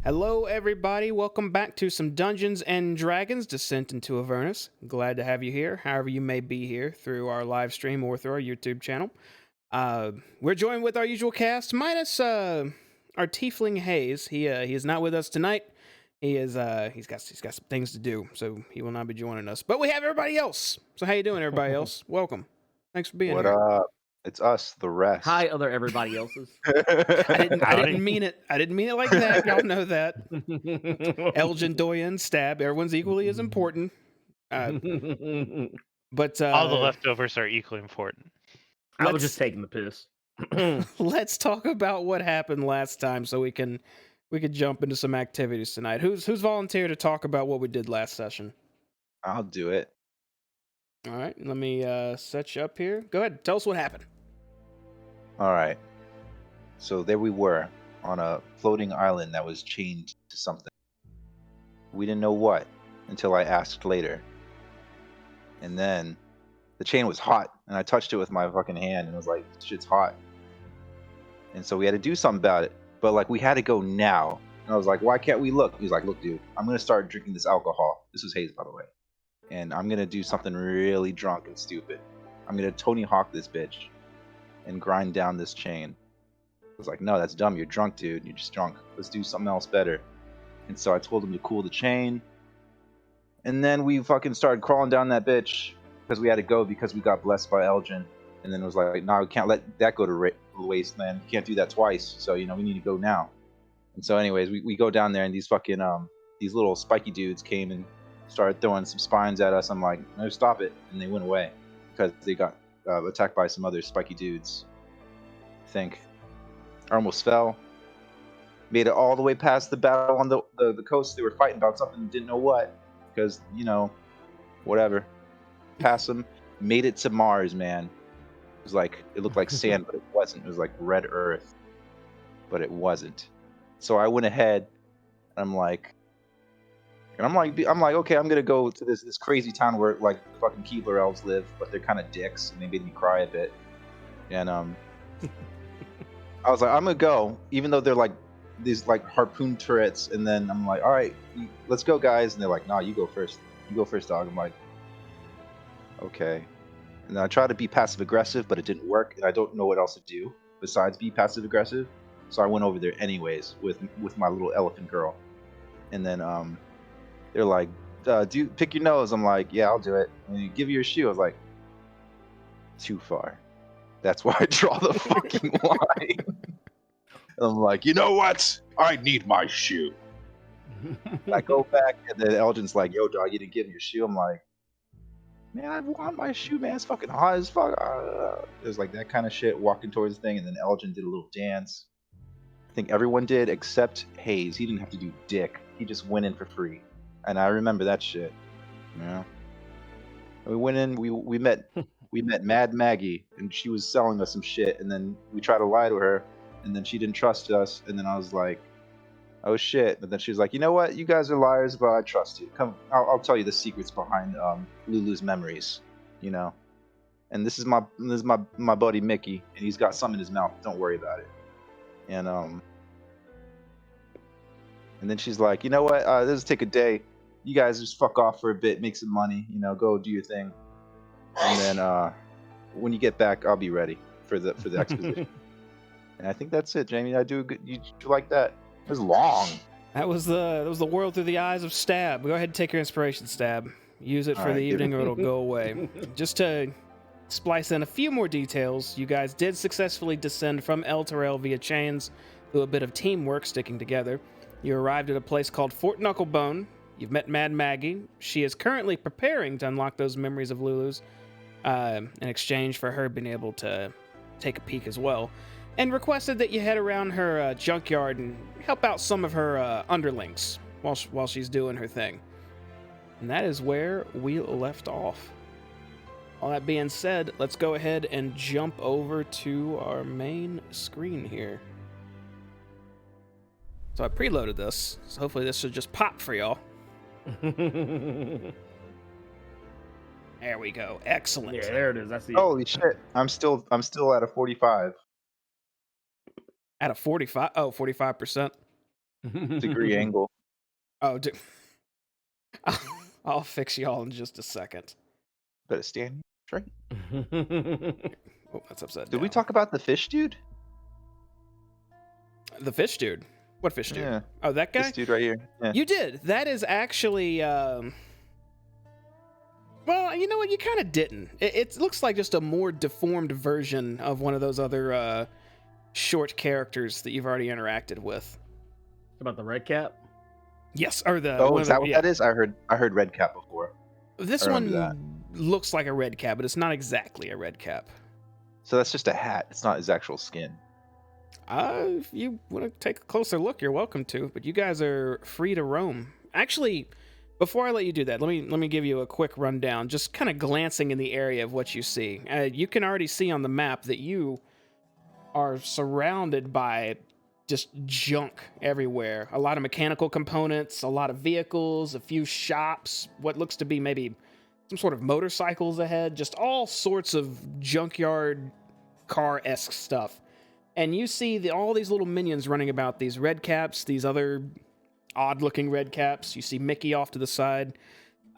Hello, everybody. Welcome back to some Dungeons and Dragons Descent into Avernus. Glad to have you here, however you may be here through our live stream or through our YouTube channel. We're joined with our usual cast, minus our Tiefling Hayes. He is not with us tonight. He's got some things to do, so he will not be joining us. But we have everybody else. So how you doing, everybody else? Welcome. Thanks for being What here. up? It's us, the rest. Hi, other everybody else's. I didn't Howdy. mean it. I didn't mean it like that. Y'all know that. Elgin, Doyen, Stab. Everyone's equally as important. But All the leftovers are equally important. I was just taking the piss. let's talk about what happened last time, so we could jump into some activities tonight. Who's volunteered to talk about what we did last session? I'll do it. All right, let me set you up here. Go ahead, tell us what happened. All right. So there we were on a floating island that was chained to something. We didn't know what until I asked later. And then the chain was hot, and I touched it with my fucking hand, and it was like, shit's hot. And so we had to do something about it. But like, we had to go now. And I was like, why can't we look? He was like, look, dude, I'm gonna start drinking this alcohol. This was Hayes, by the way. And I'm gonna do something really drunk and stupid. I'm gonna Tony Hawk this bitch and grind down this chain. I was like, no, that's dumb. You're drunk, dude. You're just drunk. Let's do something else better. And so I told him to cool the chain. And then we fucking started crawling down that bitch because we had to go because we got blessed by Elgin. And then it was like, no, we can't let that go to waste, man. You can't do that twice. So, we need to go now. And so anyways, we go down there, and these fucking, these little spiky dudes came and started throwing some spines at us. I'm like, no, stop it. And they went away because they got attacked by some other spiky dudes. I think. I almost fell. Made it all the way past the battle on the coast. They were fighting about something, didn't know what. Because, whatever. Passed them. Made it to Mars, man. It was like, it looked like sand, but it wasn't. It was like red earth. But it wasn't. So I went ahead, and I'm like, okay, I'm gonna go to this crazy town where like fucking Keebler elves live, but they're kind of dicks, and they made me cry a bit. And I was like, I'm gonna go, even though they're like these like harpoon turrets. And then I'm like, all right, let's go, guys. And they're like, nah, you go first. You go first, dog. I'm like, okay. And then I tried to be passive aggressive, but it didn't work, and I don't know what else to do besides be passive aggressive. So I went over there anyways with my little elephant girl. And then they're like, pick your nose. I'm like, yeah, I'll do it. And you give you your shoe. I was like, too far. That's why I draw the fucking line. I'm like, you know what? I need my shoe. I go back, and then Elgin's like, yo, dog, you didn't give me your shoe. I'm like, man, I want my shoe, man. It's fucking hot as fuck. It was like that kind of shit, walking towards the thing. And then Elgin did a little dance. I think everyone did except Hayes. He didn't have to do dick. He just went in for free. And I remember that shit. Yeah. We went in, we met Mad Maggie, and she was selling us some shit, and then we tried to lie to her, and then she didn't trust us, and then I was like, oh shit. But then she was like, you know what? You guys are liars, but I trust you. Come, I'll tell you the secrets behind Lulu's memories, And this is my buddy Mickey, and he's got some in his mouth. Don't worry about it. And then she's like, you know what? This will take a day. You guys just fuck off for a bit, make some money, go do your thing. And then when you get back, I'll be ready for the exposition. And I think that's it, Jamie. I do a good. You like that? It was long. That was the world through the eyes of Stab. Go ahead and take your inspiration, Stab. Use it for the evening, or it'll go away. Just to splice in a few more details, you guys did successfully descend from El Terrell via chains through a bit of teamwork sticking together. You arrived at a place called Fort Knucklebone. You've met Mad Maggie. She is currently preparing to unlock those memories of Lulu's in exchange for her being able to take a peek as well, and requested that you head around her junkyard and help out some of her underlings while she's doing her thing. And that is where we left off. All that being said, let's go ahead and jump over to our main screen here. So I preloaded this, so hopefully this should just pop for y'all. There we go. Excellent. Yeah, there it is. I see. Holy shit! I'm still at a 45. At a 45? Oh, 45%. degree angle. Oh, I'll fix y'all in just a second. Better stand straight. Oh, that's upside down. Did we talk about the fish dude? The fish dude? What fish dude? Yeah. Oh, that guy? This dude right here. Yeah. You did. That is actually, well, you know what? You kind of didn't. It looks like just a more deformed version of one of those other short characters that you've already interacted with. About the red cap? Yes, or the. Oh, is that what that is? I heard red cap before. This one looks like a red cap, but it's not exactly a red cap. So that's just a hat. It's not his actual skin. If you want to take a closer look, you're welcome to. But you guys are free to roam. Actually, before I let you do that, let me give you a quick rundown. Just kind of glancing in the area of what you see. You can already see on the map that you are surrounded by just junk everywhere. A lot of mechanical components, a lot of vehicles, a few shops, what looks to be maybe some sort of motorcycles ahead, just all sorts of junkyard car-esque stuff. And you see all these little minions running about, these red caps, these other odd-looking red caps. You see Mickey off to the side.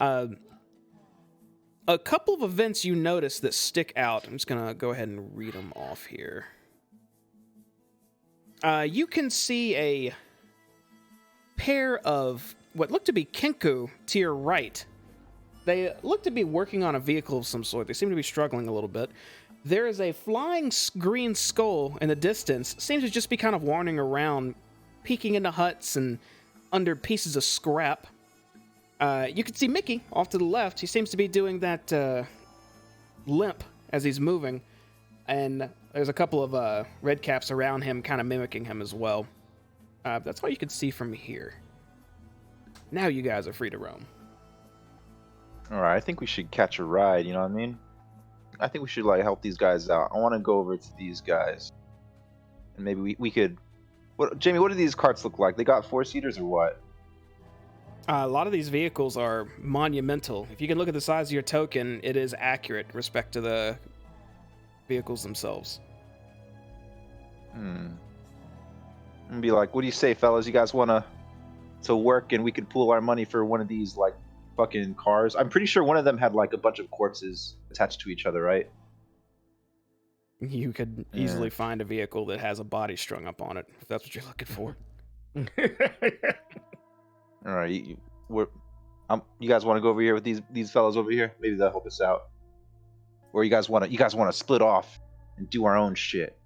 A couple of events you notice that stick out. I'm just going to go ahead and read them off here. You can see a pair of what look to be Kenku to your right. They look to be working on a vehicle of some sort. They seem to be struggling a little bit. There is a flying green skull in the distance. Seems to just be kind of wandering around, peeking into huts and under pieces of scrap. You can see Mickey off to the left. He seems to be doing that limp as he's moving. And there's a couple of red caps around him kind of mimicking him as well. That's all you can see from here. Now you guys are free to roam. All right, I think we should catch a ride, you know what I mean? I think we should help these guys out. I want to go over to these guys. And maybe we could... Jamie, what do these carts look like? They got 4-seaters or what? A lot of these vehicles are monumental. If you can look at the size of your token, it is accurate with respect to the vehicles themselves. And be like, what do you say, fellas? You guys want to work and we could pool our money for one of these fucking cars? I'm pretty sure one of them had a bunch of corpses attached to each other, right? You could easily find a vehicle that has a body strung up on it, if that's what you're looking for. All right, you guys want to go over here with these fellas over here? Maybe they'll help us out. Or you guys want to split off and do our own shit?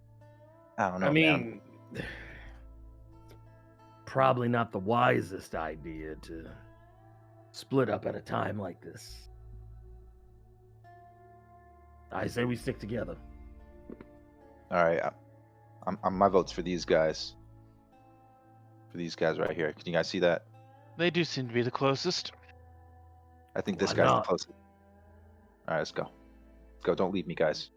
I don't know. I mean, probably not the wisest idea to split up at a time like this. I say we stick together. All right, my vote's for these guys. For these guys right here. Can you guys see that? They do seem to be the closest. I think this guy's the closest. All right, let's go. Let's go. Don't leave me, guys.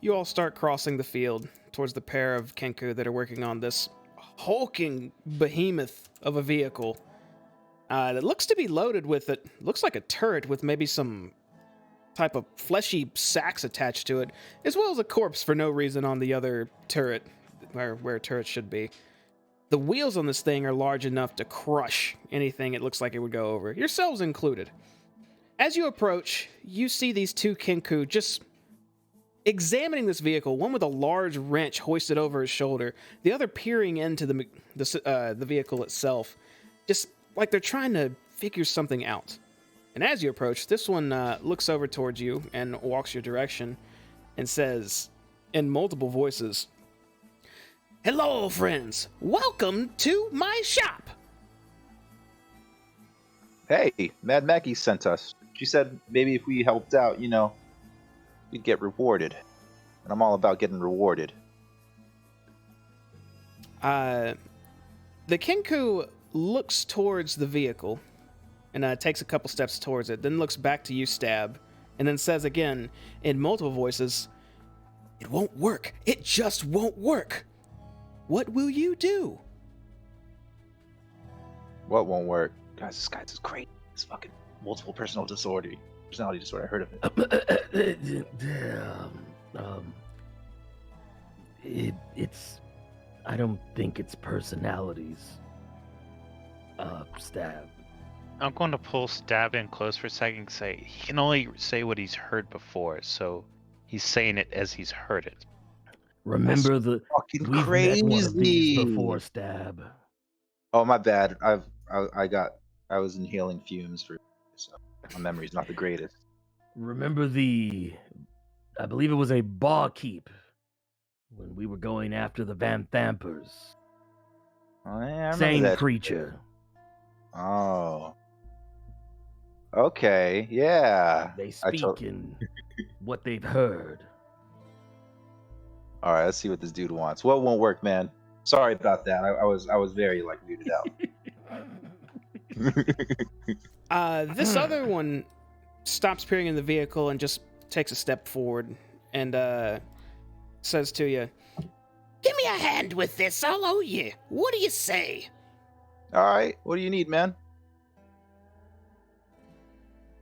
You all start crossing the field towards the pair of Kenku that are working on this hulking behemoth of a vehicle that looks to be loaded with it. Looks like a turret with maybe some type of fleshy sacks attached to it, as well as a corpse for no reason on the other turret, where a turret should be. The wheels on this thing are large enough to crush anything it looks like it would go over, yourselves included. As you approach, you see these two Kenku just examining this vehicle, one with a large wrench hoisted over his shoulder, the other peering into the vehicle itself, just like they're trying to figure something out. And as you approach, this one looks over towards you and walks your direction and says, in multiple voices, "Hello, friends. Welcome to my shop." Hey, Mad Maggie sent us. She said maybe if we helped out, we'd get rewarded. And I'm all about getting rewarded. The Kenku looks towards the vehicle and takes a couple steps towards it, then looks back to you, Stab, and then says again in multiple voices, "It won't work. It just won't work. What will you do?" What won't work? Guys, this guy's great. This fucking multiple personality disorder. I heard of it. It's. I don't think it's personalities. Stab. I'm going to pull Stab in close for a second and say he can only say what he's heard before, so he's saying it as he's heard it. Remember fucking we've met one of these crazy. before, Stab. Oh, my bad. I was inhaling fumes so my memory's not the greatest. Remember I believe it was a barkeep when we were going after the Van Thampers. Oh, yeah, I remember Same that. creature. Oh. Okay, yeah. They speak in what they've heard. All right, let's see what this dude wants. Well, it won't work, man. Sorry about that. I was very weirded out. This other one stops peering in the vehicle and just takes a step forward and says to you, "Give me a hand with this, I'll owe you. What do you say?" All right, what do you need, man?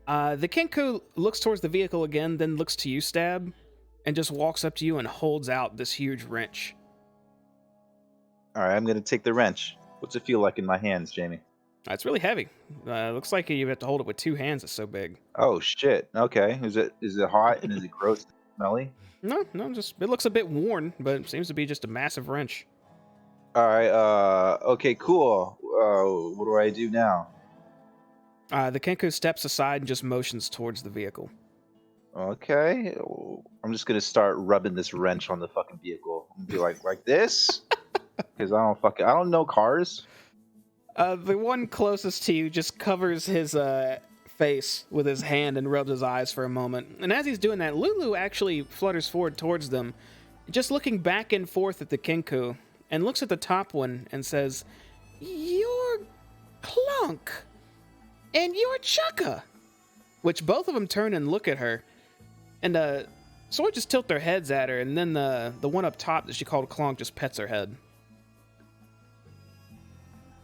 The Kenku looks towards the vehicle again, then looks to you, Stab, and just walks up to you and holds out this huge wrench. All right, I'm gonna take the wrench. What's it feel like in my hands, Jamie? It's really heavy. Looks like you have to hold it with two hands. It's so big. Oh shit. Okay. Is it hot and is it gross and smelly? No, just it looks a bit worn, but it seems to be just a massive wrench. All right. Okay. Cool. What do I do now? The Kenku steps aside and just motions towards the vehicle. Okay. I'm just gonna start rubbing this wrench on the fucking vehicle and be like this, because I don't know cars. The one closest to you just covers his face with his hand and rubs his eyes for a moment. And as he's doing that, Lulu actually flutters forward towards them, just looking back and forth at the Kenku, and looks at the top one and says, "You're Clunk, and you're Chukka." Which both of them turn and look at her, and sort of just tilt their heads at her, and then the one up top that she called Clunk just pets her head.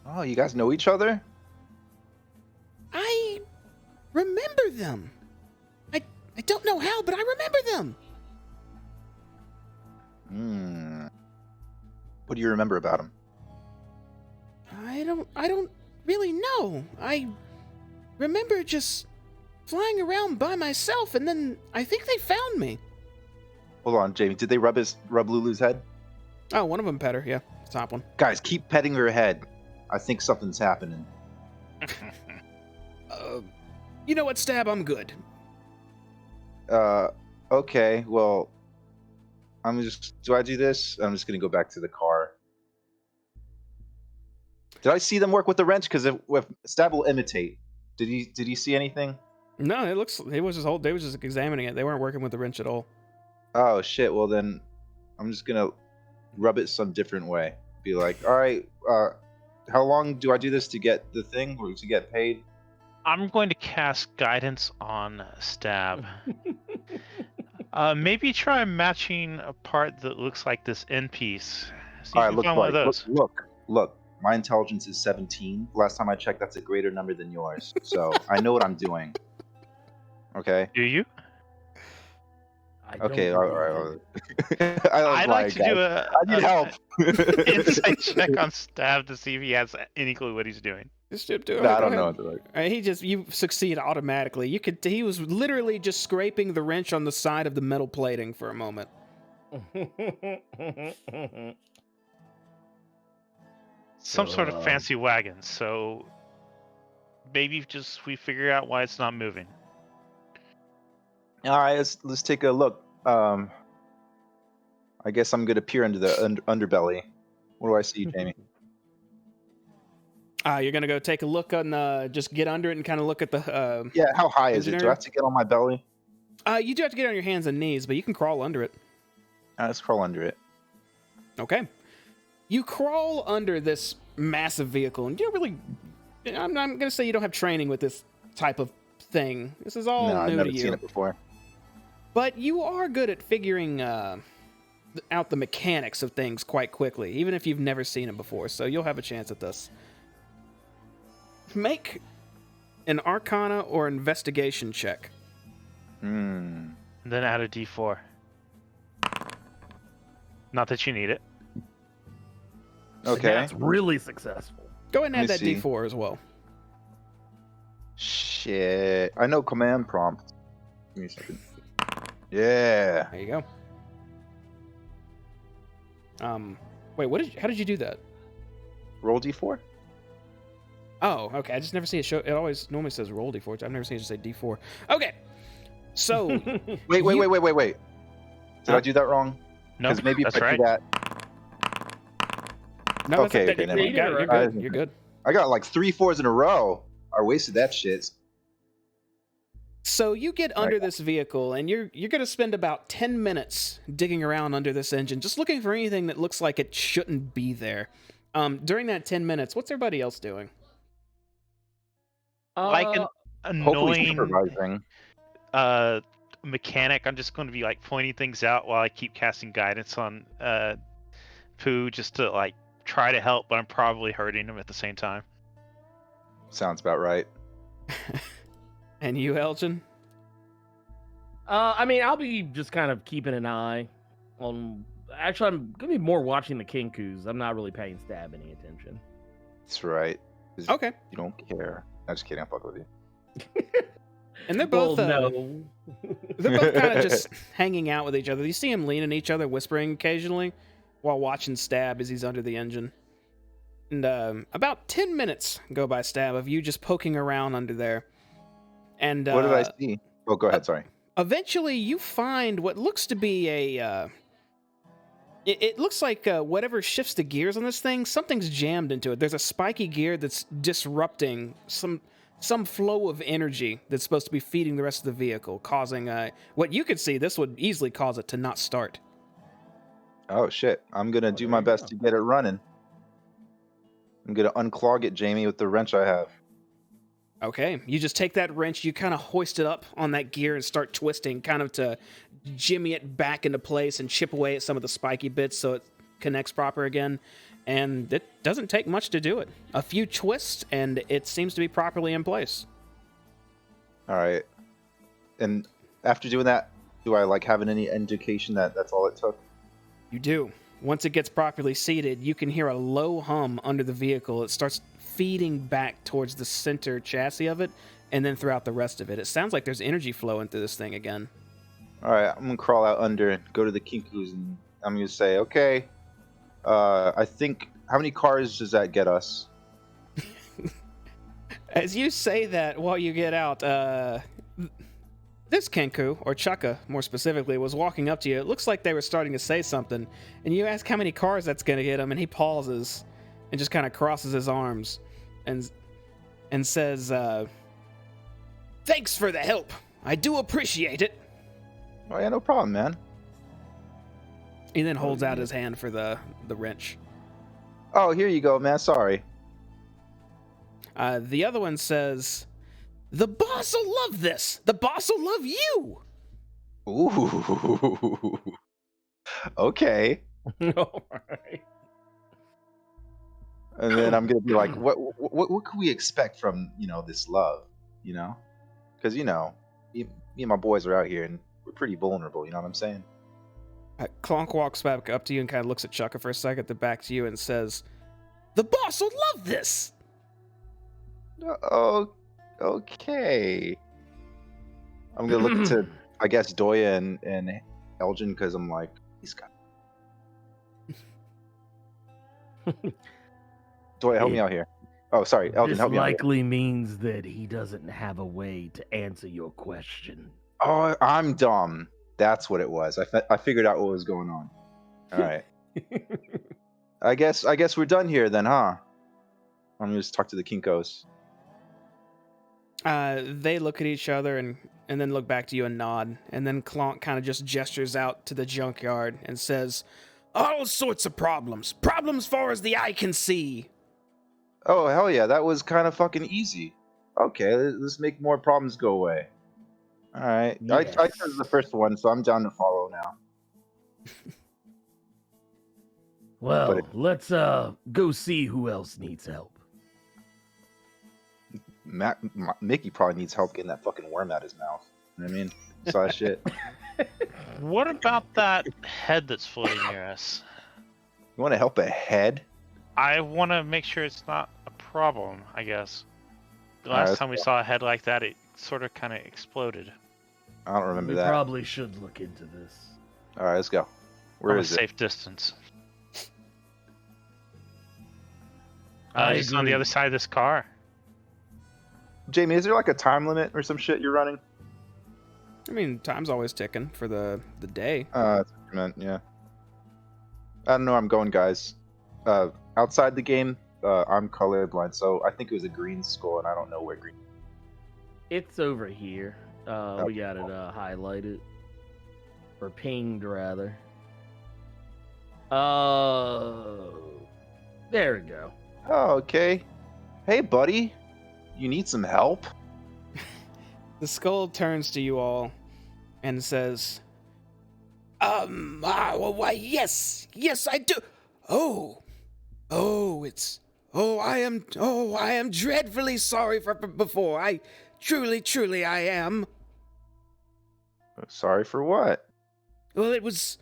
Oh, you guys know each other? I remember them. I don't know how, but I remember them. What do you remember about them? I don't really know. I remember just flying around by myself, and then I think they found me. Hold on, Jamie. Did they rub Lulu's head? Oh, one of them pet her. Yeah, the top one. Guys, keep petting her head. I think something's happening. You know what, Stab? I'm good. Okay. Well, do I do this? I'm just gonna go back to the car. Did I see them work with the wrench? Because if Stab will imitate. Did he see anything? No, they was just examining it. They weren't working with the wrench at all. Oh shit. Well then, I'm just gonna rub it some different way. Be like, all right. How long do I do this to get the thing or to get paid? I'm going to cast guidance on Stab. Maybe try matching a part that looks like this end piece. See All if right, you look, find one of those. look. My intelligence is 17. Last time I checked, that's a greater number than yours. So I know what I'm doing. Okay. Do you? Okay. All right. I'd like to do I need help. Insight check on Stab to see if he has any clue what he's doing. Just do it. No, I don't know what to do. All right, you succeed automatically. He was literally just scraping the wrench on the side of the metal plating for a moment. Some sort of fancy wagon, so maybe we figure out why it's not moving. All right, let's take a look. I guess I'm gonna peer into the underbelly. What do I see, Jamie? You're gonna go take a look on, just get under it and kind of look at the. Yeah, how high is it? Do I have to get on my belly? You do have to get on your hands and knees, but you can crawl under it. Let's crawl under it. Okay. You crawl under this massive vehicle, and you don't really. I'm gonna say you don't have training with this type of thing. This is all new to you. I've never seen it before. But you are good at figuring out the mechanics of things quite quickly, even if you've never seen it before. So you'll have a chance at this. Make an Arcana or Investigation check. Then add a D4. Not that you need it. Okay. That's really successful. Go ahead and add Let that me see. D4 as well. Shit. I know command prompt. Give me a second. Yeah. There you go. Wait, how did you do that? Roll D4? Oh, okay. I just never see it show. It always normally says roll D4. I've never seen it just say D4. Okay. So Wait. Did I do that wrong? No, Because maybe if that's I right. do that. no, Okay, that's, okay, never you mind. got it. You're good. You're good. I got like 3 4s in a row. I wasted that shit. So you get under this vehicle, and you're going to spend about 10 minutes digging around under this engine, just looking for anything that looks like it shouldn't be there. During that 10 minutes, what's everybody else doing? Like an Hopefully annoying supervising. mechanic, I'm just going to be like pointing things out while I keep casting guidance on Pooh, just to like try to help, but I'm probably hurting him at the same time. Sounds about right. And you, Elgin? I mean, I'll be just kind of keeping an eye on. Actually, I'm gonna be more watching the Kinkus. I'm not really paying Stab any attention. That's right. 'Cause Okay. You don't care. I'm just kidding. I'm fucking with you. And they're both no. they're both kind of just hanging out with each other. You see them leaning each other, whispering occasionally, while watching Stab as he's under the engine. And about 10 minutes go by, Stab, of you just poking around under there. And What did I see? Oh, go ahead. Sorry. eventually, you find what looks to be a. It looks like whatever shifts the gears on this thing, something's jammed into it. There's a spiky gear that's disrupting some flow of energy that's supposed to be feeding the rest of the vehicle, causing what you could see. This would easily cause it to not start. Oh shit! I'm gonna do my best to get it running. I'm gonna unclog it, Jamie, with the wrench I have. Okay, you just take that wrench, you kind of hoist it up on that gear and start twisting, kind of to jimmy it back into place and chip away at some of the spiky bits so it connects proper again. And it doesn't take much to do it. A few twists, and it seems to be properly in place. All right. And after doing that, do I like have any indication that that's all it took? You do. Once it gets properly seated, you can hear a low hum under the vehicle. It starts feeding back towards the center chassis of it, and then throughout the rest of it. It sounds like there's energy flowing through this thing again. All right. I'm gonna crawl out under and go to the Kinkus, and I'm gonna say, okay. I think how many cars does that get us? As you say that while you get out, this Kenku, or Chukka more specifically, was walking up to you. It looks like they were starting to say something, and you ask how many cars that's going to get him, and he pauses and just kind of crosses his arms and says, "Thanks for the help. I do appreciate it." Oh yeah, no problem, man. He then holds out his hand for the wrench. Oh, here you go, man. Sorry. The other one says, "The boss will love this. The boss will love you." Ooh. Okay. All right. And then I'm gonna be like, what can we expect from this love, Because me and my boys are out here and we're pretty vulnerable. You know what I'm saying? Clonk walks back up to you and kind of looks at Chukka for a second, then back to you and says, "The boss will love this." Oh, okay. I'm gonna look to, I guess, Doya and Elgin because I'm like, he's got. Doya, help me out here. Oh, sorry, Elgin, This help me out here. likely means that he doesn't have a way to answer your question. Oh, I'm dumb. That's what it was. I figured out what was going on. All right. I guess we're done here then, huh? I'm gonna just talk to the Kinkos. They look at each other and then look back to you and nod. And then Clonk kind of just gestures out to the junkyard and says, "All sorts of problems. Problems far as the eye can see." Oh, hell yeah. That was kind of fucking easy. Okay, let's make more problems go away. All right. Yes. I chose the first one, so I'm down to follow now. Well, let's go see who else needs help. Mickey probably needs help getting that fucking worm out of his mouth. You know what I mean? Saw that shit. What about that head that's floating near us? You want to help a head? I want to make sure it's not a problem, I guess. The Alright, last time we saw a head like that, it sort of kind of exploded. I don't remember We that. probably should look into this. All right, let's go. Where From is a it? safe distance. I Just on the agree. other side of this car. Jamie, is there like a time limit or some shit you're running? I mean, time's always ticking for the day. That's what you meant, yeah. I don't know where I'm going, guys. Outside the game, I'm colorblind, so I think it was a green skull, and I don't know where green. It's over here. We got it highlighted. Or pinged, rather. There we go. Oh, okay. Hey, buddy. You need some help? The skull turns to you all and says, why, yes, I do. I am dreadfully sorry for before. I truly, I am. Sorry for what? Well, it was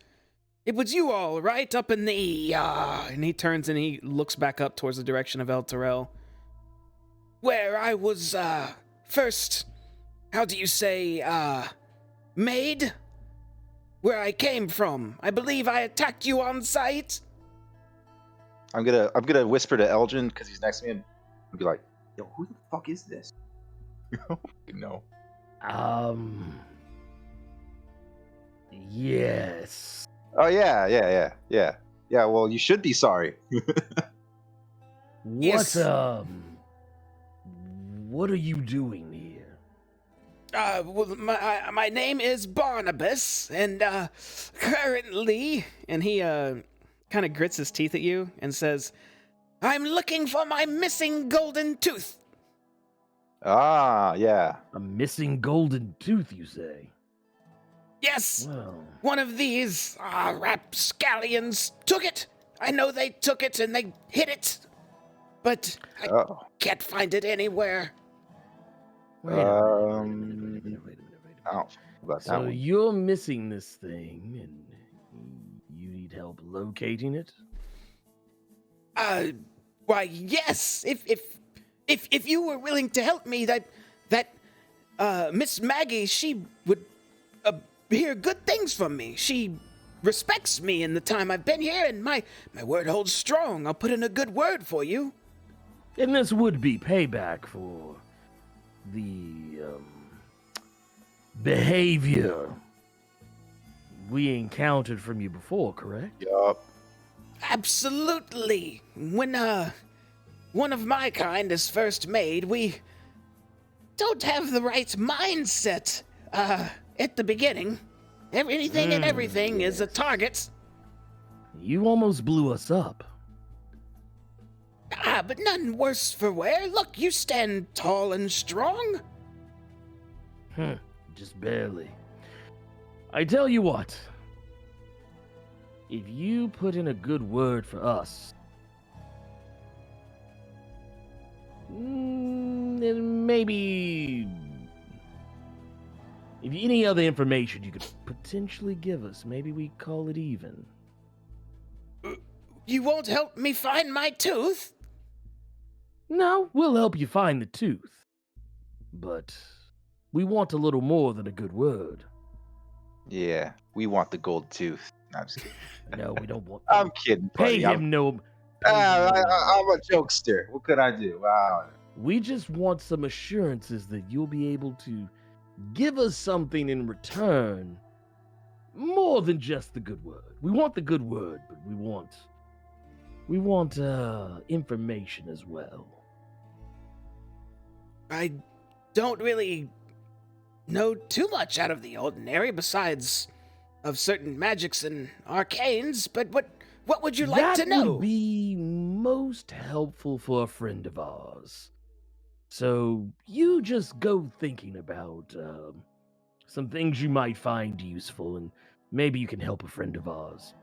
you all, right? Up in the, and he turns and he looks back up towards the direction of El Terrell. Where I was, first, how do you say, made? Where I came from. I believe I attacked you on sight. I'm gonna whisper to Elgin, because he's next to me, and be like, yo, who the fuck is this? No. Yes. Oh, yeah. Yeah, well, you should be sorry. Yes. What are you doing here? Well, my name is Barnabas, and, currently, and he, kind of grits his teeth at you and says, I'm looking for my missing golden tooth. Ah, yeah. A missing golden tooth, you say? Yes, Well, one of these, rapscallions took it. I know they took it and they hid it, but I Oh. can't find it anywhere. wait a minute. I don't know about that So one. you're missing this thing, and you need help locating it? Why, yes, if you were willing to help me, that Miss Maggie, she would hear good things from me. She respects me in the time I've been here, and my word holds strong. I'll put in a good word for you. And this would be payback for the behavior we encountered from you before, correct? Yup. Absolutely. When one of my kind is first made, we don't have the right mindset at the beginning. Anything and everything is a target. You almost blew us up. But none worse for wear. Look, you stand tall and strong. Just barely. I tell you what. If you put in a good word for us, then maybe if any other information you could potentially give us, maybe we call it even. You won't help me find my tooth? No, we'll help you find the tooth. But we want a little more than a good word. Yeah, we want the gold tooth. No, I'm just kidding. No, we don't want I'm kidding, Pay buddy. him no. I'm a jokester. What could I do? Wow. We just want some assurances that you'll be able to give us something in return more than just the good word. We want the good word, but we want information as well. I don't really know too much out of the ordinary besides of certain magics and arcanes, but what would you like to know? That would be most helpful for a friend of ours. So you just go thinking about some things you might find useful, and maybe you can help a friend of ours.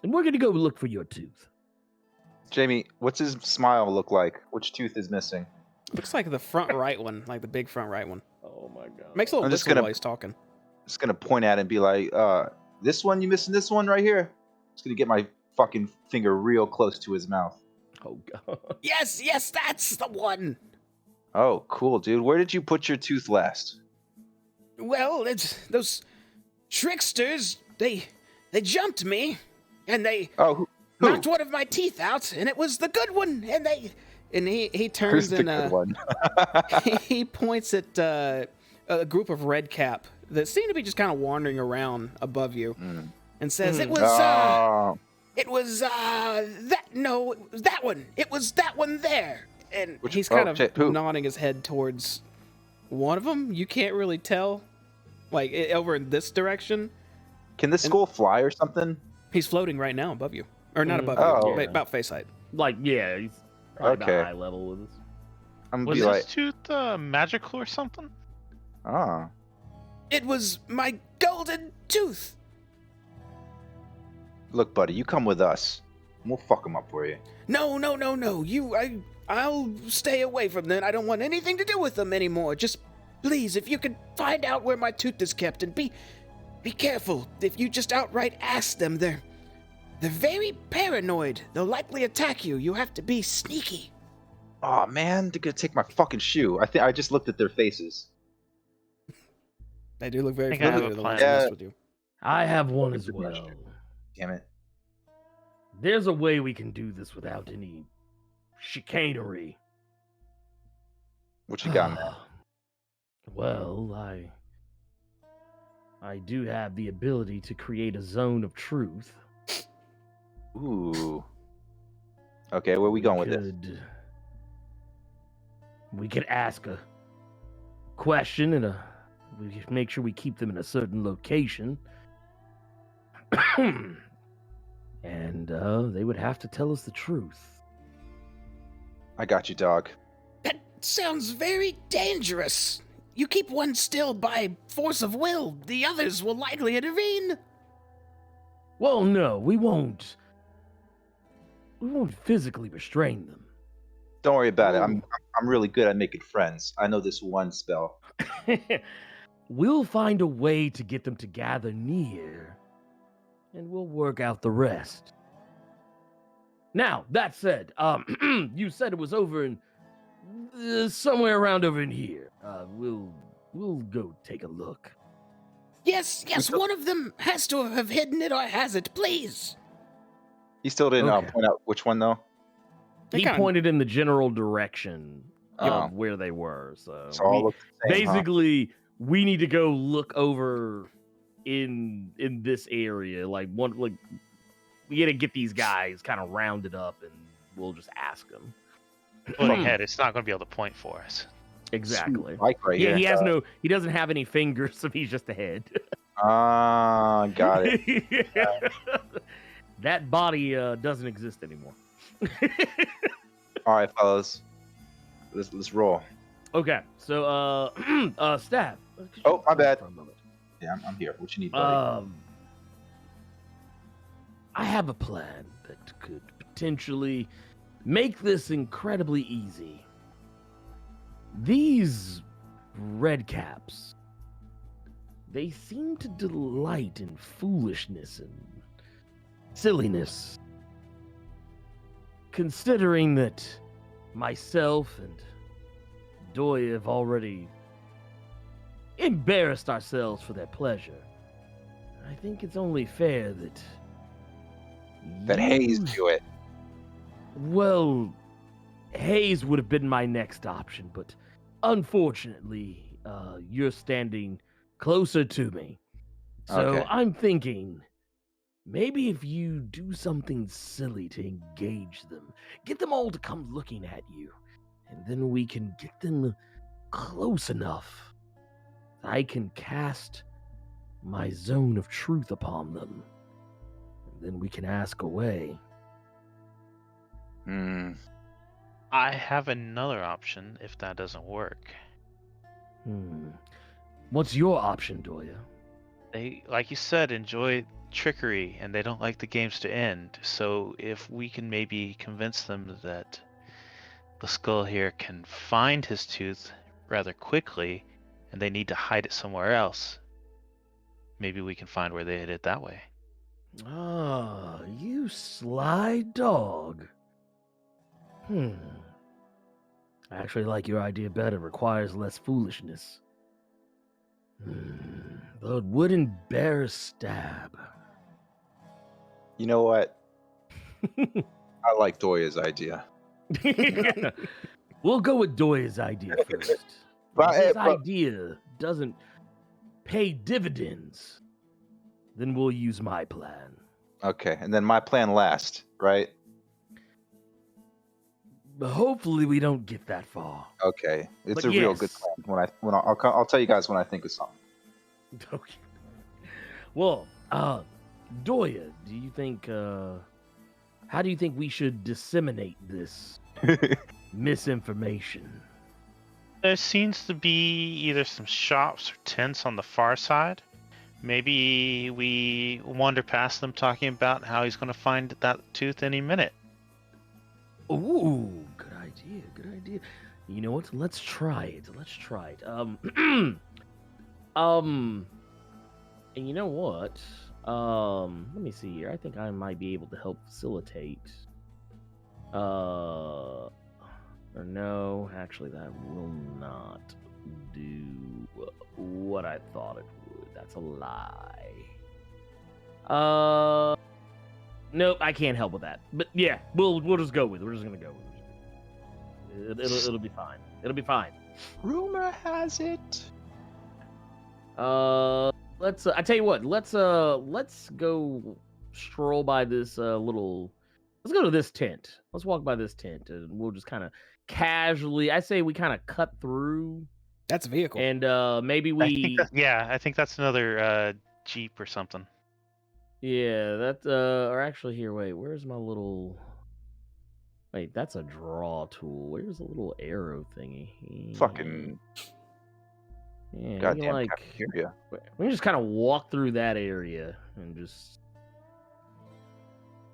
And we're gonna go look for your tooth. Jamie, what's his smile look like? Which tooth is missing? Looks like the front right one, like the big front right one. Oh my god. Makes a little I'm just whistle gonna- while he's talking. Just gonna point at it and be like, this one, you missing this one right here? Just gonna get my fucking finger real close to his mouth. Oh god. Yes, that's the one. Oh, cool, dude. Where did you put your tooth last? Well, it's those tricksters. They jumped me, and they Oh, who? knocked one of my teeth out, and it was the good one. And he Who's turns the and good one? he points at a group of red cap that seem to be just kind of wandering around above you, and says, "It was Oh. it was that one. It was that one there." And he's oh, kind of shit, who? nodding his head towards one of them. You can't really tell, like over in this direction. Can this skull fly or something? He's floating right now above you, or not above Oh. you, about face height. Like, yeah, he's probably Okay. about eye level with us. I'm gonna Was be his like, tooth magical or something? ah. It was my golden tooth. Look, buddy, you come with us. We'll fuck him up for you. No. I'll stay away from them. I don't want anything to do with them anymore. Just please, if you could find out where my tooth is kept, and be careful. If you just outright ask them, they're very paranoid. They'll likely attack you. You have to be sneaky. Oh man, they're gonna take my fucking shoe. I just looked at their faces. They do look very I think I have familiar. a The plan. ones I Yeah. messed with you. I have one That's as a good well. question. Damn it. There's a way we can do this without any chicanery. What you got, man? Well, I do have the ability to create a zone of truth. Ooh. Okay, where we going with this? We could ask a question and we could make sure we keep them in a certain location. And they would have to tell us the truth. I got you, dog. That sounds very dangerous. You keep one still by force of will. The others will likely intervene. Well, no, we won't. We won't physically restrain them. Don't worry about it. Ooh. I'm really good at making friends. I know this one spell. We'll find a way to get them to gather near, and we'll work out the rest. Now, that said, you said it was over in somewhere around over in here. We'll go take a look. Yes, one of them has to have hidden it or has it, please. He still didn't Okay. point out which one though. They He kinda- pointed in the general direction Oh. of where they were. So So all look the same, huh? basically, we need to go look over in this area. Like we got to get these guys kind of rounded up, and we'll just ask them. Floating head, it's not going to be able to point for us. Exactly. Like right Yeah, here. he doesn't have any fingers, so he's just a head. Ah, got it. That body doesn't exist anymore. All right, fellas. Let's roll. Okay, so Stab. could you Oh, my hold bad. for a moment? Yeah, I'm here. What you need, buddy? I have a plan that could potentially make this incredibly easy. These red caps, they seem to delight in foolishness and silliness. Considering that myself and Doya have already embarrassed ourselves for their pleasure, I think it's only fair that Hayes you- do it. Well, Hayes would have been my next option, but unfortunately, you're standing closer to me. So Okay. I'm thinking, maybe if you do something silly to engage them, get them all to come looking at you, and then we can get them close enough. I can cast my zone of truth upon them, and then we can ask away. Hmm. I have another option if that doesn't work. What's your option, Doya? They, like you said, enjoy trickery and they don't like the games to end. So if we can maybe convince them that the skull here can find his tooth rather quickly and they need to hide it somewhere else, maybe we can find where they hid it that way. Ah, you sly dog. I actually like your idea better. Requires less foolishness. Though it wouldn't bear a stab. You know what? I like Doya's idea. We'll go with Doya's idea first. But- If his but- idea doesn't pay dividends, then we'll use my plan. Okay, and then my plan last, right? But hopefully we don't get that far. Okay, it's But a real good yes. plan. I'll tell you guys when I think of something. Okay. Well, Doya, do you think how do you think we should disseminate this misinformation? There seems to be either some shops or tents on the far side. Maybe we wander past them talking about how he's going to find that tooth any minute. Ooh, good idea. You know what? Let's try it. And you know what? Let me see here. I think I might be able to help facilitate. Or no, actually that will not do what I thought it would. That's a lie. Nope, I can't help with that. But yeah, we'll just go with it. We're just gonna go with it. It'll be fine. It'll be fine. Rumor has it. Let's. I tell you what. Let's go stroll by this little. Let's go to this tent. Let's walk by this tent, and we'll just kind of casually. I say we kind of cut through, That's a vehicle. and maybe we. I think that's another Jeep or something. Yeah, that. Or actually, here. Wait, where's my little? Wait, that's a draw tool. Where's the little arrow thingy? Fucking Yeah, you goddamn like. cafeteria. We can just kind of walk through that area and just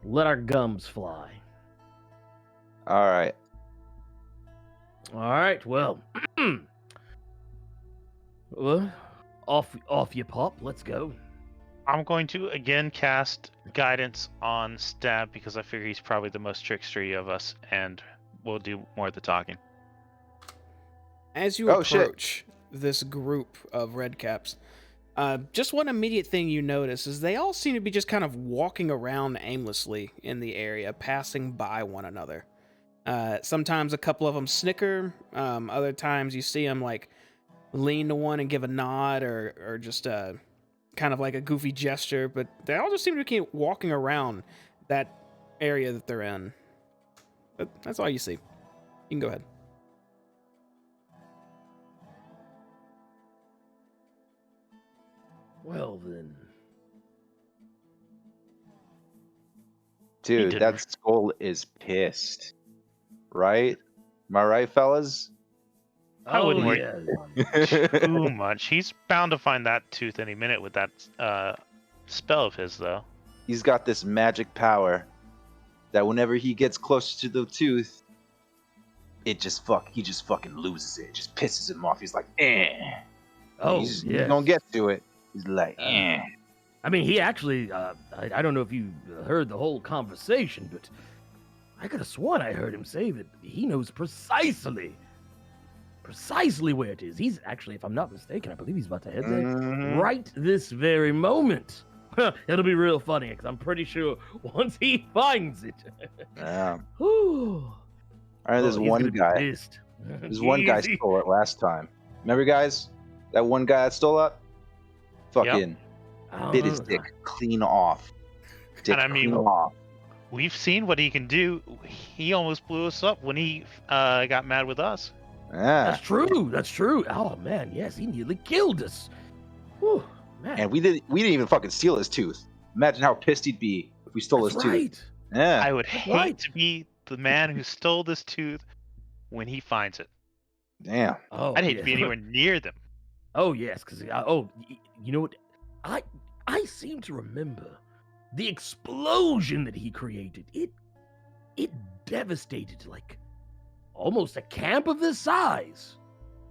let our gums fly. All right. All right, well, off you pop. Let's go. I'm going to again cast guidance on Stab because I figure he's probably the most trickstery of us, and we'll do more of the talking. As you approach this group of redcaps, just one immediate thing you notice is they all seem to be just kind of walking around aimlessly in the area, passing by one another. Sometimes a couple of them snicker. Other times you see them like lean to one and give a nod, or just kind of like a goofy gesture. But they all just seem to keep walking around that area that they're in. But that's all you see. You can go ahead. Well then, Dude, didn't- that skull is pissed. Right? Am I right, fellas? I wouldn't worry yeah. too much. He's bound to find that tooth any minute with that spell of his, though. He's got this magic power that whenever he gets closer to the tooth, he just fucking loses it. It just pisses him off. He's like, eh. Oh, he's yeah. gonna get to it. He's like, eh. I mean, he actually. I don't know if you heard the whole conversation, but I could have sworn I heard him say that he knows precisely where it is. He's actually, if I'm not mistaken, I believe he's about to head there Mhm. right this very moment. It'll be real funny because I'm pretty sure once he finds it. Yeah. Whew, I know there's he's one gonna be guy. pissed. There's one guy Easy. stole it last time. Remember, guys? That one guy that stole it? Fucking bit his dick clean off. Dick And I mean- clean off. We've seen what he can do. He almost blew us up when he got mad with us. Yeah. That's true. Oh man, yes, he nearly killed us. Whew, man. And we didn't even fucking steal his tooth. Imagine how pissed he'd be if we stole That's his tooth. right. Yeah. I would hate right. to be the man who stole this tooth when he finds it. Damn. Oh, I'd hate to yes. be anywhere near them. Oh yes, because you know what? I seem to remember the explosion that he created. It devastated like almost a camp of this size.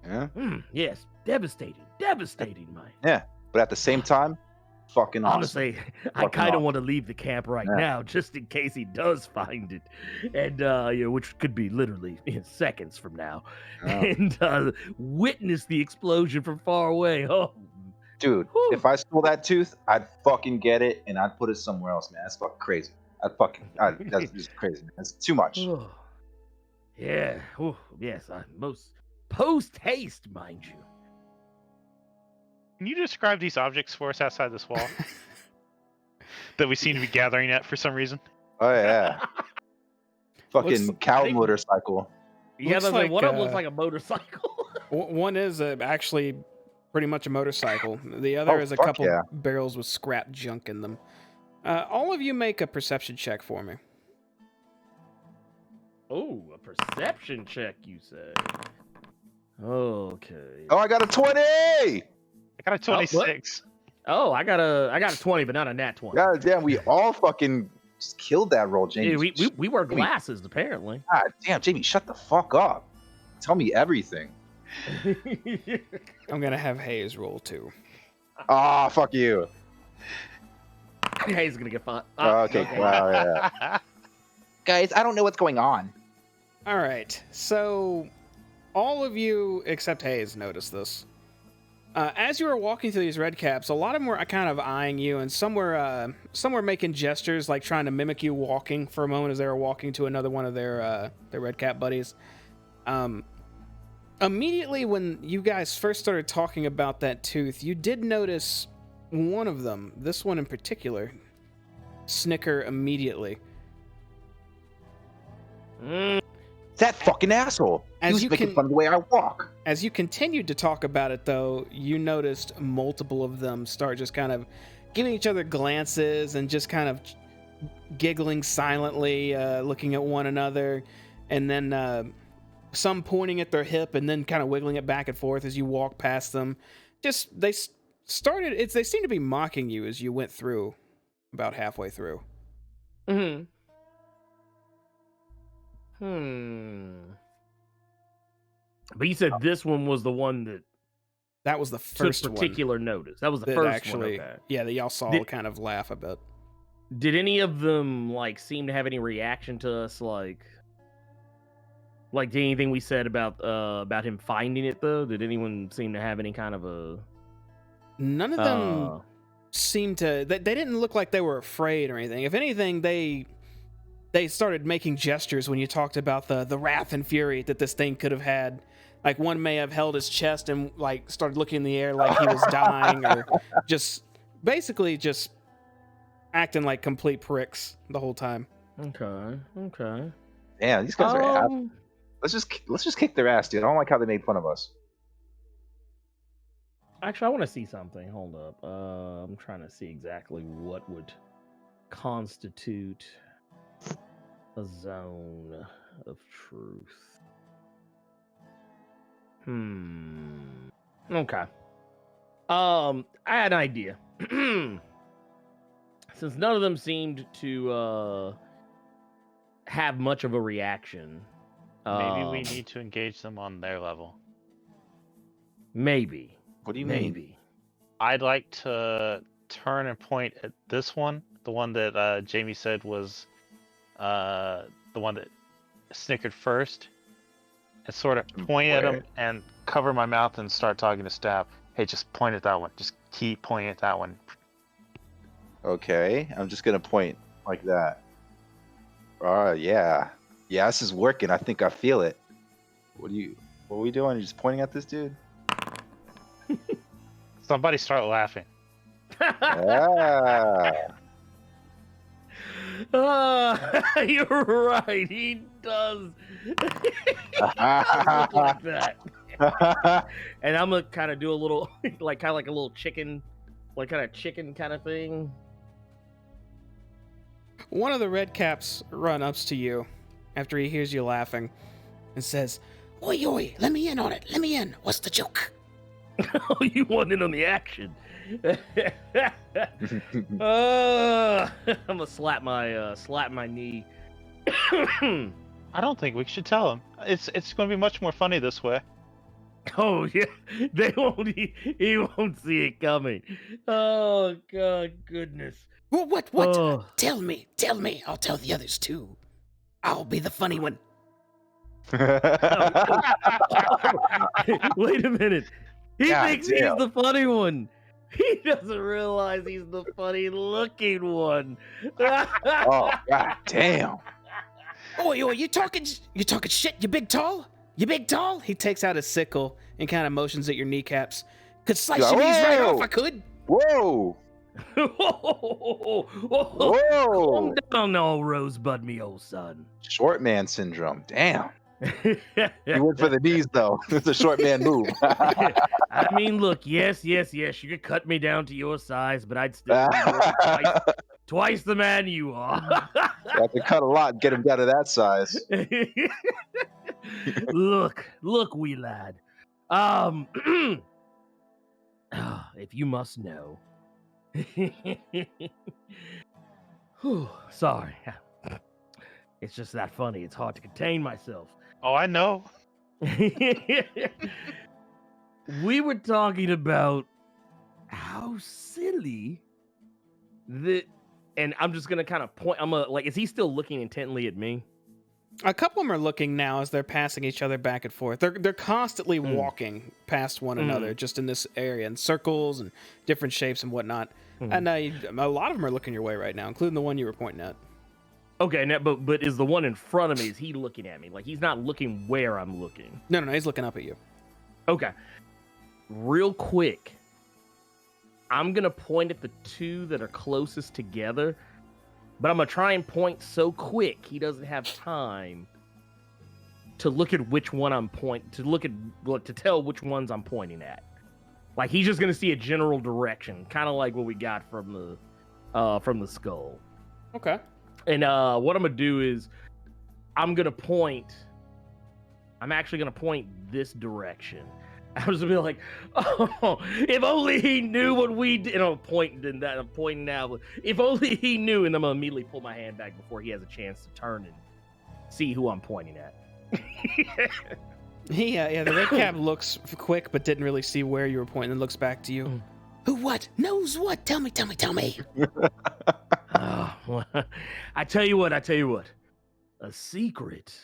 Yeah. Yes, devastating, man. But at the same time, fucking awesome. Honestly, I Fucking kind of awesome. want to leave the camp right Yeah. now, just in case he does find it, and which could be literally in seconds from now, Yeah. and witness the explosion from far away. Oh, Dude, whew. if I stole that tooth, I'd fucking get it and I'd put it somewhere else, man. That's fucking crazy. That's just crazy, man. That's too much. Oh. Yeah. Oh, yes. Most post haste, mind you. Can you describe these objects for us outside this wall that we seem to be gathering at for some reason? Oh yeah. Fucking Looks- cow I think- motorcycle. Yeah, Looks that's like, one of them looks uh, like a motorcycle. One is actually pretty much a motorcycle. The other Oh, is a fuck couple yeah. barrels with scrap junk in them. All of you make a perception check for me. Oh, a perception check, you say? Okay. Oh, I got a 20! I got a what? 26. Oh, I got a 20, but not a nat 20. God damn, we all fucking just killed that roll, Jamie. Dude, we wear glasses, apparently. God damn, Jamie, shut the fuck up. Tell me everything. I'm gonna have Hayes roll too. Ah, fuck you. Hayes is gonna get fun. Okay, wow, yeah. Guys, I don't know what's going on. All right, so all of you except Hayes noticed this. As you were walking through these red caps, a lot of them were kind of eyeing you, and some were making gestures, like trying to mimic you walking for a moment as they were walking to another one of their red cap buddies. Immediately when you guys first started talking about that tooth, you did notice one of them, this one in particular, snicker immediately. That fucking asshole. As He was you making can- fun of the way I walk. As you continued to talk about it, though, you noticed multiple of them start just kind of giving each other glances and just kind of giggling silently, looking at one another, and then some pointing at their hip and then kind of wiggling it back and forth as you walk past them. Just they started. They seem to be mocking you as you went through, about halfway through. Hmm. But you said this one was the one that That was the first took one. particular notice. That was the That first actually, one. Okay. yeah, that y'all saw Did- kind of laugh a bit. Did any of them like seem to have any reaction to us? Like did anything we said about him finding it though? Did anyone seem to have any kind of a? None of them seemed to. They didn't look like they were afraid or anything. If anything, they started making gestures when you talked about the wrath and fury that this thing could have had. Like one may have held his chest and like started looking in the air like he was dying, or just basically just acting like complete pricks the whole time. Okay. Damn, these guys are happy. Let's just kick their ass, dude. I don't like how they made fun of us. Actually, I want to see something. Hold up. I'm trying to see exactly what would constitute a zone of truth. Okay. I had an idea. Since none of them seemed to have much of a reaction, Maybe we need to engage them on their level. Maybe. What do you mean? Maybe. I'd like to turn and point at this one, the one that Jamie said was the one that snickered first, and sort of point at him and cover my mouth and start talking to Stab. Hey, just point at that one. Just keep pointing at that one. Okay, I'm just gonna point like that. Yeah, this is working. I think I feel it. What are we doing? You just pointing at this dude? Somebody start laughing. Yeah. You're right. He does. Look like that. And I'm gonna kind of do a little, like a little chicken, chicken kind of thing. One of the red caps run ups to you after he hears you laughing and says, "Oi, let me in on it. Let me in. What's the joke?" Oh, you want in on the action? I'm gonna slap my knee. I don't think we should tell him. It's going to be much more funny this way. Oh yeah, they won't. He won't see it coming. Oh God, goodness. Well, what? Oh. Tell me. I'll tell the others too. I'll be the funny one. Wait a minute. He God thinks damn. he's the funny one. He doesn't realize he's the funny looking one. Oh, god damn. Oi, you talking shit, you big tall? He takes out his sickle and kind of motions at your kneecaps. Could slice your knees right off, I could. Whoa. Whoa. Whoa. Calm down, old Rosebud, me old son. Short man syndrome. Damn. You went for the knees, though. It's a short man move. I mean, look, yes, you could cut me down to your size, but I'd still be twice the man you are. You have to cut a lot and get him down to that size. Look, wee lad. If you must know. Whew, sorry. It's just that funny. It's hard to contain myself. Oh, I know. We were talking about how silly and I'm just gonna kind of point. Is he still looking intently at me? A couple of them are looking now as they're passing each other back and forth. They're constantly walking past one another, just in this area, in circles and different shapes and whatnot. And a lot of them are looking your way right now, including the one you were pointing at. Okay, now, but is the one in front of me, is he looking at me? Like, he's not looking where I'm looking. No, he's looking up at you. Okay. Real quick, I'm going to point at the two that are closest together, but I'm going to try and point so quick he doesn't have time to look at which one I'm to tell which ones I'm pointing at. Like, he's just going to see a general direction, kind of like what we got from the skull. Okay. And what I'm going to do is I'm actually going to point this direction. I was going to be like, oh, if only he knew what we did. And I'm pointing now. If only he knew. And I'm going to immediately pull my hand back before he has a chance to turn and see who I'm pointing at. Yeah, the red cap looks quick, but didn't really see where you were pointing and looks back to you. Who what? Knows what? Tell me. Well, I tell you what. A secret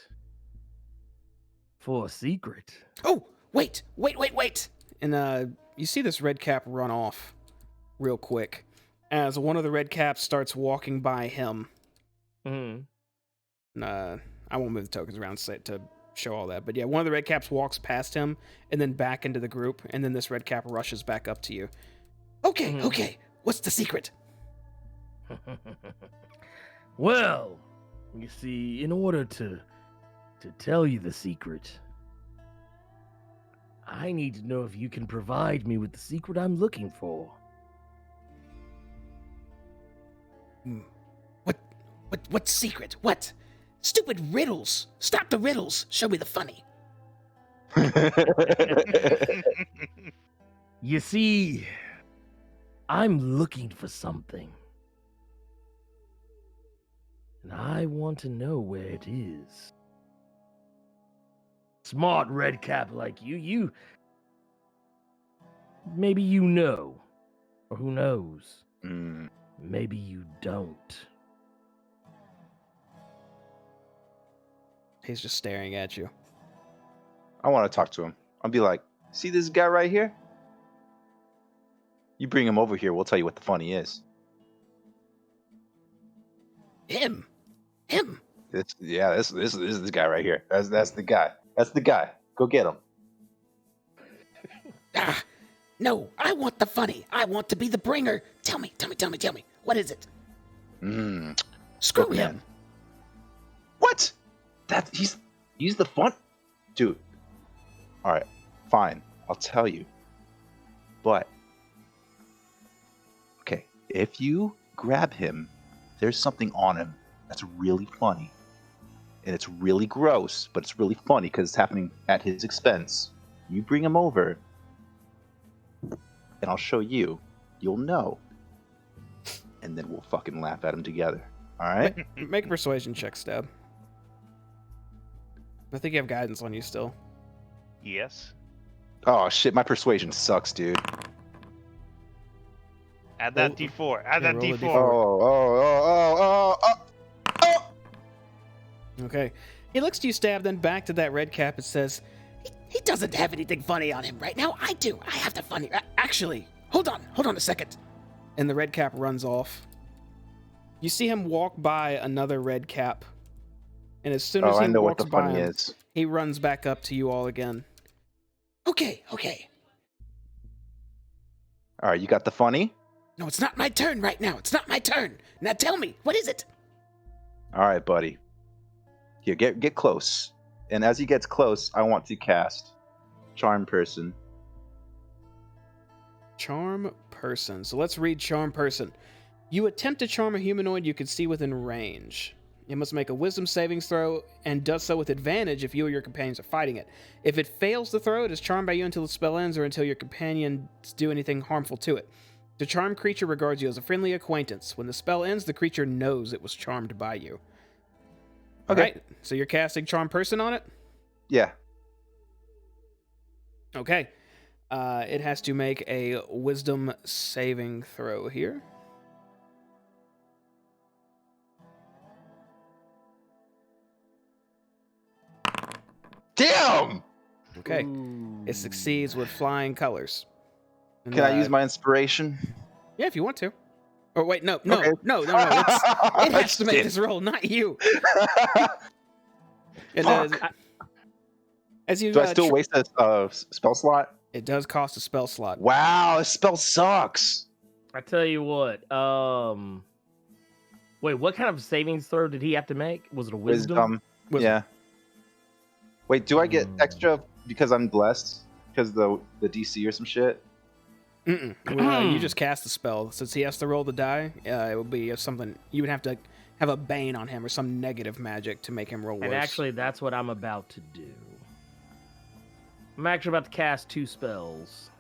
for a secret. Oh, wait. And you see this red cap run off real quick as one of the red caps starts walking by him. Mm-hmm. I won't move the tokens around to show all that. But yeah, one of the red caps walks past him and then back into the group, and then this red cap rushes back up to you. Okay. What's the secret? Well, you see, in order to tell you the secret, I need to know if you can provide me with the secret I'm looking for. What secret? What? Stupid riddles. Stop the riddles. Show me the funny. You see, I'm looking for something. And I want to know where it is. Smart red cap like you maybe you know, or who knows, maybe you don't. He's just staring at you. I want to talk to him. I'll be like, see this guy right here? You bring him over here, we'll tell you what the funny is. Him. This is this guy right here. That's the guy. That's the guy. Go get him. No, I want the funny. I want to be the bringer. Tell me. What is it? Screw him. Man. What? He's the fun dude. All right, fine. I'll tell you. But okay, if you grab him, there's something on him that's really funny. And it's really gross, but it's really funny because it's happening at his expense. You bring him over, and I'll show you. You'll know. And then we'll fucking laugh at him together. All right? Make a persuasion check, Stab. I think you have guidance on you still. Yes. Oh shit, my persuasion sucks, dude. Add that D4. Add that roll a D4. D4. Oh. Okay. He looks to you, Stab, then back to that red cap and says, He doesn't have anything funny on him right now. I do. I have the funny. Actually, hold on a second. and the red cap runs off. You see him walk by another red cap, and as soon as Oh, he I know what walks the by funny him, is. he runs back up to you all again. Okay. All right, you got the funny? No, it's not my turn right now. It's not my turn. Now tell me, what is it? All right, buddy. Here, get close. And as he gets close, I want to cast Charm Person. Charm Person. So let's read Charm Person. You attempt to charm a humanoid you can see within range. You must make a wisdom savings throw and does so with advantage if you or your companions are fighting it. If it fails the throw, it is charmed by you until the spell ends or until your companions do anything harmful to it. The charmed creature regards you as a friendly acquaintance. When the spell ends, the creature knows it was charmed by you. Okay. Alright, so you're casting Charm Person on it? Yeah. Okay. It has to make a wisdom saving throw here. Damn! Okay. Ooh. It succeeds with flying colors. And, Can I use my inspiration? Yeah, if you want to. Or wait, no. Okay. It has to make this roll, not you. As you Do I still waste a spell slot? It does cost a spell slot. Wow, this spell sucks. I tell you what. Wait, what kind of savings throw did he have to make? Was it a wisdom? Wisdom. Yeah. Wait, do I get extra because I'm blessed? Because the DC or some shit? You just cast the spell. Since he has to roll the die, it would be something you would have to have a bane on him or some negative magic to make him roll worse. And actually, that's what I'm about to do. I'm actually about to cast 2 spells.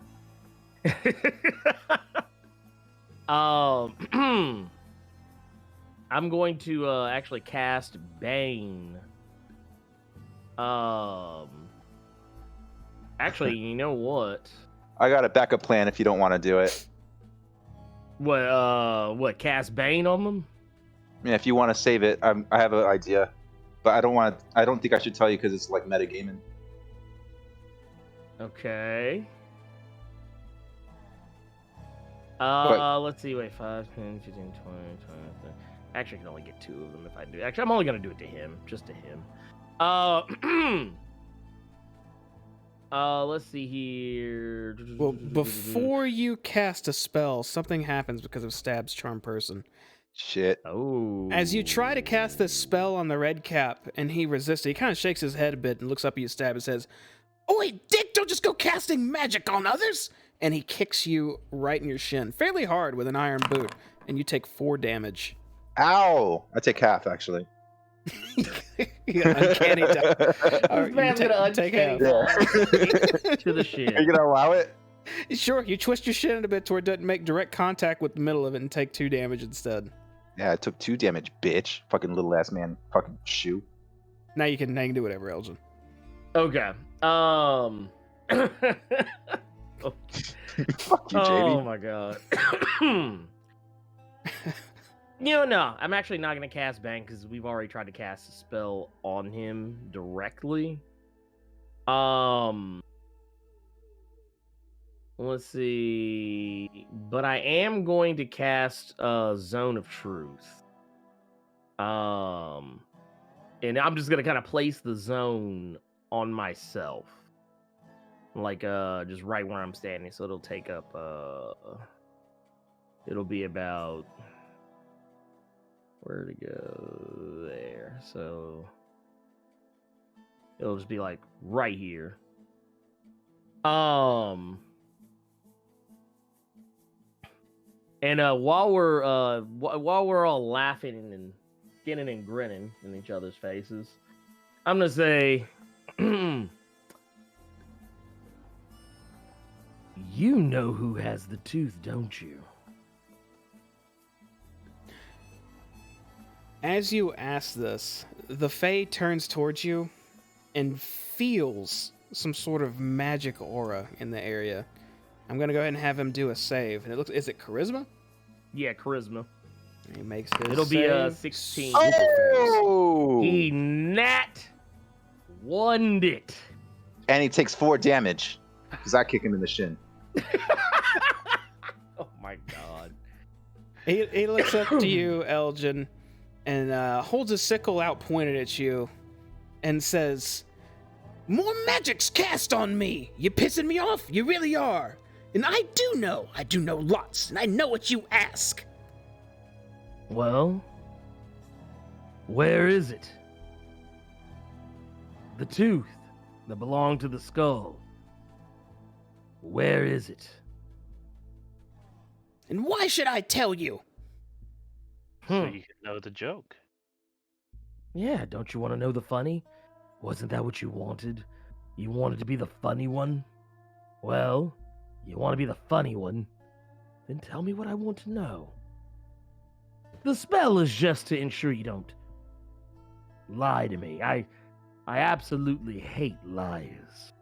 I'm going to actually cast Bane. Actually, you know what? I got a backup plan if you don't want to do it. What? Cast Bane on them? Yeah, if you want to save it, I have an idea, but I don't think I should tell you because it's like metagaming. Okay. But- Let's see. Wait, 5, 10, 15, 20, 25. Actually, I can only get 2 of them if I do. Actually, I'm only gonna do it to him, just to him. Let's see here. Well, before you cast a spell, something happens because of Stab's Charm Person. Shit. Oh. As you try to cast this spell on the red cap and he resists it, he kind of shakes his head a bit and looks up at you, Stab, and says, "Oi, dick, don't just go casting magic on others!" And he kicks you right in your shin, fairly hard with an iron boot, and you take 4 damage. Ow! I take half, actually. You got uncanny dodge. All right, man's you gonna take uncanny half. to the shit. Are you gonna allow it? Sure, you twist your shin a bit to where it doesn't make direct contact with the middle of it and take 2 damage instead. Yeah, I took 2 damage, bitch. Fucking little ass man. Fucking shoe. Now you can do whatever, Elgin. Okay. Fuck you, Jamie. Oh my god. No. I'm actually not gonna cast Bang because we've already tried to cast a spell on him directly. Let's see. But I am going to cast Zone of Truth. And I'm just gonna kind of place the zone on myself. Like just right where I'm standing. So it'll take up it'll be about where to go there. So it'll just be like right here. And while we're all laughing and skinning and grinning in each other's faces, I'm gonna say, you know who has the tooth, don't you? As you ask this, the Fae turns towards you and feels some sort of magic aura in the area. I'm gonna go ahead and have him do a save. And it looks, is it charisma? Yeah, charisma. He makes his It'll be a save. 16. Super fails. Oh! He nat one it. And he takes 4 damage because I kick him in the shin. Oh my god. He looks up to you, Elgin, and holds a sickle out pointed at you and says, "More magic's cast on me. You're pissing me off. You really are. And I do know lots, and I know what you ask." Well, where is it? The tooth that belonged to the skull. Where is it? And why should I tell you? So you can know the joke. Yeah, don't you want to know the funny? Wasn't that what you wanted? You wanted to be the funny one? Well, you want to be the funny one? Then tell me what I want to know. The spell is just to ensure you don't lie to me. I absolutely hate liars.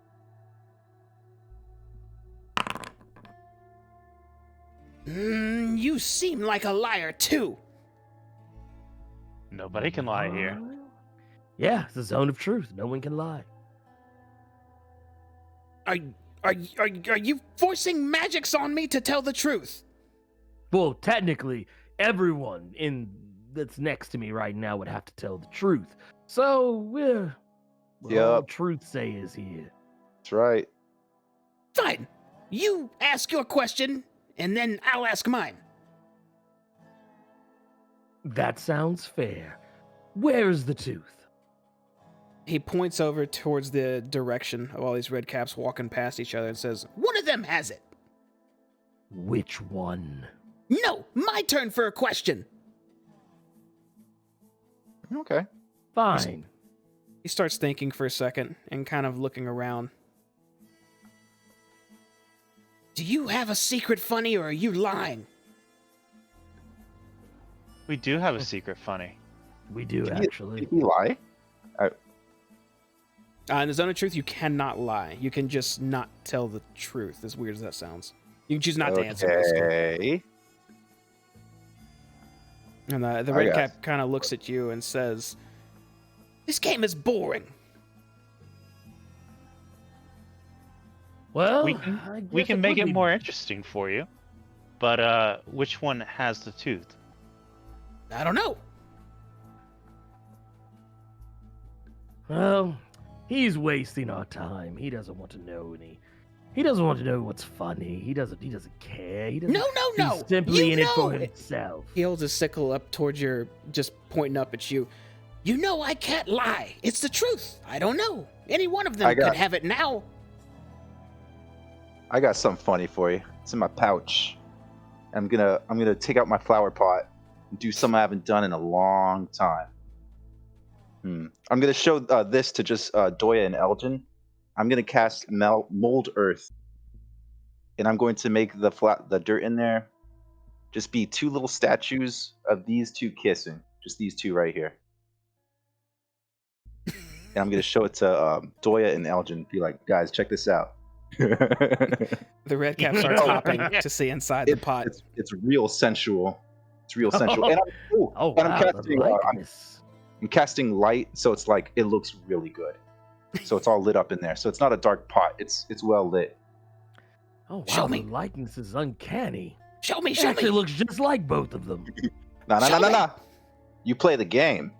You seem like a liar too. Nobody can lie here. Yeah, it's the zone of truth. No one can lie. Are you forcing magics on me to tell the truth? Well, technically, everyone that's next to me right now would have to tell the truth. So we're all Yep. truth sayers here. That's right. Fine. You ask your question, and then I'll ask mine. That sounds fair. Where's the tooth? He points over towards the direction of all these red caps walking past each other and says, One of them has it. Which one? No, my turn for a question. Okay. Fine. he starts thinking for a second and kind of looking around. Do you have a secret funny, or are you lying? We do have a secret funny. We do, Did actually. he lie? In the zone of truth, you cannot lie. You can just not tell the truth, as weird as that sounds. You can choose not to answer this. Okay. And the I red got cap kind of looks at you and says, This game is boring. Well, We I can guess make would it be- more interesting for you. But which one has the tooth? I don't know. Well, he's wasting our time. He doesn't want to know any. He doesn't want to know what's funny. He doesn't care. He doesn't. No. He's simply You in it for know himself. he holds his sickle up towards your, just pointing up at you. You know I can't lie. It's the truth. I don't know. Any one of them I got- could have it now. I got something funny for you. It's in my pouch. I'm gonna take out my flower pot and do something I haven't done in a long time. I'm gonna show this to just Doya and Elgin. I'm gonna cast mold earth, and I'm going to make the dirt in there just be two little statues of these two kissing, just these two right here. And I'm gonna show it to Doya and Elgin. Be like, guys, check this out. The red cap starts hopping to see inside the pot. It's real sensual. It's real sensual. And Oh, and wow, I'm the casting, likeness. I'm casting light, so it's like it looks really good. So it's all lit up in there. So it's not a dark pot. It's well lit. Oh, wow, Show the me. likeness is uncanny. Show me, It show actually me. looks just like both of them. Show me. No. You play the game.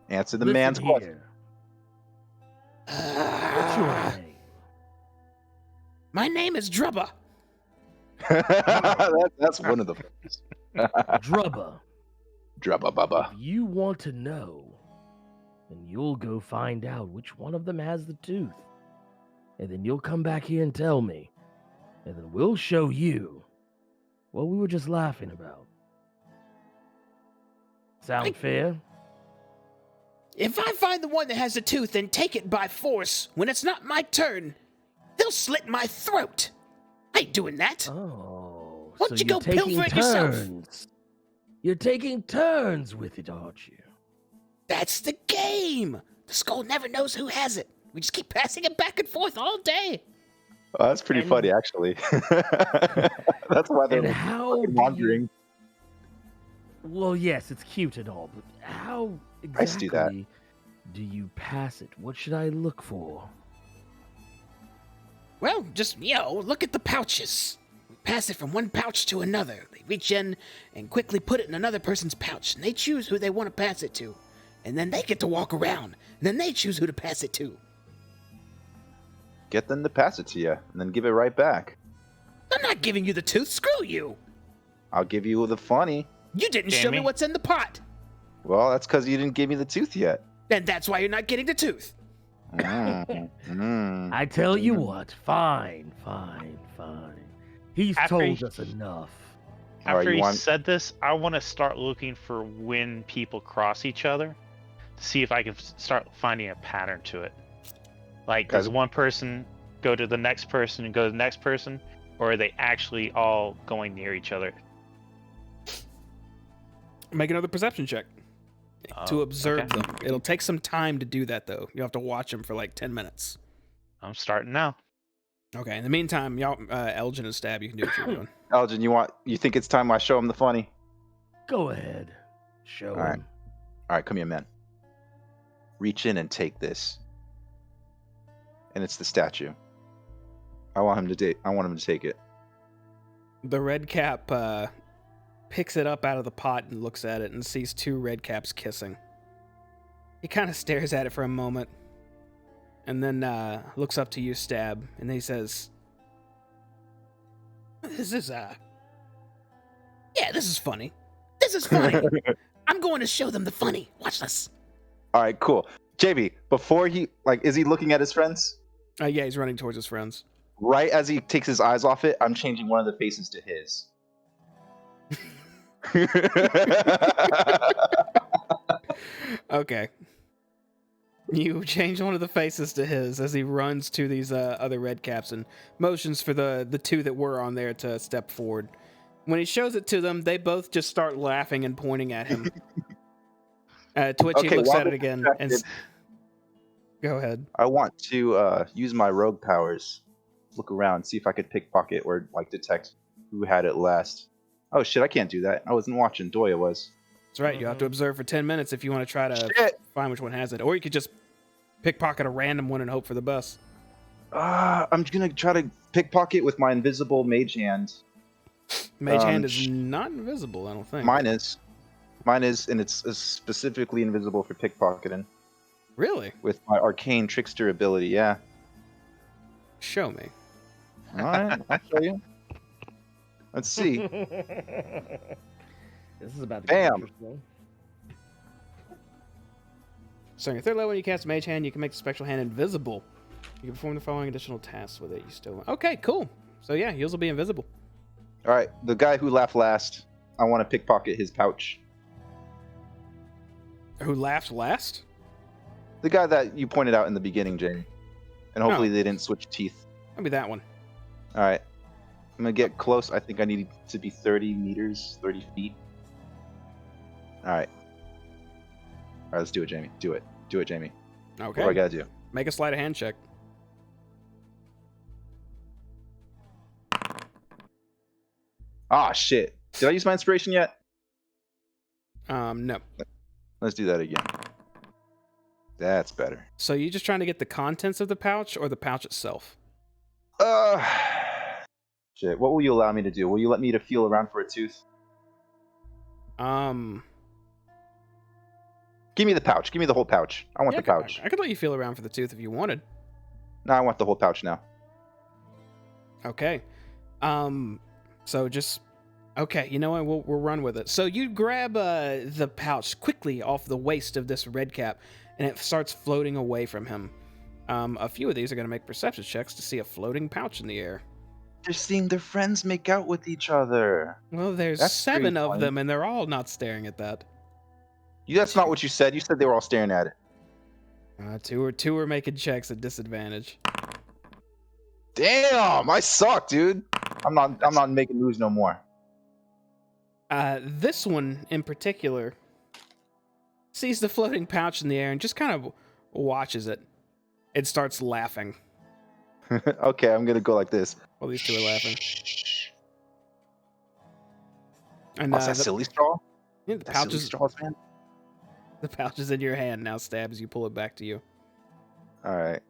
Answer the Listen man's question. here. What's your name? My name is Drubba. That's one of the first. Drubba. Drubba bubba. If you want to know, then you'll go find out which one of them has the tooth. And then you'll come back here and tell me. And then we'll show you what we were just laughing about. Sound fair? If I find the one that has the tooth and take it by force when it's not my turn, they'll slit my throat. I ain't doing that. Oh, Why so don't you you're go pilfer taking it yourself? turns. You're taking turns with it, aren't you? That's the game. The skull never knows who has it. We just keep passing it back and forth all day. Oh, that's pretty funny, actually. That's why they're And like, how fucking do wandering. Well, yes, it's cute and all, but how I used to do that. exactly do you pass it? What should I look for? Well, just, look at the pouches. We pass it from one pouch to another. They reach in and quickly put it in another person's pouch, and they choose who they want to pass it to. And then they get to walk around, and then they choose who to pass it to. Get them to pass it to you, and then give it right back. I'm not giving you the tooth. Screw you. I'll give you the funny. You didn't show me Jamie? what's in the pot. Well, that's because you didn't give me the tooth yet. And that's why you're not getting the tooth. I tell you what, fine. He's After told he- us enough. All right, After you he want- said this, I want to start looking for when people cross each other to see if I can start finding a pattern to it. Like, does Okay. one person go to the next person and go to the next person, or are they actually all going near each other? Make another perception check to Oh, observe okay. them. It'll take some time to do that, though. You'll have to watch them for like 10 minutes. I'm starting now. Okay, in the meantime, y'all, Elgin and Stab, you can do what you're doing. Elgin, you think it's time I show him the funny? Go ahead. Show All right. him. All right, come here, man. Reach in and take this. And it's the statue. I want him to take it. The red cap picks it up out of the pot and looks at it and sees two red caps kissing. He kind of stares at it for a moment and then looks up to you, Stab, and he says, This is funny. This is funny. I'm going to show them the funny. Watch this. All right, cool. JB, before is he looking at his friends? yeah, he's running towards his friends. Right as he takes his eyes off it, I'm changing one of the faces to his. Okay. You change one of the faces to his as he runs to these other red caps and motions for the two that were on there to step forward. When he shows it to them, they both just start laughing and pointing at him. To which he Okay, looks while at it they're again and distracted, go ahead. I want to use my rogue powers. Look around, see if I could pickpocket or detect who had it last. Oh shit, I can't do that. I wasn't watching. Doya was. That's right. You have to observe for 10 minutes if you want to try to Shit. find which one has it. Or you could just pickpocket a random one and hope for the best. I'm gonna try to pickpocket with my invisible mage hand. Mage hand is not invisible, I don't think. Mine is, and it's specifically invisible for pickpocketing Really? with my arcane trickster ability. Yeah. Show me. All right, I'll show you. Let's see. This is about to Bam. get interesting. So on your third level, when you cast Mage Hand, you can make the special hand invisible. You can perform the following additional tasks with it. You still okay? Cool. So yeah, yours will be invisible. All right, the guy who laughed last, I want to pickpocket his pouch. Who laughed last? The guy that you pointed out in the beginning, Jamie. And hopefully they didn't switch teeth. That'll be that one. All right, I'm gonna get close. I think I need to be 30 meters, 30 feet. All right. All right, let's do it, Jamie. Do it, Jamie. Okay. What do I gotta do? Make a sleight of hand check. Ah, shit. Did I use my inspiration yet? No. Let's do that again. That's better. So you just trying to get the contents of the pouch or the pouch itself? Shit. What will you allow me to do? Will you let me to feel around for a tooth? Give me the pouch. Give me the whole pouch. I want yeah, the pouch. I could let you feel around for the tooth if you wanted. No, I want the whole pouch now. Okay. So just okay. You know what? We'll run with it. So you grab the pouch quickly off the waist of this red cap, and it starts floating away from him. A few of these are going to make perception checks to see a floating pouch in the air. They're seeing their friends make out with each other. Well, there's That's 7 pretty of funny. them, and they're all not staring at that. That's not what you said. You said they were all staring at it. Two are making checks at disadvantage. Damn, I suck, dude. I'm not making moves no more. This one in particular sees the floating pouch in the air and just kind of watches it. It starts laughing Okay, I'm gonna go like this. while these two are laughing. And What's that silly straw? the That pouch silly is straws, man. the pouch is in your hand now. Stab as you pull it back to you. All right,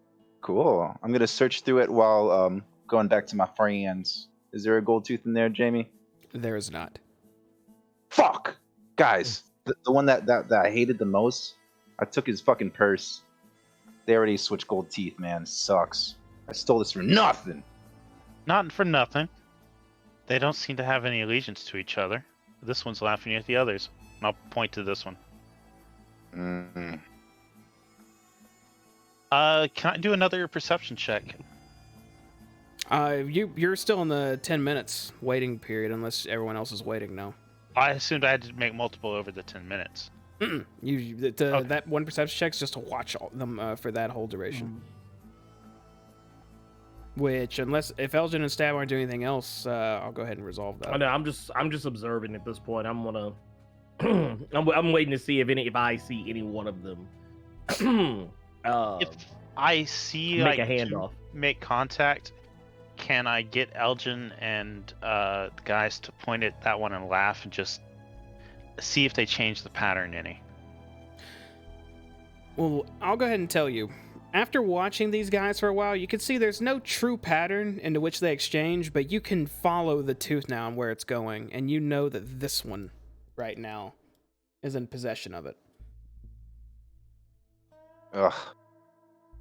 cool. I'm gonna search through it while going back to my friends. Is there a gold tooth in there, Jamie? There is not. Fuck, guys, the one that I hated the most. I took his fucking purse. They already switched gold teeth, man. Sucks. I stole this for nothing. Not for nothing. They don't seem to have any allegiance to each other. This one's laughing at the others. And I'll point to this one. Mm-hmm. Can I do another perception check? You're still in the 10 minutes waiting period unless everyone else is waiting now. I assumed I had to make multiple over the 10 minutes. Okay. That one perception check is just to watch them for that whole duration. Which, if Elgin and Stab aren't doing anything else, I'll go ahead and resolve that. I know. I'm just observing at this point. I'm gonna. I'm waiting to see if I see any one of them. If I see make like a handoff. make contact, can I get Elgin and the guys to point at that one and laugh and just see if they change the pattern any? Well, I'll go ahead and tell you. After watching these guys for a while, you can see there's no true pattern into which they exchange, but you can follow the tooth now and where it's going, and you know that this one right now is in possession of it. Ugh.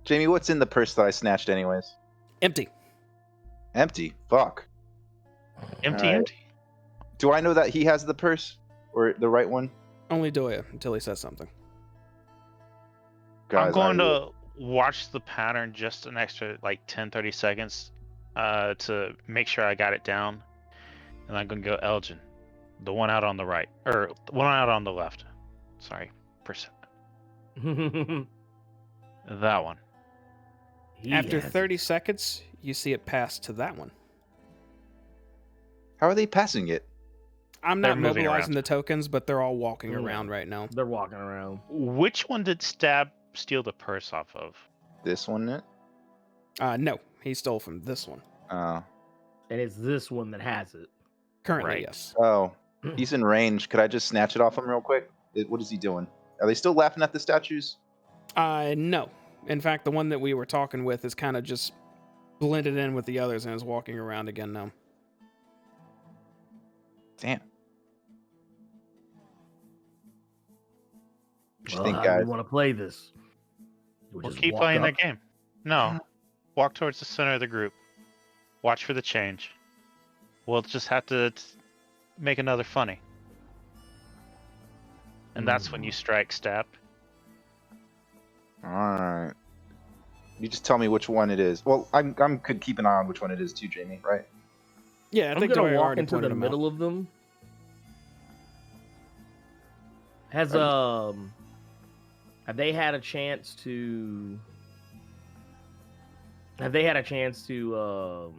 Jamie, what's in the purse that I snatched anyways? Empty. Empty. Fuck. Empty, Alright. empty. Do I know that he has the purse? Or the right one? Only Doya until he says something. Guys, I'm going to watch the pattern just an extra like 10-30 seconds to make sure I got it down. And I'm going to go Elgin. The one out on the right. Or the one out on the left. Sorry. That one. After 30 seconds, you see it pass to that one. How are they passing it? I'm They're not moving mobilizing around. the tokens, but they're all walking around right now. They're walking around. Which one did Stab steal the purse off of? This one? It? No, he stole from this one. Oh. And it's this one that has it. Currently, Right. yes. Oh. He's in range. Could I just snatch it off him real quick? What is he doing? Are they still laughing at the statues? No. In fact, the one that we were talking with is kind of just blended in with the others and is walking around again now. Damn. What you Well, think, how do guys? you want to play this? We'll keep playing that game. No. Walk towards the center of the group. Watch for the change. We'll just have to make another funny. And that's when you strike Stab. Alright. You just tell me which one it is. Well, I could keep an eye on which one it is too, Jamie, right? Yeah, I I'm think gonna Doya walk already into pointed the them middle out. of them. Have they had a chance to? Have they had a chance to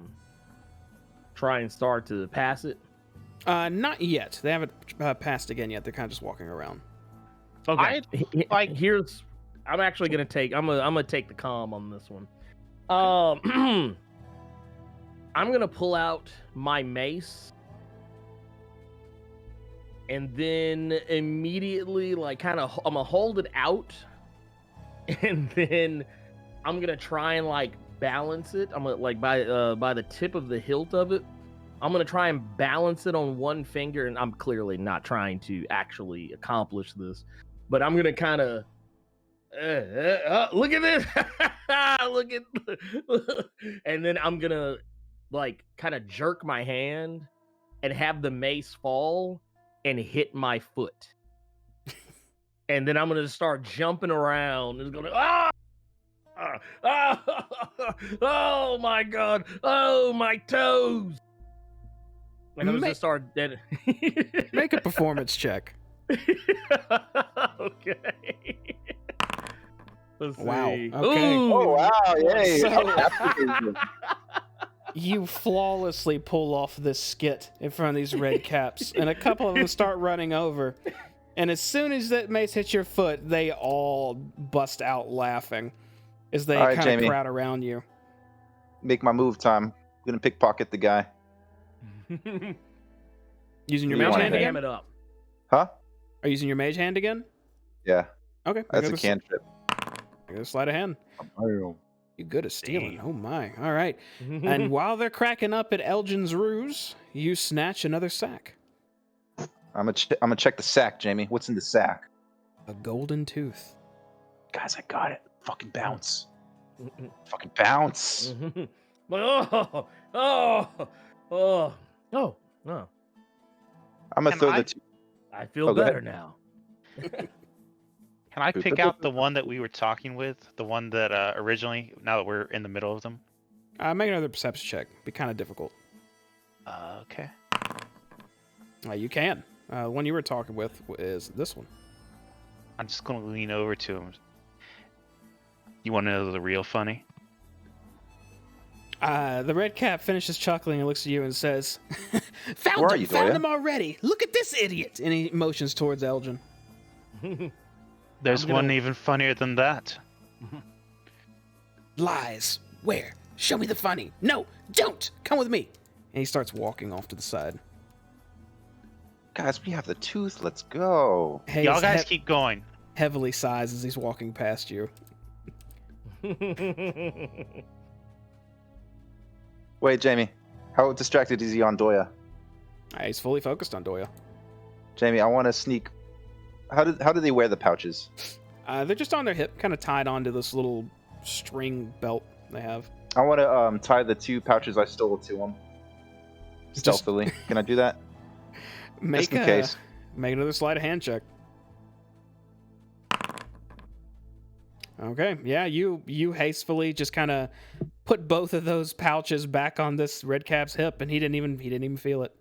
try and start to pass it? Not yet. They haven't passed again yet. They're kind of just walking around. Okay. like- Here's. I'm actually gonna take. I'm gonna take the calm on this one. I'm gonna pull out my mace, and then immediately, like, I'm gonna hold it out, and then I'm gonna try and like balance it. I'm gonna like by the tip of the hilt of it. I'm gonna try and balance it on one finger, and I'm clearly not trying to actually accomplish this, but I'm gonna kind of. Look at this! Look at, and then I'm gonna like kind of jerk my hand and have the mace fall and hit my foot, and then I'm gonna start jumping around. It's gonna oh my god! Oh my toes! And I'm gonna start dead. Make a performance check. Okay. Let's Wow. see. Okay. Ooh. Oh, wow. Yay. So- You flawlessly pull off this skit in front of these red caps, and a couple of them start running over. And as soon as that mace hits your foot, they all bust out laughing. as they All right, kind of Jamie. crowd around you. Make my move time. I'm gonna pickpocket the guy. Using your You mage wanna hand hit again? Ham it up. Huh? Are you using your mage hand again? Yeah, Okay. that's a cantrip. I got a sleight of hand. You good at stealing. Oh my. All right. And while they're cracking up at Elgin's ruse, you snatch another sack. I'm gonna check the sack, Jamie. What's in the sack? A golden tooth. Guys, I got it. Fucking bounce. Fucking bounce. oh, oh, oh, oh, oh. I'm gonna Can throw I- the two. I feel Oh, go better ahead. now. Can I pick out the one that we were talking with? The one that originally, now that we're in the middle of them? Make another perception check. Be kind of difficult. Okay. You can. The one you were talking with is this one. I'm just going to lean over to him. You want to know the real funny? The red cap finishes chuckling and looks at you and says, Found Where are them, you, found Doya? them already. Look at this idiot. and he motions towards Elgin. There's I'm gonna- one even funnier than that. Lies. Where? Show me the funny. No, don't. Come with me. And he starts walking off to the side. Guys, we have the tooth. Let's go. Hayes Y'all guys keep going. heavily sighs as he's walking past you. Wait, Jamie. How distracted is he on Doya? He's fully focused on Doya. Jamie, I want to sneak. How do they wear the pouches? They're just on their hip, kind of tied onto this little string belt they have. I want to tie the two pouches I stole to them stealthily. Can I do that? Make in case. Make another sleight of hand check. Okay, yeah, you hastily just kind of put both of those pouches back on this red cap's hip, and he didn't even feel it.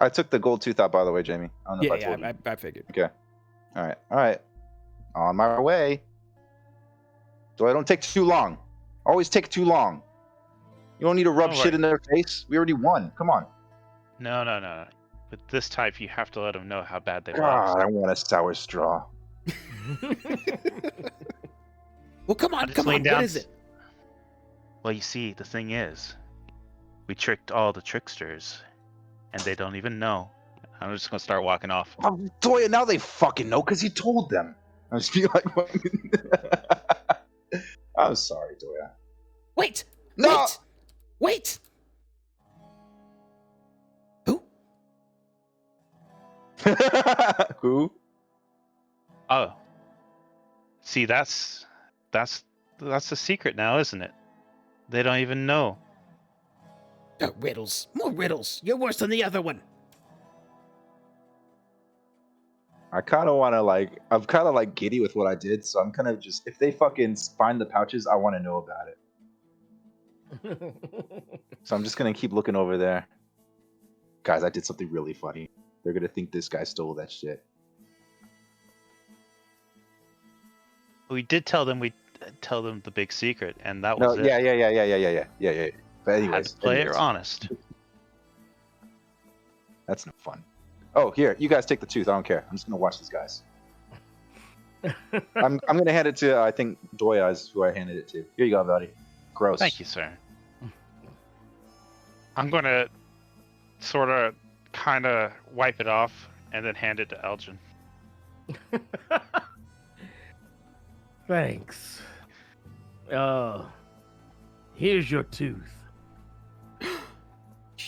I took the gold tooth out, by the way, Jamie. I don't know Yeah, if I told you. I figured. Okay. All right. On my way. So I don't take too long. Always take too long. You don't need to rub Don't shit worry. in their face. We already won. Come on. No. With this type, you have to let them know how bad they God, lost. I want a sour straw. Well, come I'll on, just come lean on. down. What is it? Well, you see, the thing is, we tricked all the tricksters, and they don't even know. I'm just gonna start walking off. Oh, Doya, now they fucking know because you told them. I'm just be like, I'm sorry, Doya. Wait. No! Wait. Who? Who? Oh, see, that's the secret now, isn't it? They don't even know. Riddles. More riddles. You're worse than the other one. I kind of want to I'm kind of giddy with what I did, so I'm kind of just, if they fucking find the pouches, I want to know about it. So I'm just going to keep looking over there. Guys, I did something really funny. They're going to think this guy stole that shit. We did tell them the big secret, and that No, was it. yeah. But Had anyways, to play it anyways, honest. that's no fun. Oh, here, you guys take the tooth. I don't care. I'm just going to watch these guys. I'm going to hand it to, I think, Doya is who I handed it to. Here you go, buddy. Gross. Thank you, sir. I'm gonna sort of, kind of wipe it off and then hand it to Elgin. Thanks. Here's your tooth.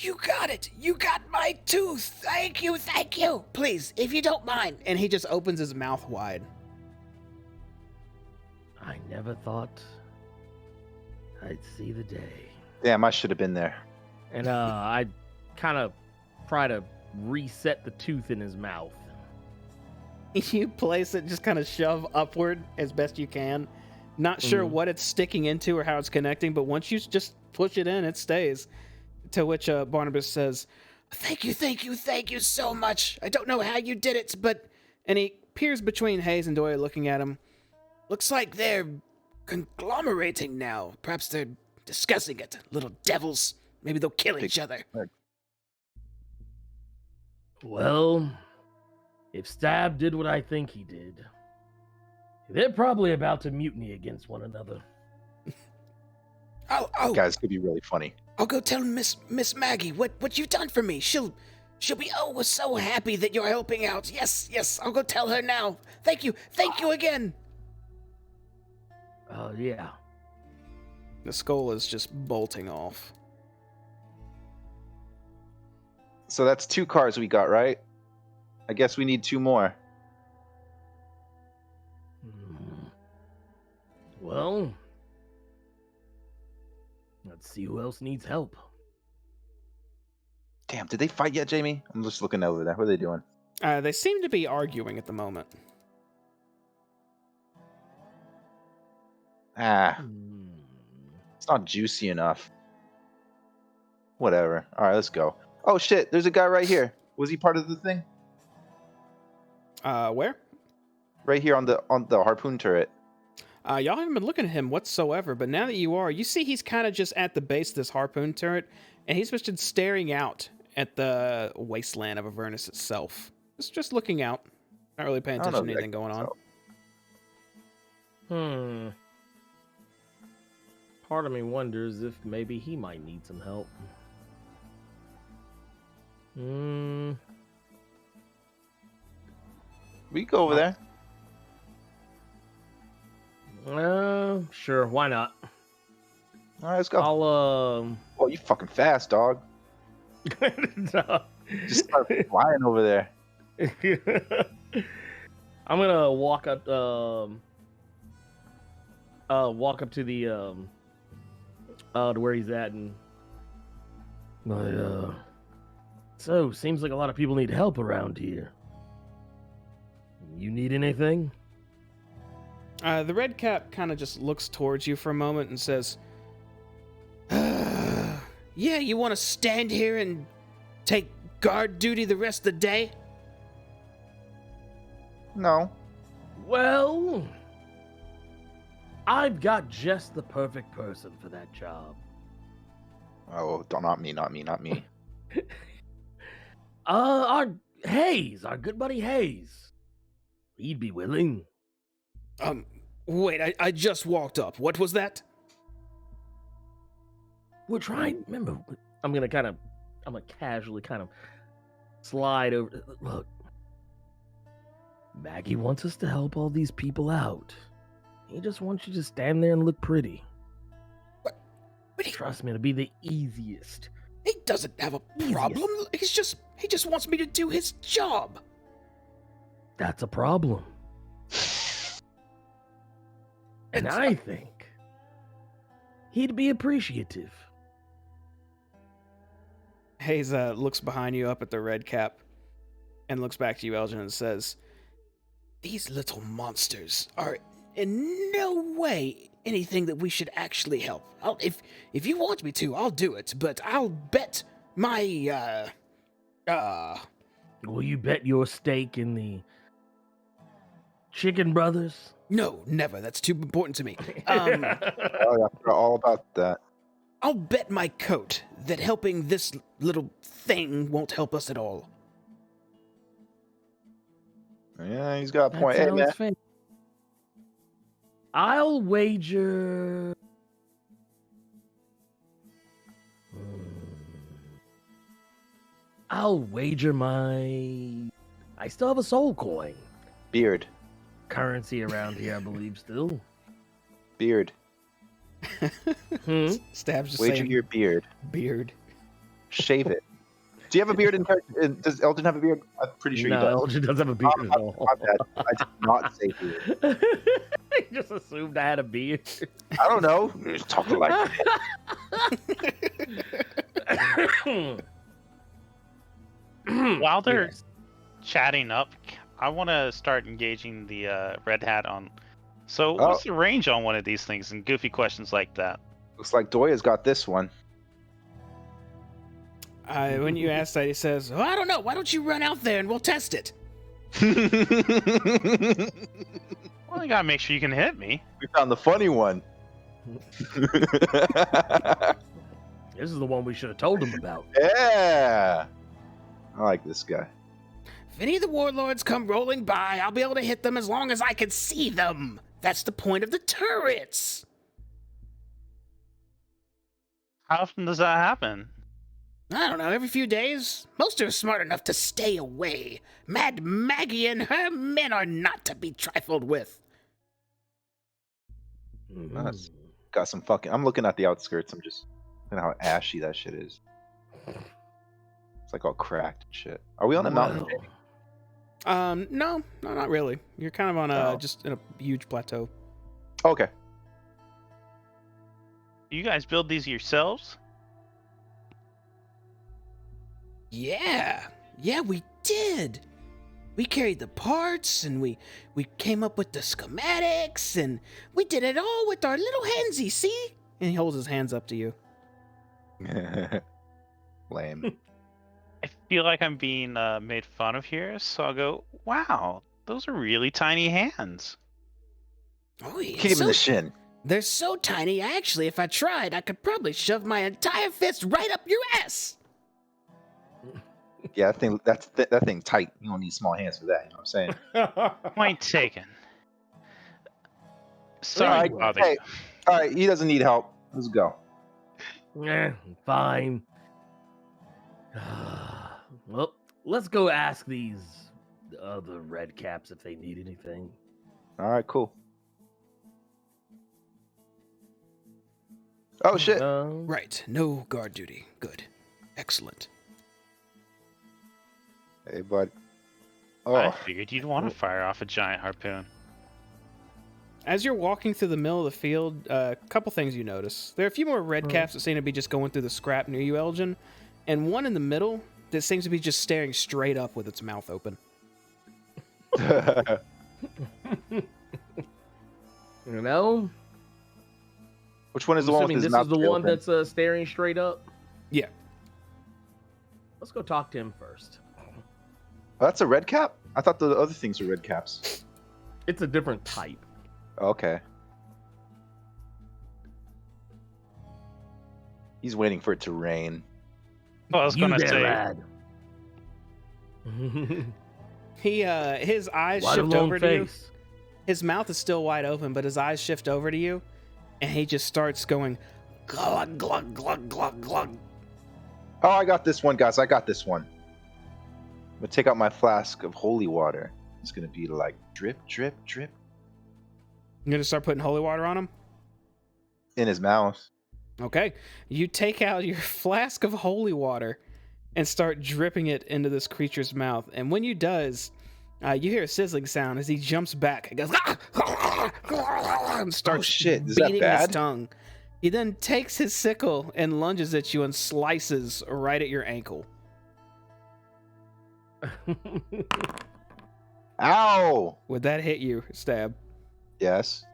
You got it. You got my tooth. Thank you. Please, if you don't mind. And he just opens his mouth wide. I never thought I'd see the day. Damn, I should have been there. And I kind of try to reset the tooth in his mouth. You place it, just kind of shove upward as best you can. Not sure what it's sticking into or how it's connecting, but once you just push it in, it stays. To which Barnabas says, Thank you so much. I don't know how you did it, but and he peers between Hayes and Doya, looking at him. looks like they're conglomerating now. Perhaps they're discussing it. Little devils. Maybe they'll kill each other. Well, if Stab did what I think he did, they're probably about to mutiny against one another. Guys, could be really funny. I'll go tell Miss Maggie what you've done for me. She'll be, oh, we're so happy that you're helping out. Yes, I'll go tell her now. Thank you again. Yeah. The skull is just bolting off. So that's 2 cars we got, right? I guess we need 2 more. Well, let's see who else needs help. Damn, did they fight yet, Jamie? I'm just looking over there. What are they doing? They seem to be arguing at the moment. It's not juicy enough. Whatever. All right, let's go. Oh shit, there's a guy right here. Was he part of the thing? Where? Right here on the harpoon turret. Y'all haven't been looking at him whatsoever, but now that you are, you see he's kind of just at the base of this harpoon turret, and he's just staring out at the wasteland of Avernus itself. Just looking out. Not really paying attention to anything going on. Part of me wonders if maybe he might need some help. We go over there. Sure, why not? All right, let's go. I'll Oh, you fucking fast, dog. No. Just start flying over there. I'm gonna walk up to the to where he's at, and so seems like a lot of people need help around here. You need anything? The red cap kind of just looks towards you for a moment and says, "Yeah, you want to stand here and take guard duty the rest of the day?" No. Well, I've got just the perfect person for that job. Oh, not me. Our Hayes, our good buddy Hayes. He'd be willing. Wait, I just walked up. What was that? We're trying. Remember, I'm gonna casually kind of slide over. Look, Maggie wants us to help all these people out. He just wants you to stand there and look pretty. But Trust me, it'll be the easiest. he doesn't have a problem. He just wants me to do his job. That's a problem. And I think he'd be appreciative. Hayes looks behind you up at the red cap and looks back to you, Elgin, and says, These little monsters are in no way anything that we should actually help. If you want me to, I'll do it, but I'll bet my, Will you bet your stake in the Chicken Brothers? No, never. That's too important to me. Oh, yeah, I forgot all about that. I'll bet my coat that helping this little thing won't help us at all. Yeah, he's got a point. Hey, man. Fair. I'll wager. I still have a soul coin. Beard. Currency around here, I believe, still. Beard. Stabs just Wager saying your beard. beard. Shave it. Do you have a beard in character? Does Elgin have a beard? I'm pretty sure he does. Elgin doesn't have a beard at all. My bad. I did not say beard. He just assumed I had a beard. I don't know. You're just talking like While they're Yes. chatting up, I want to start engaging the red hat on. So, what's the range on one of these things? And goofy questions like that. Looks like Doya's got this one. When you ask that, he says, Oh, I don't know. Why don't you run out there and we'll test it? Well, you gotta make sure you can hit me. We found the funny one. This is the one we should have told him about. Yeah. I like this guy. If any of the warlords come rolling by, I'll be able to hit them as long as I can see them. That's the point of the turrets. How often does that happen? I don't know, every few days. Most are smart enough to stay away. Mad Maggie and her men are not to be trifled with. That's got some fucking. I'm looking at the outskirts. I'm just looking at how ashy that shit is. It's like all cracked and shit. Are we on a mountain? No, not really. You're kind of on Oh. just in a huge plateau. Okay. You guys build these yourselves? Yeah, we did. We carried the parts, and we came up with the schematics, and we did it all with our little handsy, see? And he holds his hands up to you. Lame. I feel like I'm being made fun of here, so I'll go, wow, those are really tiny hands. Oh, yeah. Kick him in the shin. They're so tiny, actually, if I tried, I could probably shove my entire fist right up your ass. Yeah, that thing tight. You don't need small hands for that. You know what I'm saying? Point taken. Sorry to bother Hey, you. all right. He doesn't need help. Let's go. Fine. Well, let's go ask these other red caps if they need anything. All right. Cool. Oh shit. Right, no guard duty. Good. Excellent. Hey, bud. I Oh, figured you'd want to fire off a giant harpoon. As you're walking through the middle of the field, a couple things you notice. There are a few more red caps that seem to be just going through the scrap near you, Elgin, and one in the middle that seems to be just staring straight up with its mouth open. You know? which one is I'm the one with assuming his this mouth is the one open? that's staring straight up? Yeah. Let's go talk to him first. Oh, that's a red cap. I thought the other things were red caps. It's a different type. Okay. He's waiting for it to rain. Well, I was You gonna there, say, lad. He his eyes Wide shift long over to you. face. His mouth is still wide open, but his eyes shift over to you, and he just starts going glug glug glug glug glug. Oh, I got this one, guys. I got this one. I'm gonna take out my flask of holy water. It's gonna be like drip, drip, drip You're gonna start putting holy water on him. in his mouth. Okay. You take out your flask of holy water and start dripping it into this creature's mouth. And when you does, you hear a sizzling sound as he jumps back and goes and starts Oh, shit. Is that beating his bad? tongue. He then takes his sickle and lunges at you and slices right at your ankle. Ow! Would that hit you, Stab? Yes.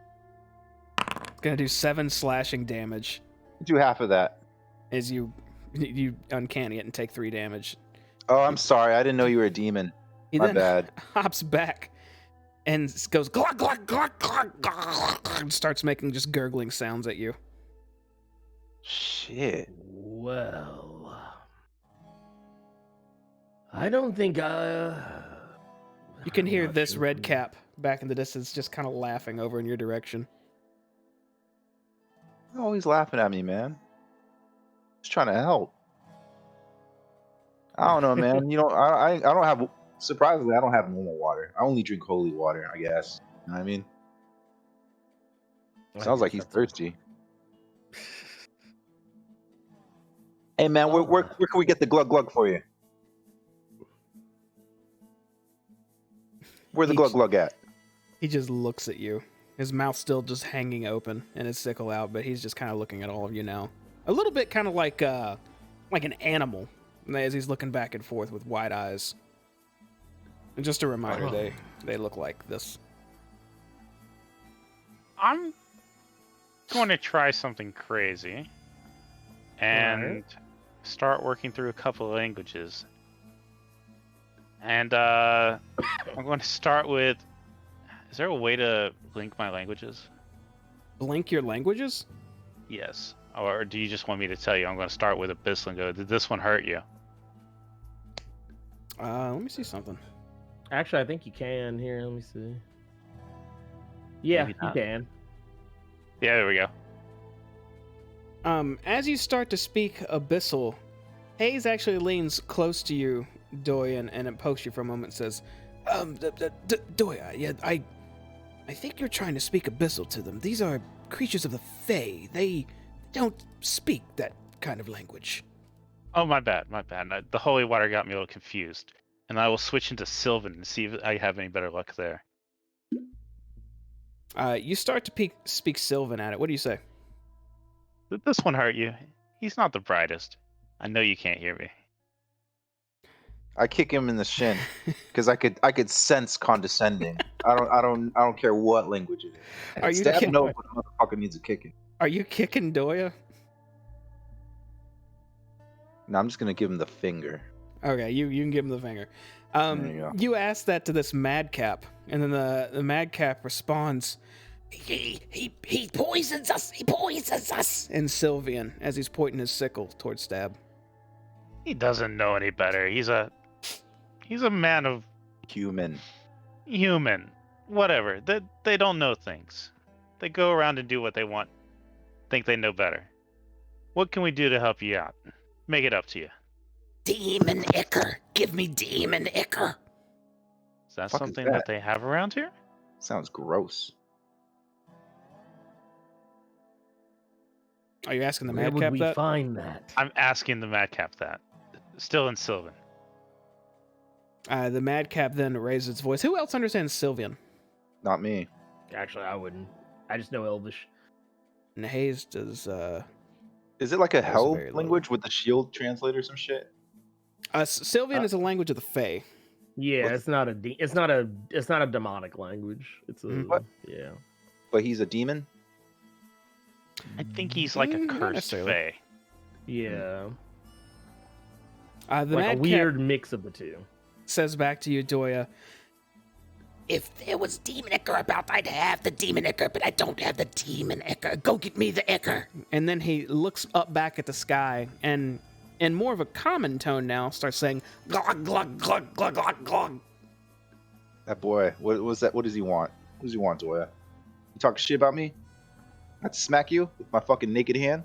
It's gonna do 7 slashing damage Do half of that. as you uncanny it and take 3 damage. Oh, I'm sorry. I didn't know you were a demon. He My then bad. hops back and goes glug glug glug glug glug and starts making just gurgling sounds at you. Shit. Well, I don't think You can I'm hear not this sure. red cap back in the distance just kind of laughing over in your direction. Oh, he's laughing at me, man. He's trying to help. I don't know, man. You know, I don't have. Surprisingly, I don't have normal water. I only drink holy water, I guess. You know what I mean? I Sounds like guess he's that's thirsty. Hey, man, where can we get the glug glug for you? Where's the glug glug at? He just looks at you. His mouth still just hanging open and his sickle out, but he's just kind of looking at all of you now. A little bit kind of like an animal as he's looking back and forth with wide eyes. And just a reminder, they look like this. I'm going to try something crazy and start working through a couple of languages. And I'm going to start with... Is there a way to link my languages? Blink your languages? Yes. Or do you just want me to tell you I'm going to start with Abyss and go, did this one hurt you? Let me see something. Actually, I think you can. Here, let me see. Yeah, Maybe you not. can. Yeah, there we go. As you start to speak Abyssal, Hayes actually leans close to you, Doyen, and it pokes you for a moment and says, Doya, yeah, I think you're trying to speak Abyssal to them. These are creatures of the Fae. They don't speak that kind of language. Oh, my bad. The holy water got me a little confused. And I will switch into Sylvan and see if I have any better luck there. You start to speak Sylvan at it. What do you say? Did this one hurt you? He's not the brightest. I know you can't hear me. I kick him in the shin because I could sense condescending. I don't care what language it is. Are you Stab kidding? knows what a motherfucker needs a kicking. Are you kicking Doya? No, I'm just gonna give him the finger. Okay, you can give him the finger. There you go. You ask that to this madcap, and then the madcap responds, He poisons us. He poisons us. in Sylvian as he's pointing his sickle towards Stab. He doesn't know any better. He's a man of Human. human. Whatever. They don't know things. They go around and do what they want. Think they know better. What can we do to help you out? Make it up to you. Demon Ichor. Give me Demon Ichor. Is that Fuck is something that? that they have around here? Sounds gross. Are you asking the Where would madcap we that? find that? I'm asking the madcap that. Still in Sylvan. The madcap then raises its voice. Who else understands Sylvian? Not me. Actually, I wouldn't. I just know Elvish. And Hayes does. Is it like a Those are hell very low. language with the shield translator or some shit? Sylvian is a language of the Fae. Yeah, What? it's not a demonic language. It's a What? yeah. But he's a demon? I think he's like a Not cursed necessarily. fae. Yeah. The Like a madcap weird mix of the two. says back to you, Doya. If there was Demon Ichor about, I'd have the Demon Ichor, but I don't have the Demon Ichor. Go get me the Ichor. And then he looks up back at the sky and, in more of a common tone now, starts saying, Glug, glug, glug, glug, glug, glug. That boy. What was that? What does he want? What does he want, Doya? You talk shit about me? I'd smack you with my fucking naked hand?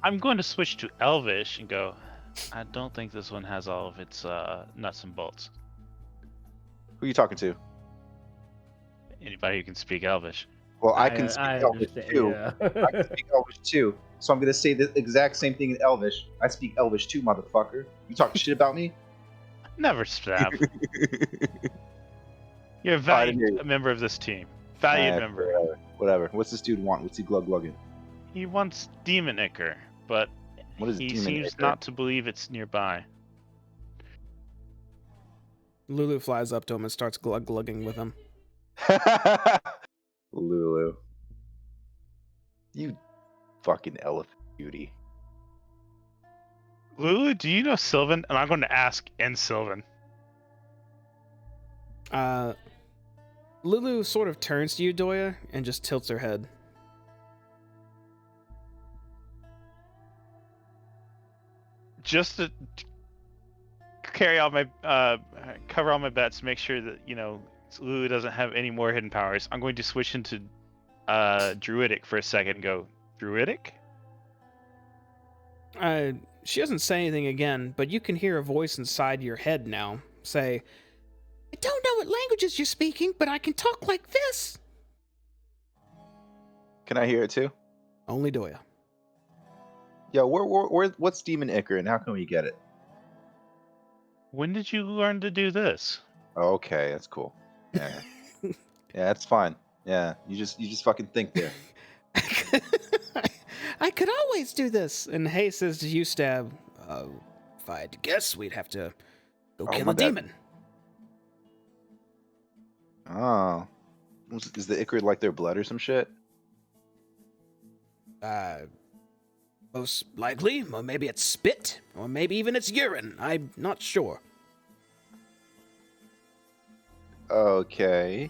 I'm going to switch to Elvish and go, I don't think this one has all of its nuts and bolts. Who are you talking to? Anybody who can speak Elvish. Well, I can speak Elvish understand, too. yeah. I can speak Elvish too. So I'm gonna say the exact same thing in Elvish. I speak Elvish too, motherfucker. You talking shit about me? Never stab. You're a I didn't hear valued you. member of this team. Valued Eh, member. Whatever. What's this dude want? What's he glug glugging? He wants Demon Ichor, but What is he Demon seems Ichor? not to believe it's nearby. Lulu flies up to him and starts glug-glugging with him. Lulu. You fucking elephant beauty. Lulu, do you know Sylvan? And I'm going to ask in Sylvan. Lulu sort of turns to you, Doya, and just tilts her head. Just to carry all my cover all my bets, make sure that Lulu doesn't have any more hidden powers. I'm going to switch into Druidic for a second and go Druidic. She doesn't say anything again, but you can hear a voice inside your head now say, I don't know what languages you're speaking, but I can talk like this. Can I hear it too? only Doya. Yo, what's Demon Ichor and how can we get it? When did you learn to do this? Okay, that's cool. Yeah, yeah, that's fine. Yeah, you just fucking think there. I could always do this. And Hay says to you, Stab, if I had to guess, we'd have to go Oh, kill my a bad. demon. Oh, is the Ichor like their blood or some shit? Most likely, or maybe it's spit, or maybe even it's urine. I'm not sure. Okay.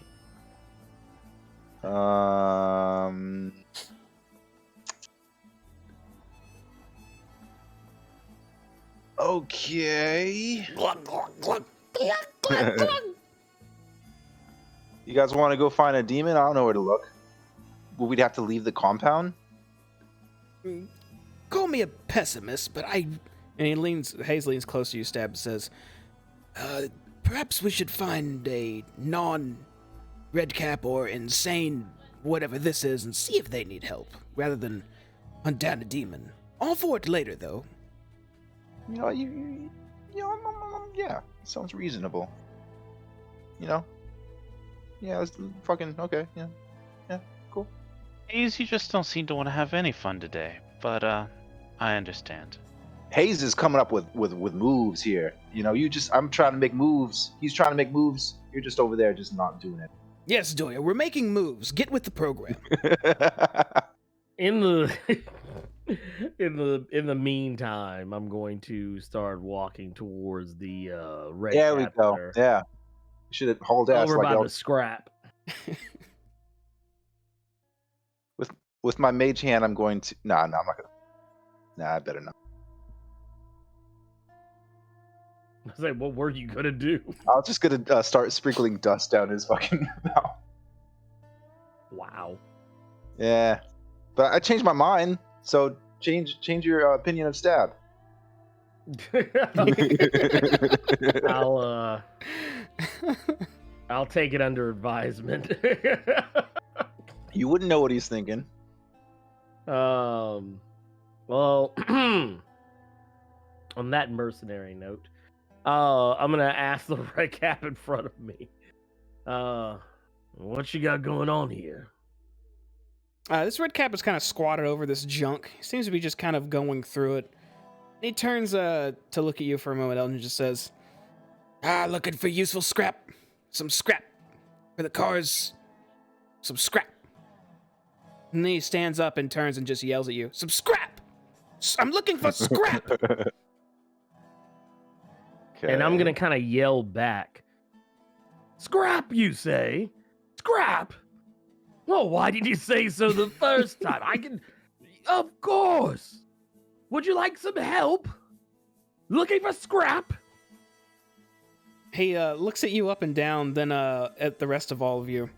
Okay. Glug, glug, glug, glug, glug, glug. You guys want to go find a demon? I don't know where to look. Well, we'd have to leave the compound. call me a pessimist, but I... And Hayes leans close to you, Stab, and says, perhaps we should find a non-redcap or insane whatever this is and see if they need help, rather than hunt down a demon. All for it later, though. Yeah, sounds reasonable. Yeah, it's fucking okay. Yeah, cool. Hayes, you just don't seem to want to have any fun today, but I understand. Hayes is coming up with moves here. I'm trying to make moves. He's trying to make moves. You're just over there, just not doing it. Yes, Doya, we're making moves. Get with the program. In the in the meantime, I'm going to start walking towards the red. There we go. There. Yeah, you should have hauled ass Over like by the scrap. with my mage hand. I'm going to. Nah, I'm not gonna. Nah, I better not. I was like, what were you gonna do? I was just gonna start sprinkling dust down his fucking mouth. Wow. Yeah, but I changed my mind. So change your opinion of Stab. I'll take it under advisement. You wouldn't know what he's thinking. Well, on that mercenary note, I'm gonna ask the red cap in front of me. What you got going on here? This red cap is kind of squatted over this junk. He seems to be just kind of going through it. He turns to look at you for a moment, and just says, Looking for useful scrap. Some scrap. For the cars. Some scrap. And then he stands up and turns and just yells at you, Some scrap! I'm looking for scrap! Okay. And I'm gonna kind of yell back. Scrap, you say? Scrap? Well, why did you say so the first time? Of course. Would you like some help? Looking for scrap? He looks at you up and down, then at the rest of all of you,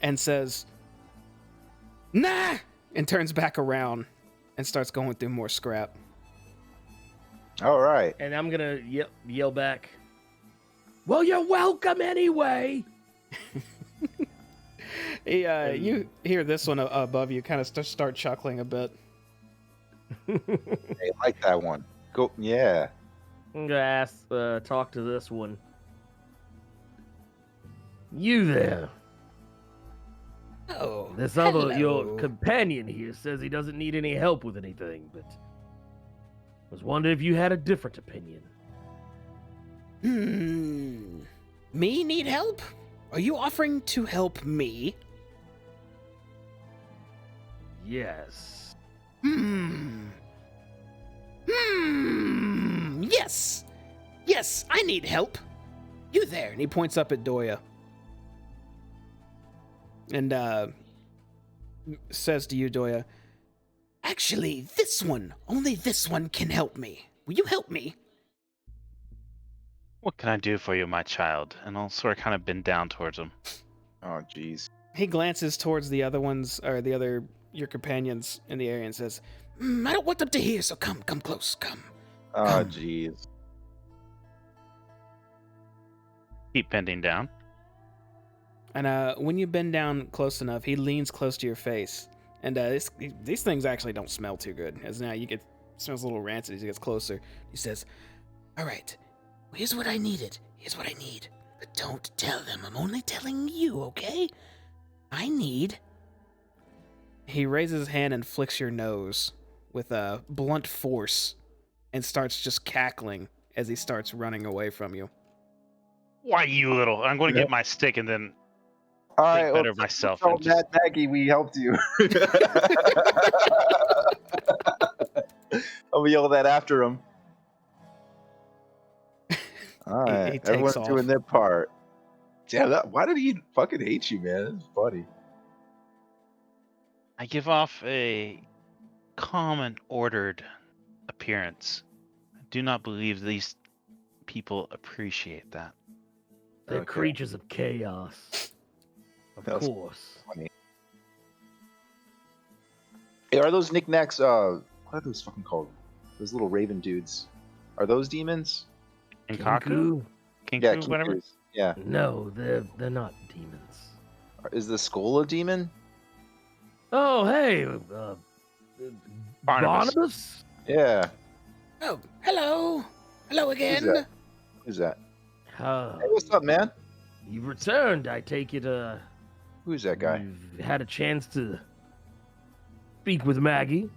and says, Nah! And turns back around and starts going through more scrap. All right. And I'm gonna yell back. Well, you're welcome anyway. You hear this one above you, kind of start chuckling a bit. Hey, I like that one. Go, yeah. I'm gonna talk to this one. You there? Oh, Your companion here says he doesn't need any help with anything, but was wondering if you had a different opinion. Me need help? Are you offering to help me? Yes. Yes. Yes, I need help. You there? And he points up at Doya. And says to you, Doya, Actually, only this one can help me. Will you help me? What can I do for you, my child? And I'll sort of kind of bend down towards him. Oh, jeez. he glances towards the other ones, or your companions in the area, and says, I don't want them to hear, so come close, come. Oh, Come. jeez. Keep bending down. and when you bend down close enough, he leans close to your face. And these things actually don't smell too good. As now it smells a little rancid as he gets closer. He says, all right, here's what I needed. Here's what I need. But don't tell them. I'm only telling you, okay? I need... He raises his hand and flicks your nose with a blunt force and starts just cackling as he starts running away from you. Why, you little... I'm going to get my stick and then All think right, better of myself. Tell and just- Matt Maggie we helped you. I'll yell that after him. All right, he takes everyone's off. doing their part. Yeah, why did he fucking hate you, man? That's funny. I give off a calm and ordered appearance. I do not believe these people appreciate that. They're Okay. creatures of chaos. Of That's course. funny. Hey, are those knickknacks What are those fucking called? Those little raven dudes. Are those demons? Kenkaku? Yeah, Kinku, whatever. Kinkus. Yeah. No, they're not demons. Is the skull a demon? Oh, hey, Barnabas? Yeah. Oh, hello. Hello again. Who's that? Who's that? Uh, Hey, what's up, man? you returned. I take it. Who's that guy? You've had a chance to speak with Maggie.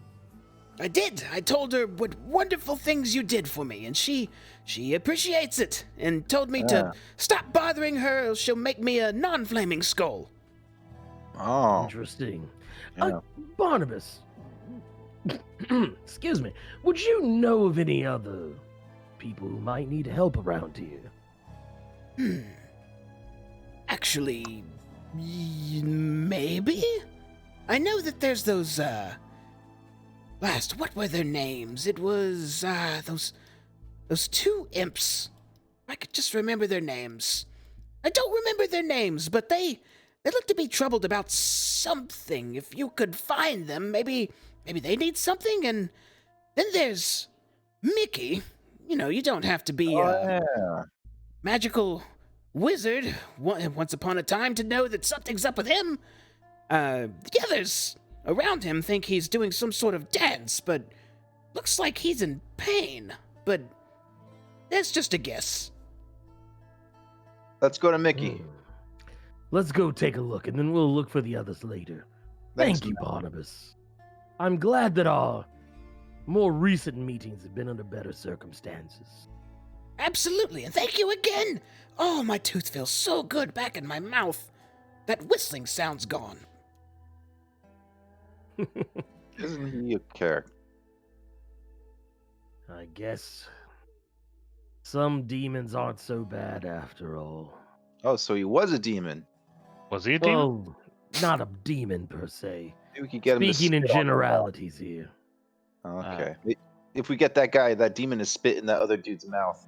I did. I told her what wonderful things you did for me, and she appreciates it and told me to stop bothering her or she'll make me a non-flaming skull. Oh. Interesting. Yeah. Barnabas, excuse me. Would you know of any other people who might need help around here? Actually, maybe? I know that there's those, what were their names? It was, those two imps. I could just remember their names. I don't remember their names, but they look to be troubled about something. If you could find them, maybe they need something. And then there's Mickey. You know, you don't have to be a magical wizard once upon a time to know that something's up with him. The others around him think he's doing some sort of dance, but looks like he's in pain. But that's just a guess. Let's go to Mickey. Let's go take a look, and then we'll look for the others later. Thanks, Thank you, man. Barnabas. I'm glad that our more recent meetings have been under better circumstances. Absolutely, and thank you again. Oh, my tooth feels so good back in my mouth. That whistling sound's gone. Isn't he a character? I guess some demons aren't so bad after all. Oh, so he was a demon. Was he a demon? Well, not a demon per se. Maybe we could get him to Speaking in spit on the wall. generalities here. Okay. If we get that guy, that demon to spit in that other dude's mouth,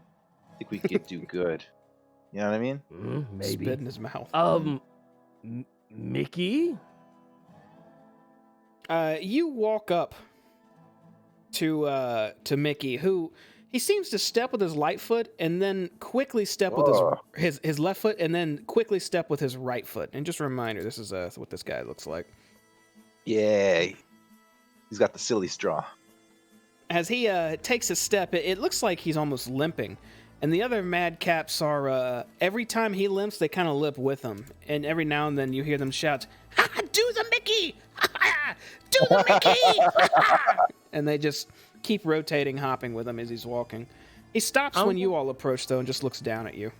I think we could do good. You know what I mean? Maybe. Spit in his mouth. Mickey? You walk up to Mickey, who he seems to step with his light foot and then quickly step with his left foot and then quickly step with his right foot. And just a reminder, this is what this guy looks like. Yeah. He's got the silly straw. As he takes a step, it looks like he's almost limping. And the other madcaps are, every time he limps, they kind of limp with him. And every now and then you hear them shout, "Ha, do the Mickey! Ha, do the Mickey!" And they just keep rotating, hopping with him as he's walking. He stops when you all approach, though, and just looks down at you.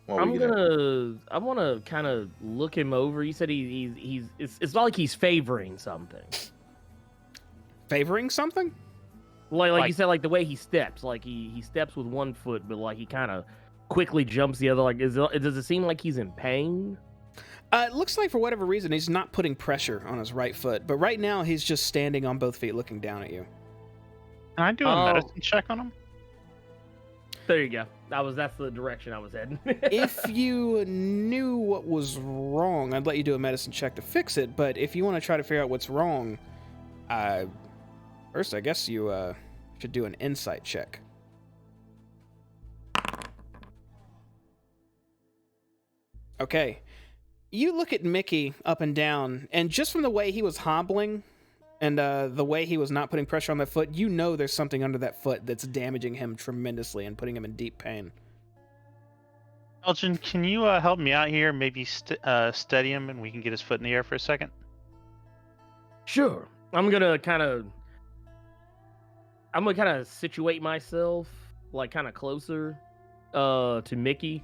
I want to kind of look him over. You said it's not like he's favoring something. Favoring something? Like you said, like the way he steps, like he steps with one foot, but like he kind of quickly jumps the other. Like, does it seem like he's in pain? It looks like for whatever reason he's not putting pressure on his right foot, but right now he's just standing on both feet, looking down at you. Can I do a medicine check on him? There you go. That's the direction I was heading. If you knew what was wrong, I'd let you do a medicine check to fix it. But if you want to try to figure out what's wrong, first I guess you should do an insight check. Okay. You look at Mickey up and down, and just from the way he was hobbling and the way he was not putting pressure on that foot, you know there's something under that foot that's damaging him tremendously and putting him in deep pain. Elgin, can you help me out here? Maybe steady him and we can get his foot in the air for a second? Sure. I'm gonna kind of situate myself like kind of closer to Mickey,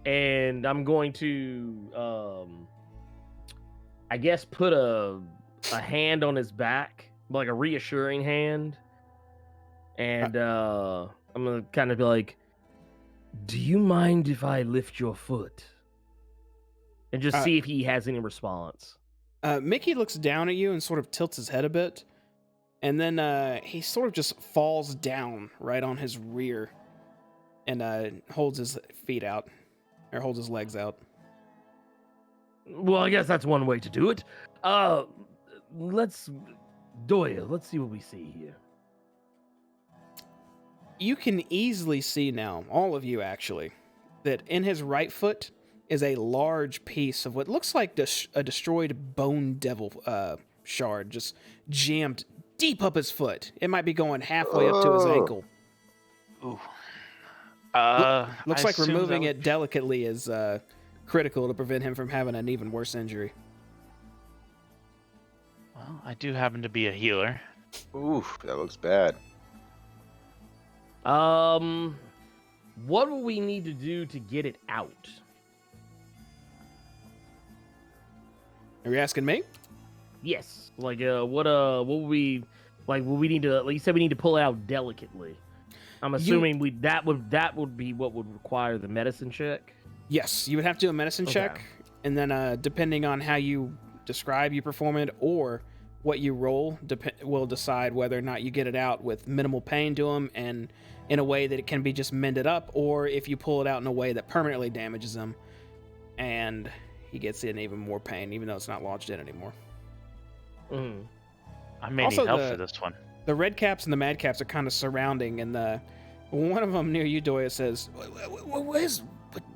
and I'm going to I guess put a hand on his back, like a reassuring hand, and I'm gonna kind of be like, "Do you mind if I lift your foot?" And just see if he has any response. Mickey looks down at you and sort of tilts his head a bit, and then he sort of just falls down right on his rear and holds his feet out, or holds his legs out. Well, I guess that's one way to do it. Let's Doyle, let's see what we see here. You can easily see now, all of you actually, that in his right foot is a large piece of what looks like a destroyed bone devil shard just jammed deep up his foot. It might be going halfway up to his ankle. Ooh. Looks I like assume removing that it delicately is critical to prevent him from having an even worse injury. Well, I do happen to be a healer. Oof, that looks bad. What will we need to do to get it out? Are you asking me? Yes. Like, what will we, like, will we need to, like you said, we need to pull it out delicately. I'm assuming that would be what would require the medicine check. Yes, you would have to do a medicine check, and then depending on how you describe you perform it or what you roll will decide whether or not you get it out with minimal pain to him and in a way that it can be just mended up, or if you pull it out in a way that permanently damages him and he gets in even more pain, even though it's not lodged in anymore. I may Also, need help for this one. The red caps and the mad caps are kind of surrounding, and one of them near you, Doya, says,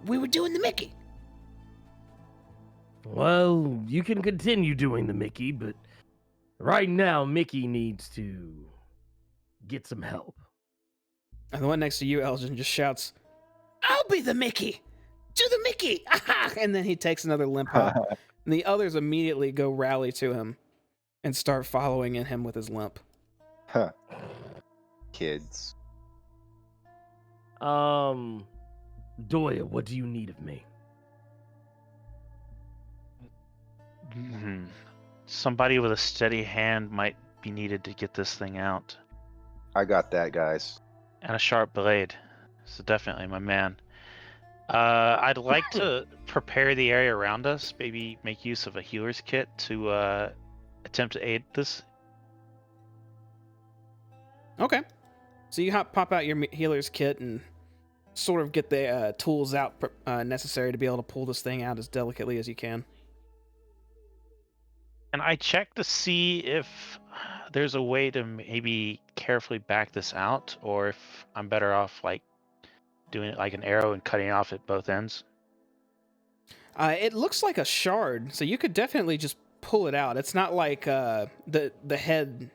We were doing the Mickey. Well, you can continue doing the Mickey, but right now Mickey needs to get some help. And the one next to you, Elgin, just shouts, I'll be the Mickey. Do the Mickey. and then he takes another limp hop. And the others immediately go rally to him and start following in him with his limp. Huh. Kids. Doya, what do you need of me? Somebody with a steady hand might be needed to get this thing out. I got that, guys. And a sharp blade. So definitely my man. I'd like to prepare the area around us, maybe make use of a healer's kit to attempt to aid this. Okay. So you pop out your healer's kit and sort of get the tools out necessary to be able to pull this thing out as delicately as you can. And I check to see if there's a way to maybe carefully back this out, or if I'm better off like doing it like an arrow and cutting off at both ends. It looks like a shard, so you could definitely just pull it out. It's not like the head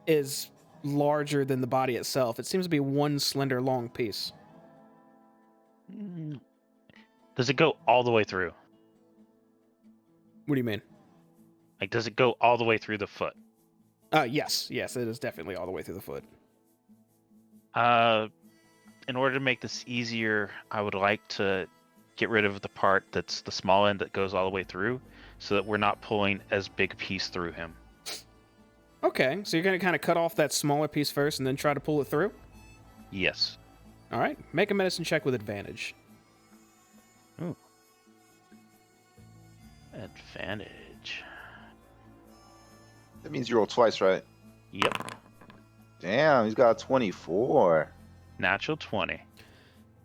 is larger than the body itself. It seems to be one slender long piece. Does it go all the way through? What do you mean? Like, does it go all the way through the foot? Yes, it is definitely all the way through the foot. In order to make this easier, I would like to get rid of the part that's the small end that goes all the way through, so that we're not pulling as big a piece through him. Okay, so you're going to kind of cut off that smaller piece first and then try to pull it through? Yes. All right, make a medicine check with advantage. Ooh. Advantage. That means you roll twice, right? Yep. Damn, he's got a 24. Natural 20.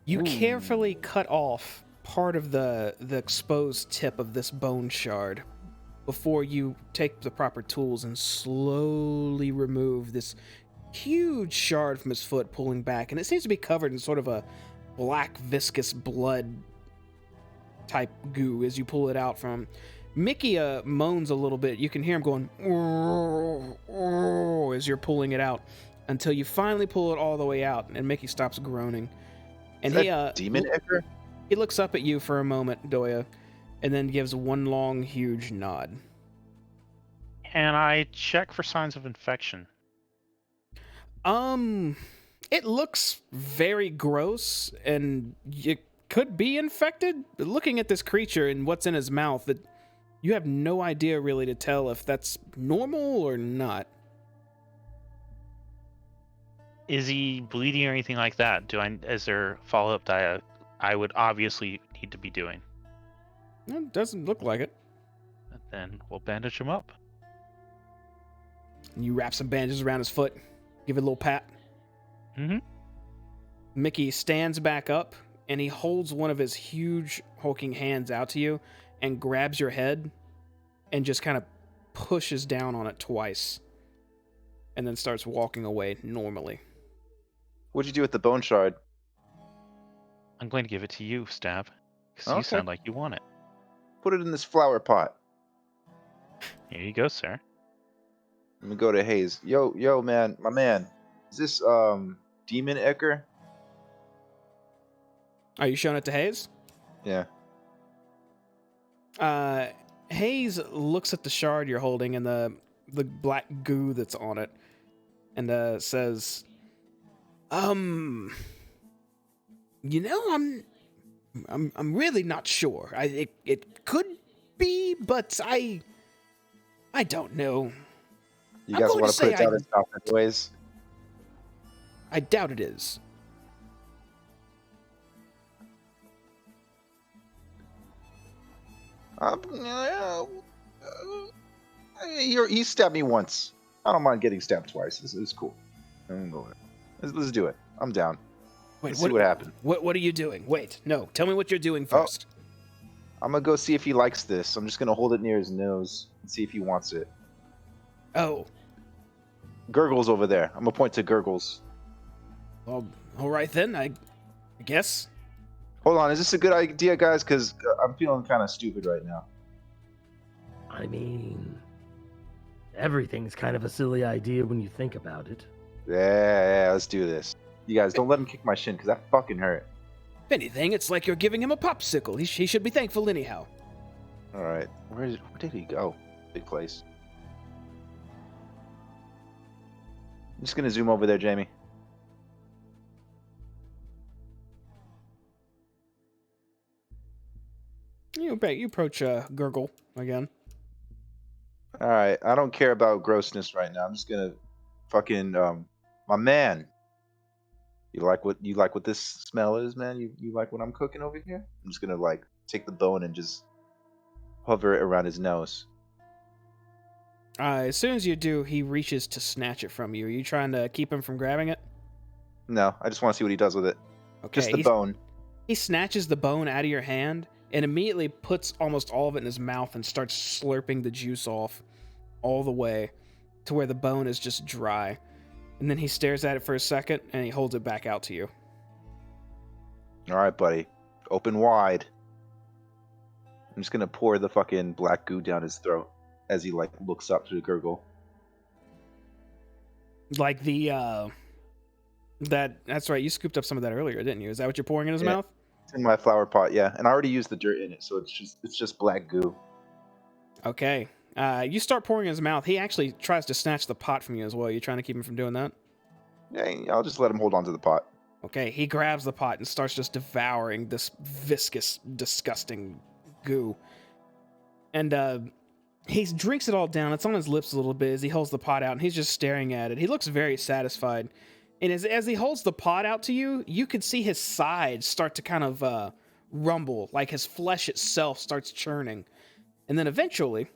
You carefully cut off part of the exposed tip of this bone shard before you take the proper tools and slowly remove this huge shard from his foot, pulling back. And it seems to be covered in sort of a black, viscous blood type goo as you pull it out from him. Mickey moans a little bit. You can hear him going as you're pulling it out until you finally pull it all the way out, and Mickey stops groaning. And Is demon Edgar? He looks up at you for a moment, Doya, and then gives one long, huge nod. And I check for signs of infection. It looks very gross, and you could be infected. But looking at this creature and what's in his mouth, you have no idea really to tell if that's normal or not. Is he bleeding or anything like that? Is there follow-up that I would obviously need to be doing? It doesn't look like it. Then we'll bandage him up. And you wrap some bandages around his foot, give it a little pat. Mm-hmm. Mickey stands back up, and he holds one of his huge hulking hands out to you and grabs your head and just kind of pushes down on it twice. and then starts walking away normally. What'd you do with the bone shard? I'm going to give it to you, Stab, because you Okay. sound like you want it. Put it in this flower pot. Here you go, sir. Let me go to Hayes. Yo, man, my man. Is this Demon Ecker? Are you showing it to Hayes? Yeah. Hayes looks at the shard you're holding and the black goo that's on it, and says, I'm really not sure. It could be, but I don't know. You I'm guys going want to to put say it down in south anyways? I doubt it is. He stabbed me once. I don't mind getting stabbed twice. This is cool. Let's do it. I'm down. Wait, Let's see what happened. What are you doing? Wait, no. Tell me what you're doing first. I'm gonna go see if he likes this. I'm just gonna hold it near his nose and see if he wants it. Oh, Gurgle's over there. I'm gonna point to Gurgles. well, all right then. I guess. Hold on, is this a good idea, guys? Because I'm feeling kind of stupid right now. I mean, everything's kind of a silly idea when you think about it. Yeah, let's do this. You guys, don't let him kick my shin, because that fucking hurt. If anything, it's like you're giving him a popsicle. He should be thankful anyhow. All right, where did he go? Big place. I'm just gonna zoom over there, Jamie. You approach Gurgle again. All right, I don't care about grossness right now. I'm just gonna fucking my man. You like what this smell is, man? You like what I'm cooking over here? I'm just gonna like take the bone and just hover it around his nose. As soon as you do, he reaches to snatch it from you. Are you trying to keep him from grabbing it? No, I just want to see what he does with it. Okay. Just the bone. He snatches the bone out of your hand and immediately puts almost all of it in his mouth and starts slurping the juice off all the way to where the bone is just dry. And then he stares at it for a second and he holds it back out to you. All right, buddy. Open wide. I'm just gonna pour the fucking black goo down his throat as he like looks up to the Gurgle. Like that's right, you scooped up some of that earlier, didn't you? Is that what you're pouring in his mouth? It's in my flower pot, yeah. And I already used the dirt in it, so it's just black goo. Okay. You start pouring in his mouth. He actually tries to snatch the pot from you as well. You trying to keep him from doing that? Yeah, I'll just let him hold on to the pot. Okay, he grabs the pot and starts just devouring this viscous, disgusting goo. And he drinks it all down. It's on his lips a little bit as he holds the pot out, and he's just staring at it. He looks very satisfied. And as he holds the pot out to you, you can see his sides start to kind of rumble, like his flesh itself starts churning. And then eventually,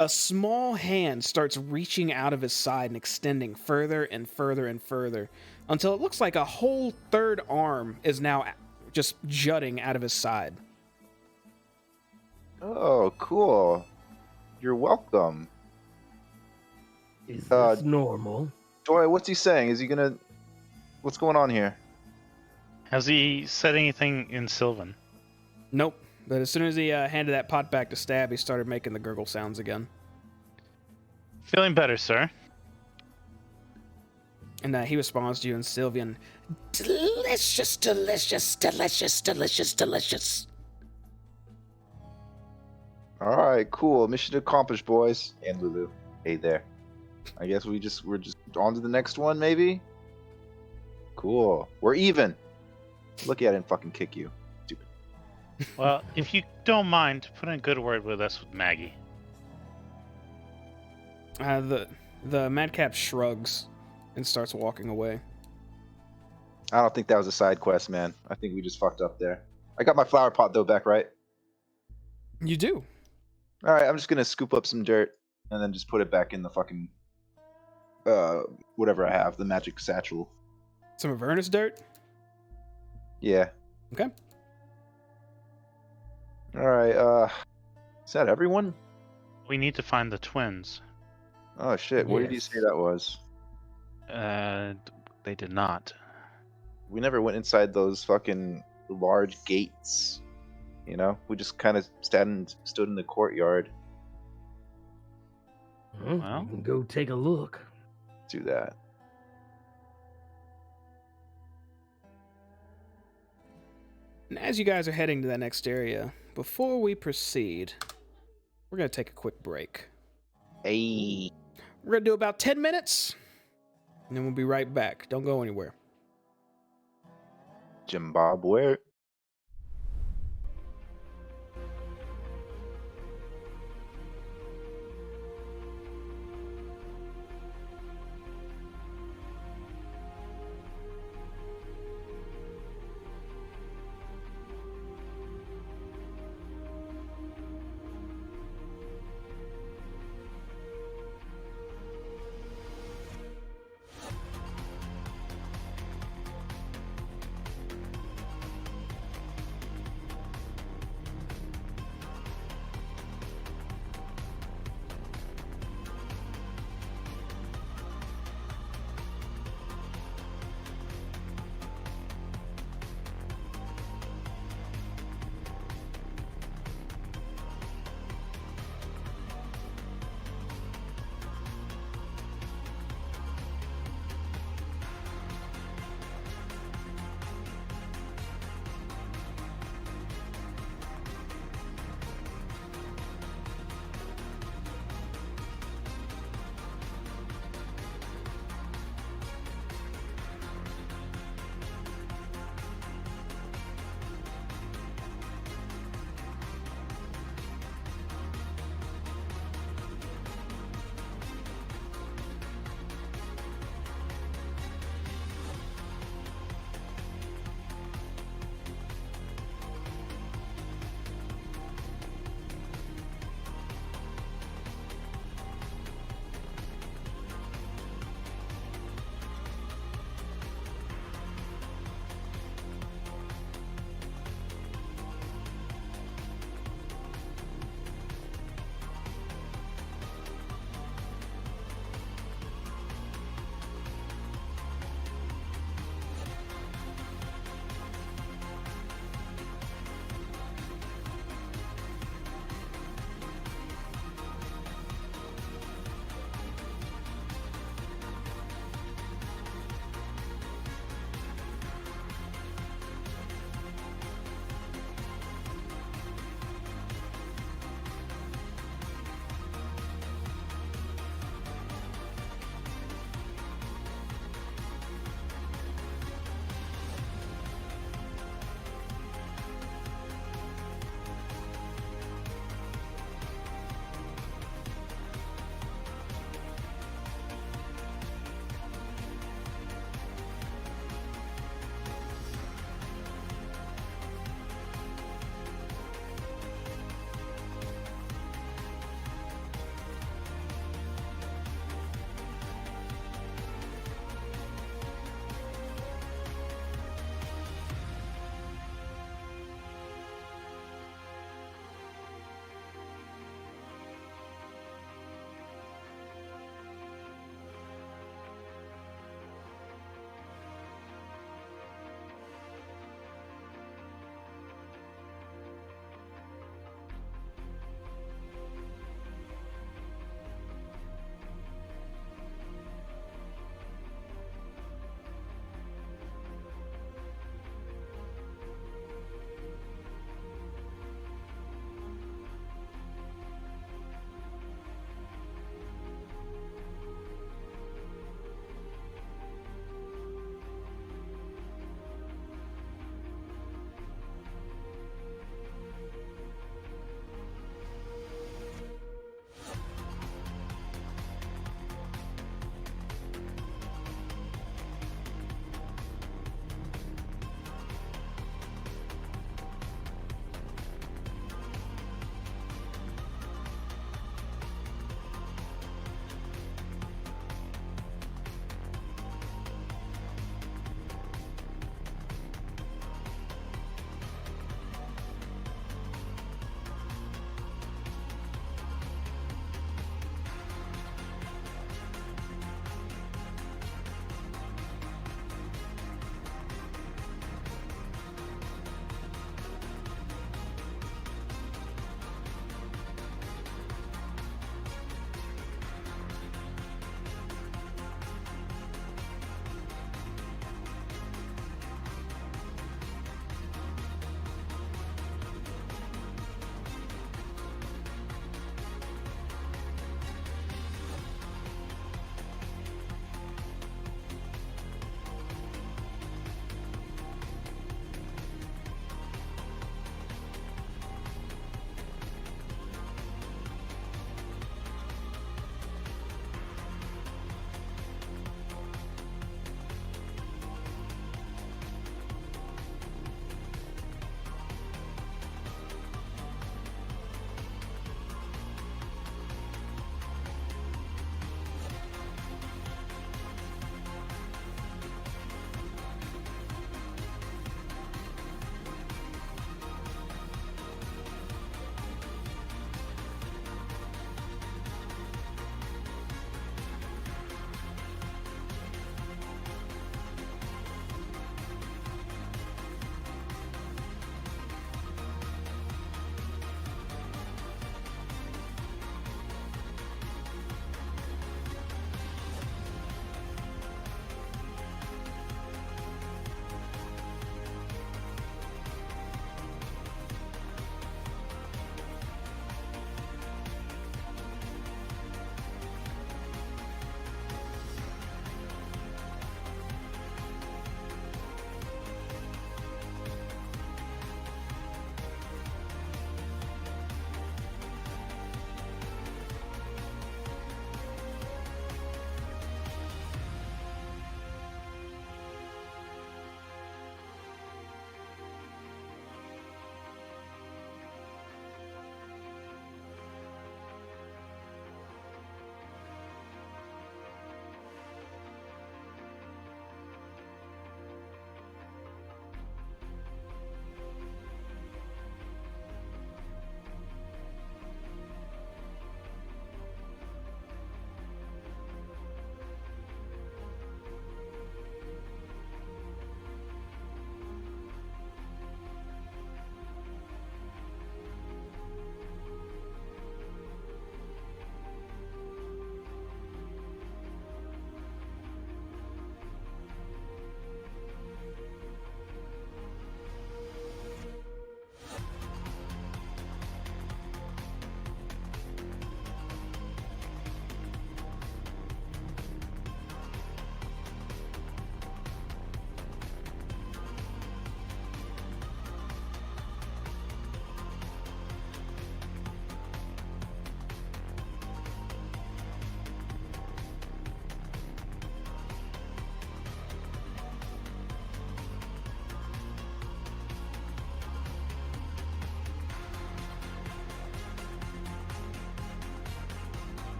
a small hand starts reaching out of his side and extending further and further and further until it looks like a whole third arm is now just jutting out of his side. Oh, cool. You're welcome. Is this normal? Joy, what's he saying? Is he gonna... What's going on here? Has he said anything in Sylvan? Nope. But as soon as he handed that pot back to Stab, he started making the gurgle sounds again. Feeling better, sir. And he responds to you in Sylvian. Delicious, delicious, delicious, delicious, delicious. All right, cool. Mission accomplished, boys. And Lulu. Hey there. I guess we're just on to the next one, maybe? Cool. We're even. Look at it and fucking kick you. Stupid. Well, if you don't mind, put in a good word with us with Maggie. The madcap shrugs and starts walking away. I don't think that was a side quest, man. I think we just fucked up there. I got my flower pot, though, back, right? You do. All right, I'm just going to scoop up some dirt and then just put it back in the fucking... whatever I have, the magic satchel. Some Avernus dirt? Yeah. Okay. All right, is that everyone? We need to find the twins. Oh, shit. Where did you Yes. say that was? And they did not. We never went inside those fucking large gates. You know, we just kind of stood in the courtyard. Well, you can go take a look. Do that. And as you guys are heading to that next area, before we proceed, we're going to take a quick break. Hey. We're going to do about 10 minutes, and then we'll be right back. Don't go anywhere. Zimbabwe.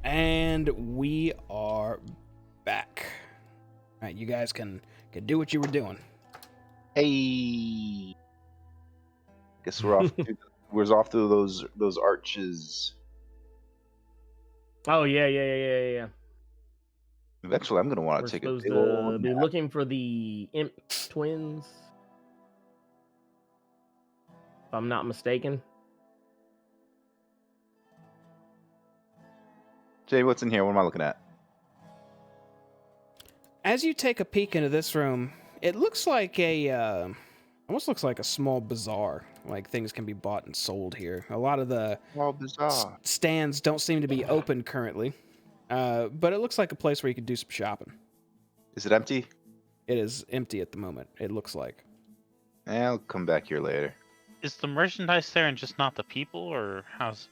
And we are back. All right, you guys can do what you were doing. Hey. Guess we're off. We're off through those arches. Oh yeah. Eventually, I'm gonna want We're to take a supposed big to old be nap. looking for the imp twins, if I'm not mistaken. Jay, what's in here? What am I looking at? As you take a peek into this room, it looks like almost looks like a small bazaar. Like things can be bought and sold here. A lot of the Oh, bizarre. stands don't seem to be open currently, but it looks like a place where you could do some shopping. Is it empty? It is empty at the moment. It looks like. I'll come back here later. Is the merchandise there and just not the people, or how's?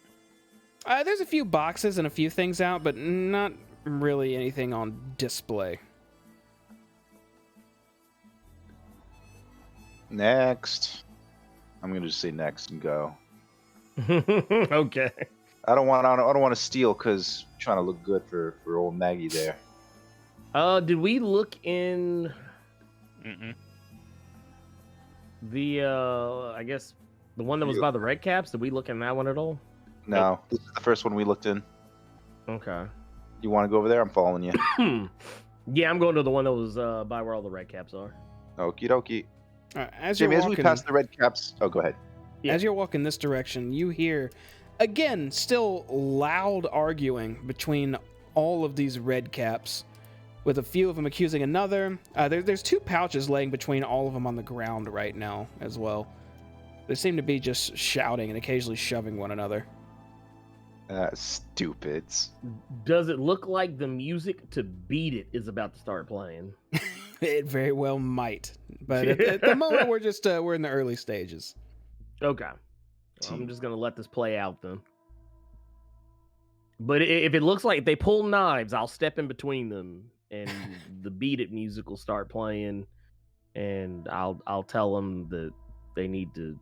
There's a few boxes and a few things out, but not really anything on display. Next. I'm gonna just say next and go. Okay. I don't want to steal because I'm trying to look good for old Maggie there. Did we look in Mm-mm. the I guess the one that was by the red caps? Did we look in that one at all? No, this is the first one we looked in. Okay. You want to go over there? I'm following you. Yeah, I'm going to the one that was by where all the red caps are. Okie dokie. As Jamie, you're as we walking, pass the red caps. Oh, go ahead. Yeah. as you're walking this direction, you hear again still loud arguing between all of these red caps, with a few of them accusing another. There's two pouches laying between all of them on the ground right now as well. They seem to be just shouting and occasionally shoving one another. Stupids. Does it look like the music to Beat It is about to start playing? It very well might, but at the moment we're in the early stages. Okay. Well, I'm just gonna let this play out then. But if it looks like if they pull knives, I'll step in between them, and the Beat It music will start playing, and I'll tell them that they need to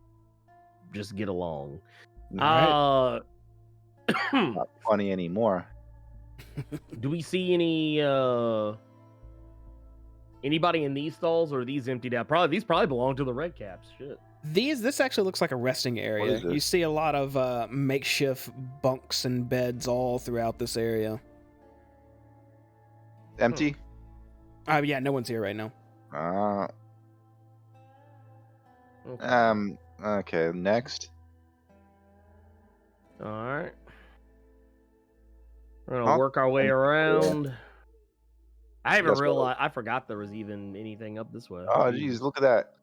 just get along. Not funny anymore. Do we see anybody in these stalls, or are these emptied out? These probably belong to the red caps. Shit. This actually looks like a resting area. is this? You see a lot of makeshift bunks and beds all throughout this area. Empty? Yeah, no one's here right now. Okay. Okay, next. All right. We're gonna work our way around. I haven't realized. I forgot there was even anything up this way. Oh, jeez, look at that.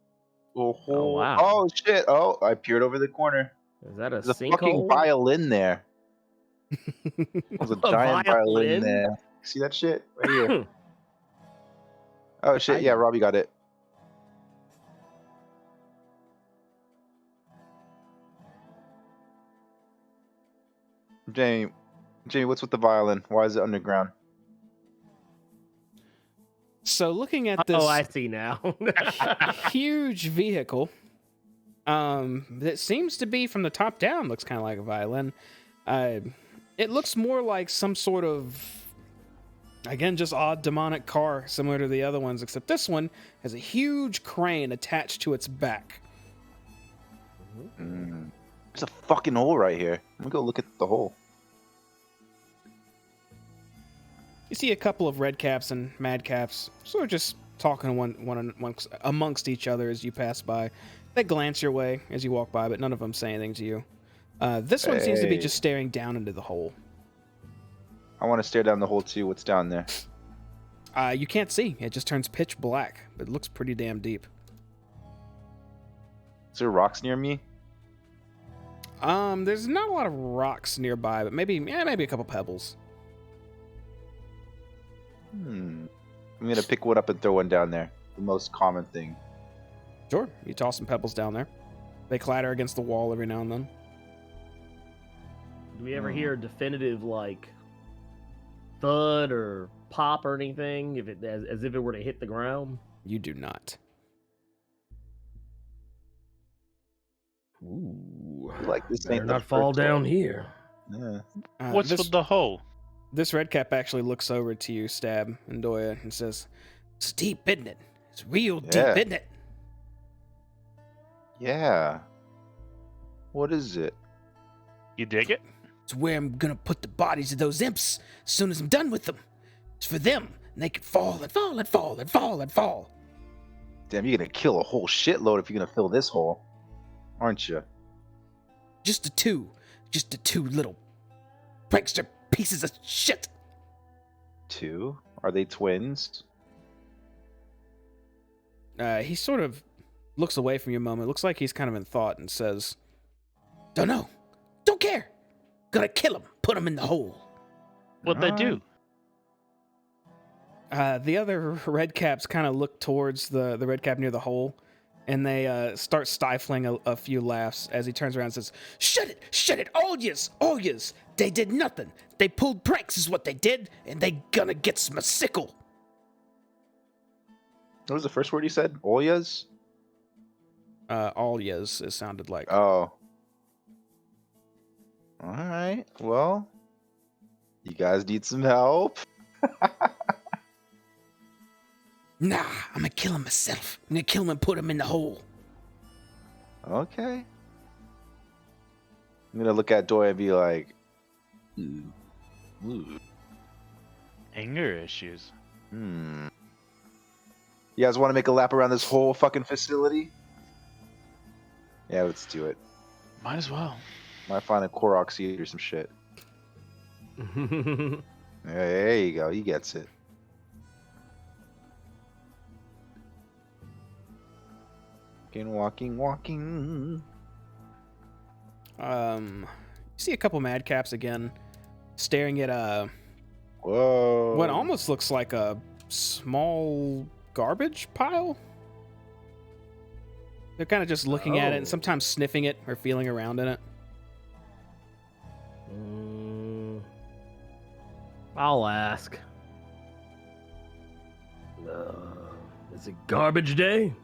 Oh, wow. Oh, shit. Oh, I peered over the corner. Is that a There's a fucking sinkhole? violin there. There's a giant violin there. See that shit? Right here. Oh, shit. Yeah, Robbie got it. Jamie, what's with the violin? Why is it underground? So looking at this Oh, I see now. huge vehicle, that seems to be from the top down, looks kind of like a violin. It looks more like some sort of, again, just odd demonic car similar to the other ones, except this one has a huge crane attached to its back. There's a fucking hole right here. Let me go look at the hole. You see a couple of red caps and mad caps sort of just talking amongst each other as you pass by. They glance your way as you walk by, but none of them say anything to you. This one seems to be just staring down into the hole. I want to stare down the hole too. What's down there? You can't see. It just turns pitch black. It looks pretty damn deep. Is there rocks near me? There's not a lot of rocks nearby, but maybe a couple pebbles. I'm gonna pick one up and throw one down there. The most common thing. Sure, you toss some pebbles down there. They clatter against the wall every now and then. Do we ever hear a definitive like thud or pop or anything? If it as if it were to hit the ground? You do not. Ooh. Like this Better ain't the not fall first down one. here. Yeah. What's This- with the hole? This redcap actually looks over to you, Stab, and Doya, and says, It's deep, isn't it? It's real deep, Yeah. isn't it? Yeah. What is it? You dig it? It's where I'm gonna put the bodies of those imps as soon as I'm done with them. It's for them, and they can fall and fall and fall and fall and fall. Damn, you're gonna kill a whole shitload if you're gonna fill this hole, aren't you? Just the two little prankster pieces of shit. 2? Are they twins? he sort of looks away from you a moment. Looks like he's kind of in thought and says, Don't know. Don't care. Gotta kill him. Put him in the hole. What'd they do? The other red caps kind of look towards the red cap near the hole, and they start stifling a few laughs as he turns around and says, Shut it, all yous. They did nothing. They pulled pranks is what they did, and they gonna get some sickle. What was the first word you said? Oyas? all yes, it sounded like. Oh. Alright, well. You guys need some help? Nah, I'm gonna kill him myself. I'm gonna kill him and put him in the hole. Okay. I'm gonna look at Doy and be like, ooh. Anger issues. You guys want to make a lap around this whole fucking facility? Yeah, let's do it. Might as well. Might find a Korok seed or some shit. There you go. He gets it. Walking. You see a couple madcaps again, staring at Whoa. what almost looks like a small garbage pile. They're kind of just looking at it and sometimes sniffing it or feeling around in it. I'll ask. Is it garbage day?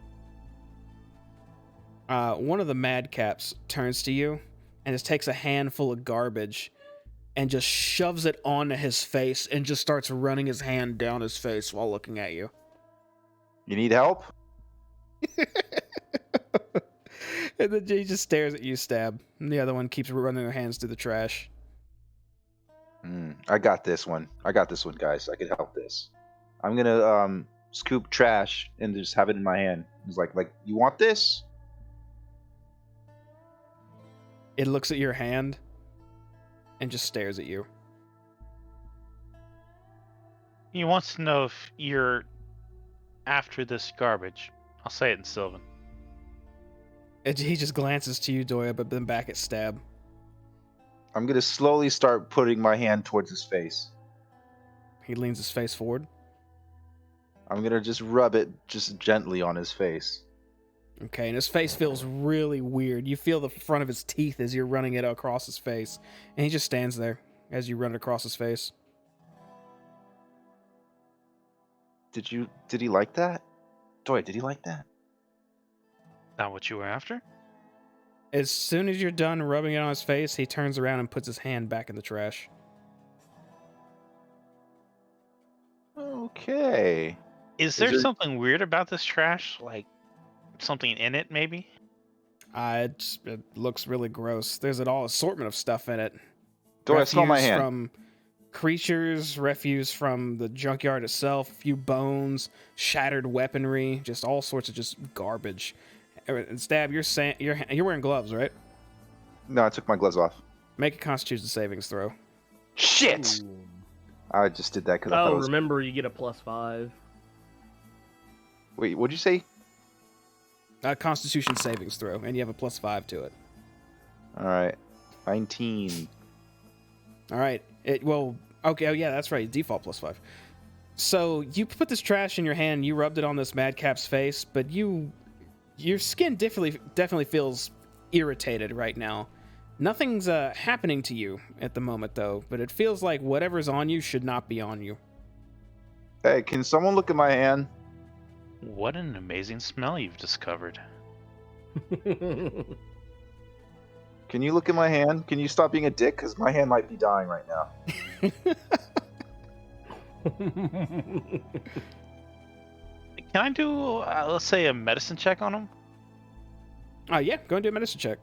One of the madcaps turns to you and just takes a handful of garbage and just shoves it onto his face and just starts running his hand down his face while looking at you. You need help? And then he just stares at you, Stab. And the other one keeps running their hands through the trash. I got this one, guys. I can help this. I'm gonna scoop trash and just have it in my hand. It's like, you want this? It looks at your hand and just stares at you. He wants to know if you're after this garbage. I'll say it in Sylvan. He just glances to you, Doya, but then back at Stab. I'm gonna slowly start putting my hand towards his face. He leans his face forward. I'm gonna just rub it just gently on his face. Okay, and his face feels really weird. You feel the front of his teeth as you're running it across his face. And he just stands there as you run it across his face. Did he like that? Doy, did he like that? Not what you were after? As soon as you're done rubbing it on his face, he turns around and puts his hand back in the trash. Okay. Is there something weird about this trash? Like something in it, maybe? It looks really gross. There's an all assortment of stuff in it. Doy, I smell my hand. From creatures, refuse from the junkyard itself, a few bones, shattered weaponry, just all sorts of just garbage. And Stab, you're wearing gloves, right? No, I took my gloves off. Make a Constitution savings throw. Shit! Ooh. I just did that because I thought it was... remember you get a +5. Wait, what'd you say? Constitution savings throw, and you have a +5 to it. Alright. 19. All right. Okay. Oh, yeah, that's right. Default +5. So you put this trash in your hand. You rubbed it on this madcap's face, but your skin definitely feels irritated right now. Nothing's happening to you at the moment, though. But it feels like whatever's on you should not be on you. Hey, can someone look at my hand? What an amazing smell you've discovered. Can you look at my hand? Can you stop being a dick? Because my hand might be dying right now. Can I do, let's say, a medicine check on him? Yeah, go and do a medicine check.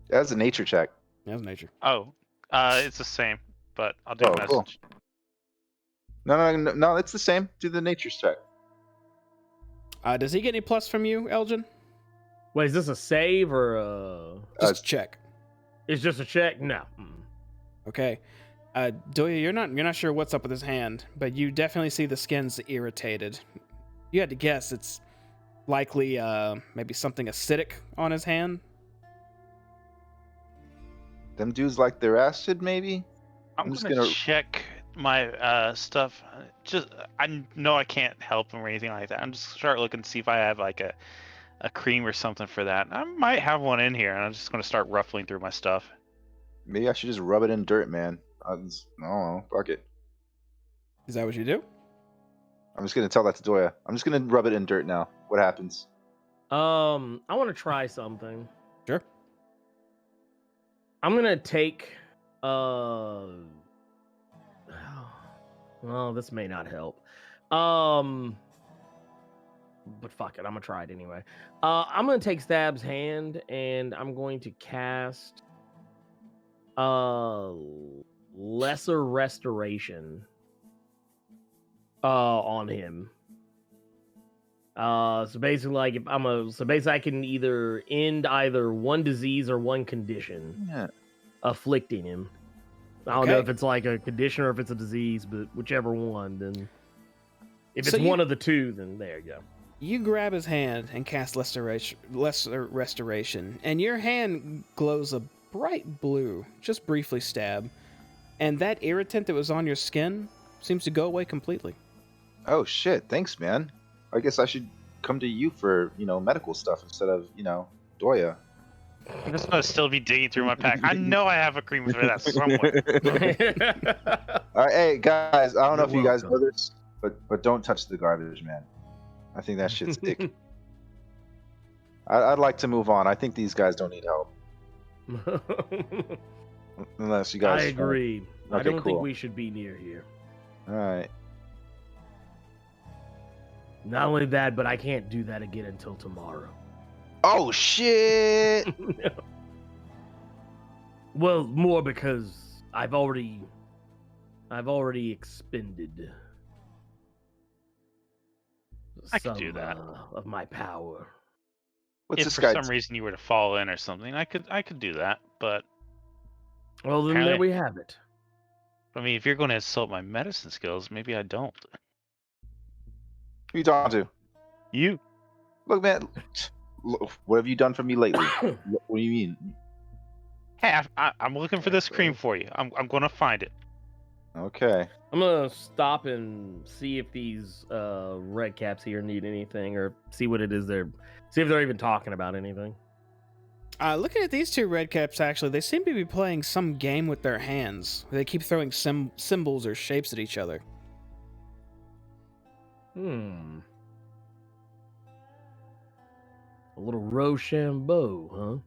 That's a nature check. That's nature. Oh, it's the same, but I'll do Oh, medicine. cool. No, it's the same. Do the nature check. Does he get any plus from you, Elgin? Wait, is this a save or a? Just check. It's just a check. No. Okay. Doya, you're not sure what's up with his hand, but you definitely see the skin's irritated. You had to guess it's likely maybe something acidic on his hand. Them dudes like their acid, maybe? I'm just gonna check my stuff. I know I can't help him or anything like that. I'm just start looking to see if I have like a cream or something for that. I might have one in here, and I'm just gonna start ruffling through my stuff. Maybe I should just rub it in dirt, man. I don't know. Fuck it. Is that what you do? I'm just gonna tell that to Doya. I'm just gonna rub it in dirt now. What happens? I want to try something. Sure. I'm gonna take. Well, this may not help. But fuck it, I'm gonna try it anyway. I'm gonna take Stab's hand and I'm going to cast lesser restoration on him. So basically, like if I can either end either one disease or one condition afflicting him. I don't know if it's like a condition or if it's a disease, but whichever one, then if it's one of the two, then there you go. You grab his hand and cast lesser restoration, and your hand glows a bright blue, just briefly, Stab, and that irritant that was on your skin seems to go away completely. Oh shit! Thanks, man. I guess I should come to you for medical stuff instead of Doya. I'm just gonna still be digging through my pack. I know I have a cream for that somewhere. All right, hey guys, I don't know if you guys know this, but don't touch the garbage, man. I think that shit's icky. I'd like to move on. I think these guys don't need help. Unless you guys. I agree. Okay, I don't think cool. we should be near here. All right. Not only that, but I can't do that again until tomorrow. Oh shit! Well, more because I've already expended. I could do that. Of my power. What's if this for guy? some reason you were to fall in or something, I could do that. But Well, then there we have it. I mean, if you're going to insult my medicine skills, maybe I don't. Who you talking to? You. Look, man. Look, what have you done for me lately? What do you mean? Hey, I'm looking for this cream for you. I'm gonna find it. Okay. I'm gonna stop and see if these red caps here need anything, or see what it is see if they're even talking about anything. Looking at these two red caps, actually, they seem to be playing some game with their hands. They keep throwing symbols or shapes at each other. A little Rochambeau,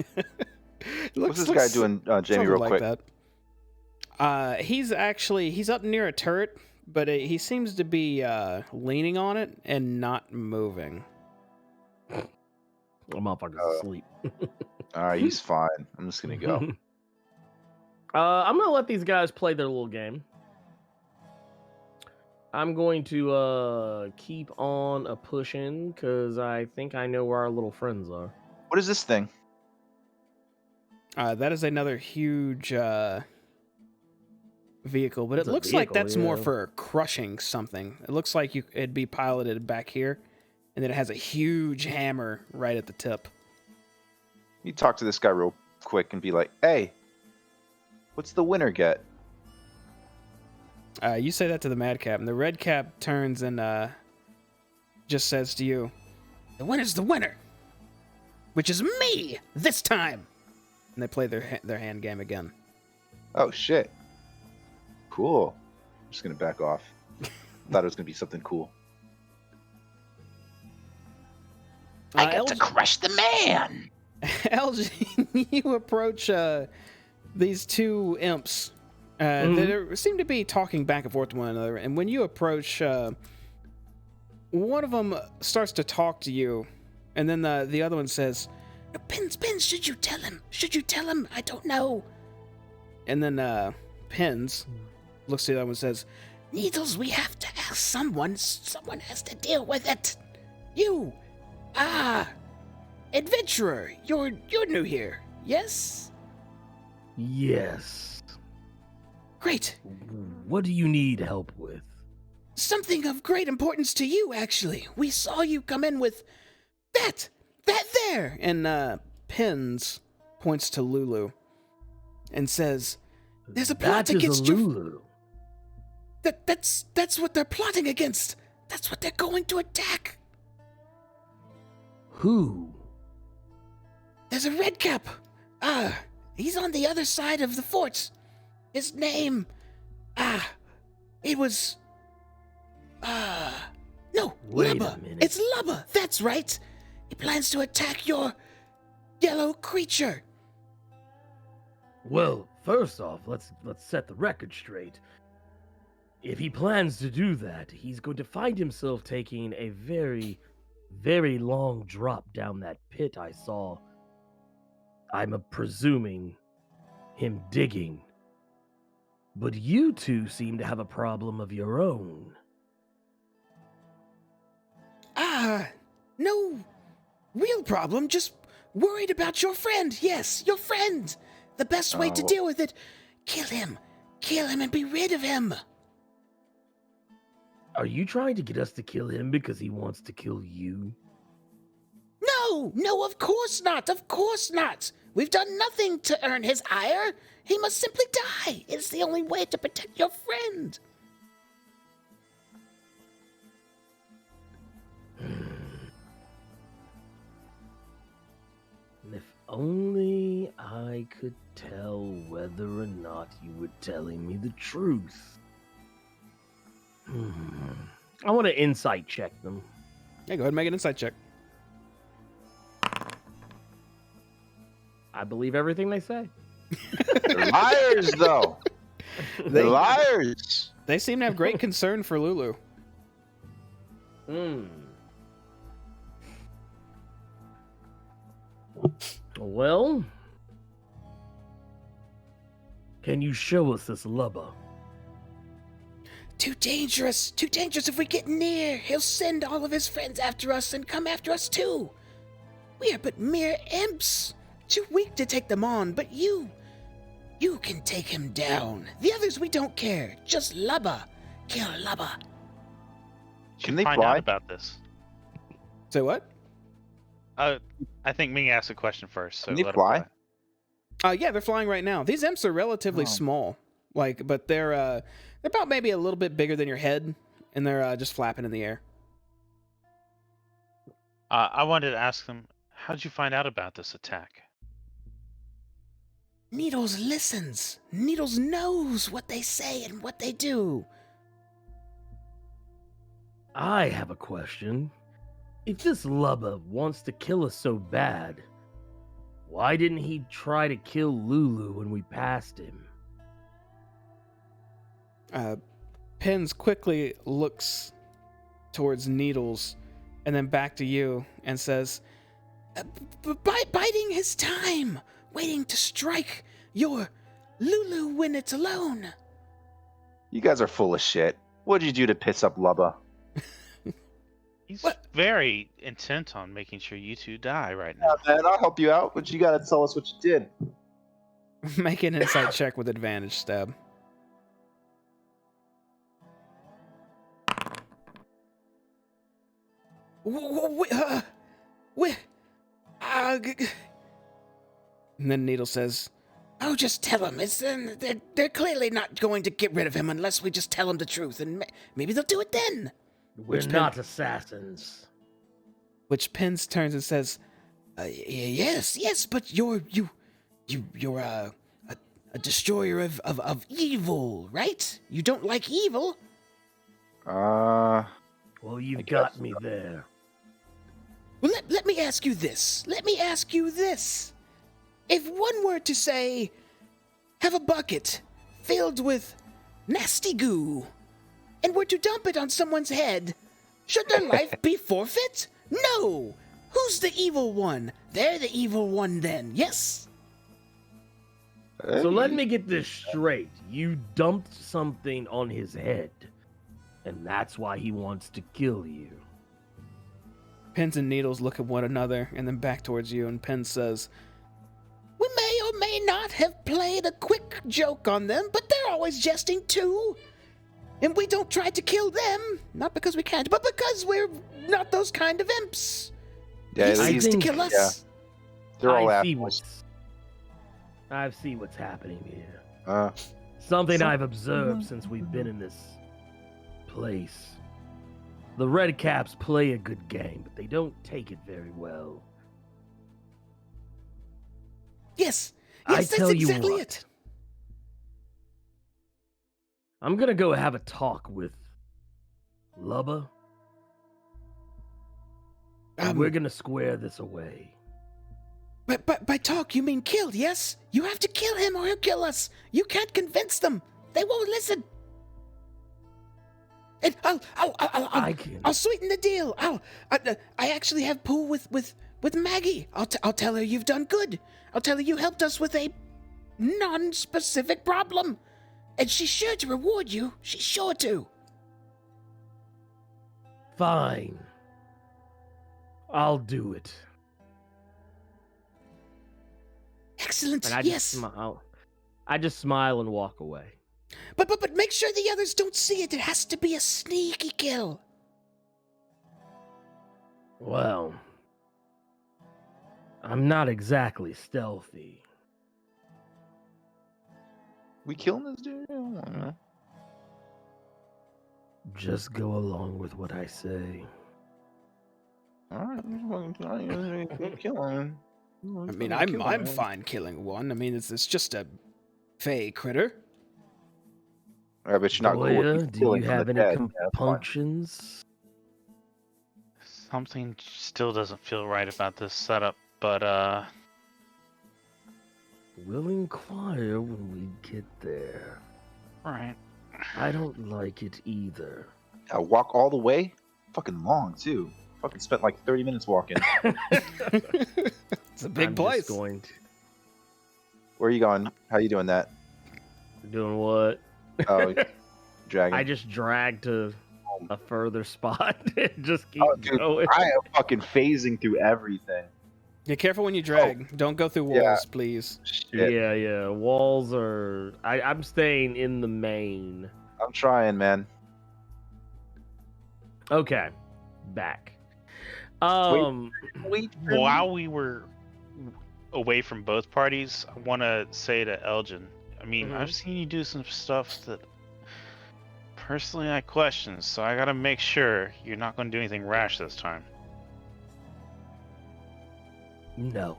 huh? What's this guy doing, Jamie, real quick? That. He's up near a turret, but he seems to be leaning on it and not moving. The motherfucker's asleep. Alright, he's fine. I'm just gonna go. I'm gonna let these guys play their little game. I'm going to keep on a pushing because I think I know where our little friends are. What is this thing? That is another huge vehicle, but It's it a looks vehicle, like that's more yeah. for crushing something. It looks like it'd be piloted back here, and then it has a huge hammer right at the tip. You talk to this guy real quick and be like, "Hey, what's the winner get?" You say that to the madcap, and the red cap turns and just says to you, The winner's the winner, which is me this time. and they play their hand game again. Oh shit! Cool. I'm just gonna back off. Thought it was gonna be something cool. I get to crush the man. LG, you approach these two imps They seem to be talking back and forth to one another, and when you approach, one of them starts to talk to you, and then the other one says, Pins, should you tell him? Should you tell him? I don't know. And then Pins looks to the other one and says, Needles, we have to ask someone. Someone has to deal with it. You, adventurer, you're new here, yes? Yes. Great. What do you need help with? Something of great importance to you, actually. We saw you come in with that there. And Pins points to Lulu and says, "There's a plot against you." Lulu. That's what they're plotting against. That's what they're going to attack. Who? There's a redcap. He's on the other side of the fort. His name, it was, no, Wait Lubba. a minute. It's Lubba, that's right. He plans to attack your yellow creature. Well, first off, let's set the record straight. If he plans to do that, he's going to find himself taking a very, very long drop down that pit I saw. I'm presuming him digging. But you two seem to have a problem of your own. No real problem, just worried about your friend. Yes, your friend. The best way to deal with it, kill him and be rid of him. Are you trying to get us to kill him because he wants to kill you? No, of course not. We've done nothing to earn his ire. He must simply die. It's the only way to protect your friend. If only I could tell whether or not you were telling me the truth. I want to insight check them. Yeah, go ahead and make an insight check. I believe everything they say. They're liars, though. They're liars. They seem to have great concern for Lulu. Well, can you show us this Lubba? Too dangerous if we get near. He'll send all of his friends after us and come after us too. We are but mere imps. Too weak to take them on, but you can take him down. The others we don't care. Just Lubba. Kill Lubba. Can they Find fly? out about this. Say what? I think Ming asked a question first. So Can they let her fly? Yeah, they're flying right now. These imps are relatively small, but they're about maybe a little bit bigger than your head, and they're just flapping in the air. I wanted to ask them, how'd you find out about this attack? Needles listens. Needles knows what they say and what they do. I have a question. If this Lubba wants to kill us so bad, why didn't he try to kill Lulu when we passed him? Pins quickly looks towards Needles and then back to you and says, Biding his time, waiting to strike your Lulu when it's alone. You guys are full of shit. What did you do to piss up Lubba? He's very intent on making sure you two die right now. Yeah, man, I'll help you out, but you gotta tell us what you did. make an insight check with advantage, Stab. And then Needle says, Oh, just tell him. They're clearly not going to get rid of him unless we just tell him the truth, and maybe they'll do it then. We're not assassins. Which Pins turns and says, Yes, but you're a destroyer of evil, right? You don't like evil. Well, you've got me there. Well, let me ask you this. If one were to say, have a bucket filled with nasty goo and were to dump it on someone's head, should their life be forfeit? No! Who's the evil one? They're the evil one then, yes? So let me get this straight. You dumped something on his head, and that's why he wants to kill you. Pins and Needles look at one another and then back towards you, and Pins says, We may or may not have played a quick joke on them, but they're always jesting too. And we don't try to kill them, not because we can't, but because we're not those kind of imps. Yeah, He seeks to kill us. yeah. They're all I see assholes. what's happening here. Some- Something I've observed since we've been in this place. The Red Caps play a good game, but they don't take it very well. Yes, I yes, that's tell you exactly what. it. I'm gonna go have a talk with Lubba, and we're gonna square this away. But by talk, you mean killed, yes? You have to kill him or he'll kill us. You can't convince them. They won't listen. And I'll sweeten the deal. I actually have pool with Maggie. I'll tell her you've done good. I'll tell her you helped us with a non-specific problem. And she's sure to reward you. She's sure to. Fine. I'll do it. Excellent. And I yes. just smile and walk away. But make sure the others don't see it. It has to be a sneaky kill. Well, I'm not exactly stealthy. We killing this dude? I don't know. Just go along with what I say. Alright, kill him. I mean, I'm fine killing one. I mean, it's just a fey critter. Yeah, but you're not cool Goya, with do killing you from have the any dead. Yeah, that's fine. compunctions? Something still doesn't feel right about this setup, but We'll inquire when we get there. right. I don't like it either. Yeah, walk all the way? Fucking long, too. Fucking spent like 30 minutes walking. It's a big I'm place. Just going to... Where are you going? How you doing that? Doing what? Oh, dragon. I just dragged to a further spot and just keep Oh, dude, going. I am fucking phasing through everything. Yeah, careful when you drag. Don't go through walls, Yeah. please. Shit. Yeah. Walls are. I'm staying in the main. I'm trying, man. Okay, back. Wait for me. While we were away from both parties, I want to say to Elgin, I mean, Mhm. I've seen you do some stuff that personally I question, so I gotta make sure you're not going to do anything rash this time. No.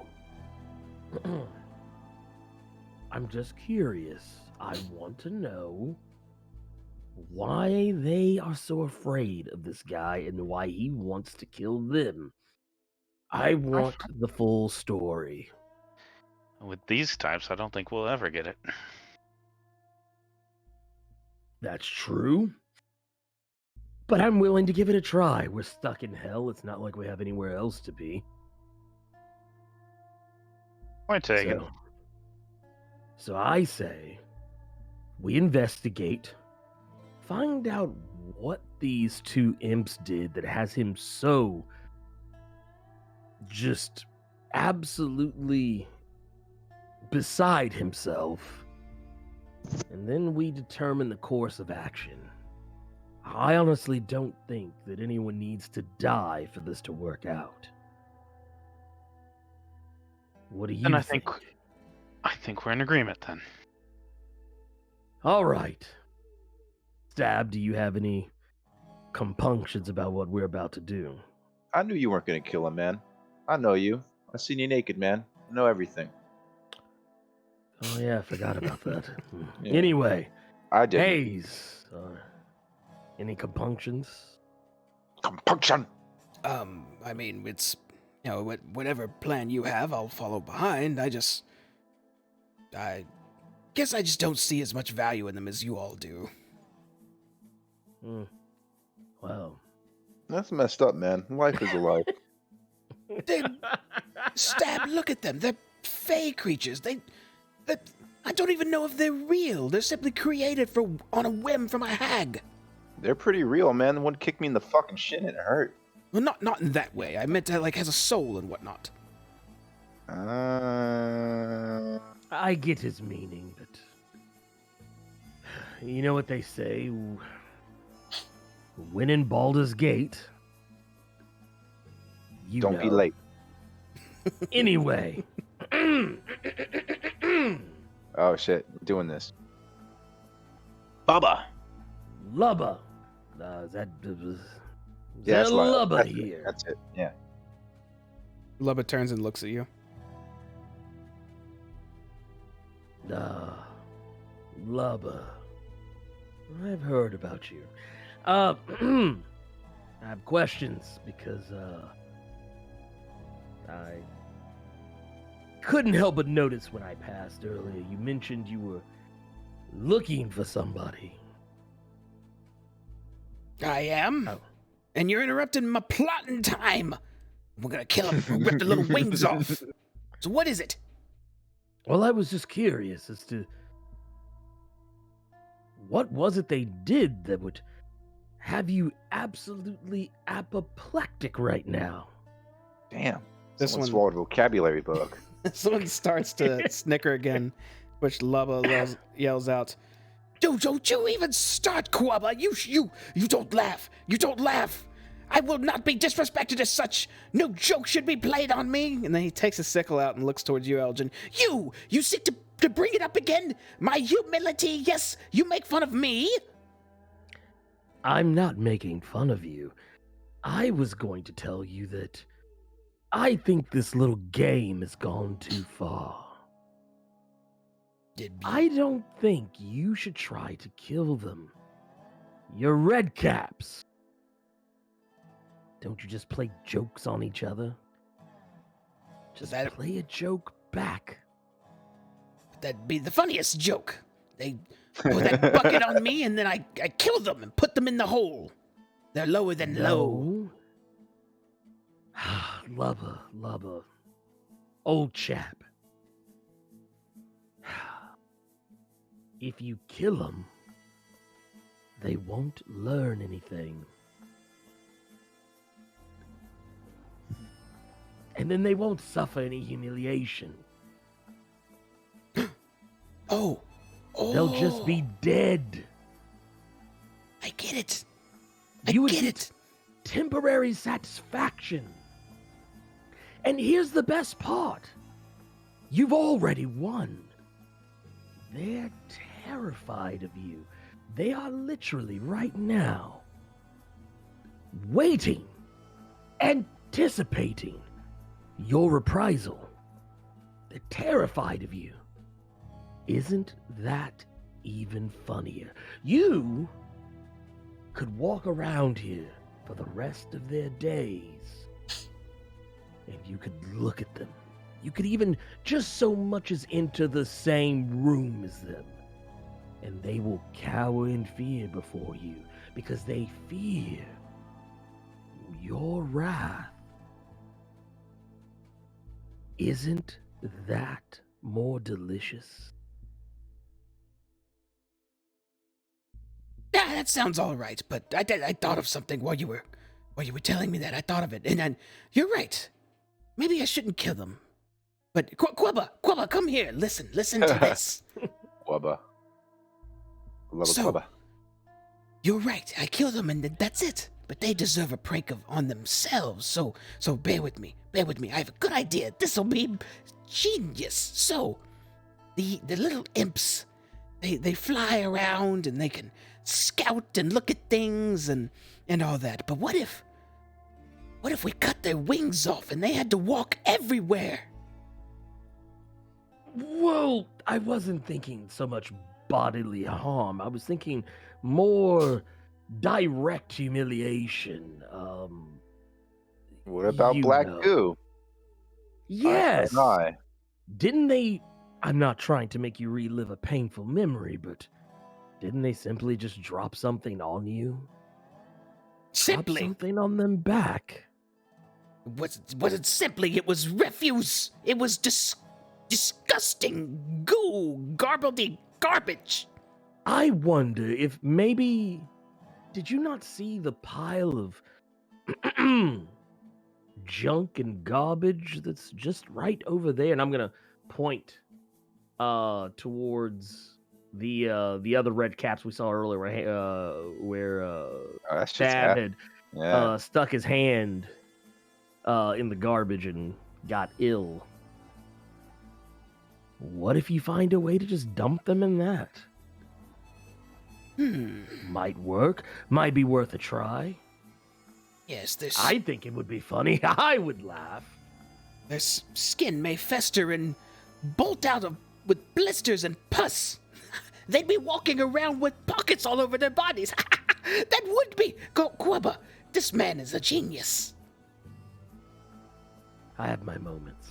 I'm just curious. I want to know why they are so afraid of this guy and why he wants to kill them. I want the full story. With these types, I don't think we'll ever get it. That's true. But I'm willing to give it a try. We're stuck in hell. It's not like we have anywhere else to be. Point taken. So I say we investigate, find out what these two imps did that has him so just absolutely beside himself, and then we determine the course of action. I honestly don't think that anyone needs to die for this to work out. What do you Then I think? think we're in agreement then. All right. Stab, do you have any compunctions about what we're about to do? I knew you weren't gonna kill him, man. I know you. I seen you naked, man. I know everything. Oh yeah, I forgot about that. Yeah. Anyway, I did. Hayes, any compunctions? Compunction. I mean, it's, whatever plan you have, I'll follow behind. I Guess I just don't see as much value in them as you all do. Well, That's messed up, man. Life is a life. Stab, look at them. They're fey creatures. I don't even know if they're real. They're simply created on a whim from a hag. They're pretty real, man. The one kicked me in the fucking shin and it hurt. Well, not in that way. I meant like has a soul and whatnot. I get his meaning, but you know what they say? When in Baldur's Gate, you Don't be know. late. Anyway. Oh shit, we're doing this. Baba. Lubba. Is that Yeah, that's Lubba that's here? It. That's it. Yeah. Lubba turns and looks at you. Lubba. I've heard about you. I have questions because I couldn't help but notice when I passed earlier. You mentioned you were looking for somebody. I am. Oh. And you're interrupting my plotting time. We're gonna kill him and rip the little wings off. So what is it? Well, I was just curious as to what was it they did that would have you absolutely apoplectic right now? Damn. This Someone one- swallowed a vocabulary book. Someone starts to snicker again, which Lubba yells out. Don't you even start, Quabba. You don't laugh. You don't laugh. I will not be disrespected as such. No joke should be played on me. And then he takes a sickle out and looks towards you, Elgin. You seek to bring it up again? My humility, yes, you make fun of me? I'm not making fun of you. I was going to tell you that I think this little game has gone too far. I don't think you should try to kill them. You're red caps. Don't you just play jokes on each other? Just play a joke back. That'd be the funniest joke. They pour that bucket on me and then I kill them and put them in the hole. They're lower than low. Lubba. Old chap. If you kill them, they won't learn anything. And then they won't suffer any humiliation. Oh. They'll just be dead. I get it. You would get get it. temporary satisfaction. And here's the best part. You've already won. They're terrified of you. They are literally right now waiting, anticipating your reprisal. They're terrified of you. Isn't that even funnier? You could walk around here for the rest of their days, and you could look at them. You could even just so much as enter the same room as them, and they will cower in fear before you because they fear your wrath. Isn't that more delicious? Yeah, that sounds all right, but I thought of something while you were telling me that. I thought of it, and then you're right. Maybe I shouldn't kill them. But Quabba, come here. Listen to this. Wubba. Love So- Wubba. You're right. I kill them, and that's it. But they deserve a prank on themselves. So bear with me. Bear with me. I have a good idea. This'll be genius. So, the little imps, they fly around and they can scout and look at things and all that. But what if we cut their wings off and they had to walk everywhere? Well, I wasn't thinking so much bodily harm. I was thinking more direct humiliation. What about you Black know. Goo? Yes. Eye. Didn't they? I'm not trying to make you relive a painful memory, but didn't they simply just drop something on you? Simply. Drop something on them back. Wasn't simply, it was refuse. It was disgusting goo, garbledy garbage. I wonder if maybe... Did you not see the pile of junk and garbage that's just right over there? And I'm going to point towards the other red caps we saw earlier where That's just Stab had yeah. stuck his hand in the garbage and got ill. What if you find a way to just dump them in that? Might work. Might be worth a try. Yes, I think it would be funny. I would laugh. their skin may fester and bolt out with blisters and pus. They'd be walking around with pockets all over their bodies. That would be... Quubba, this man is a genius. I have my moments.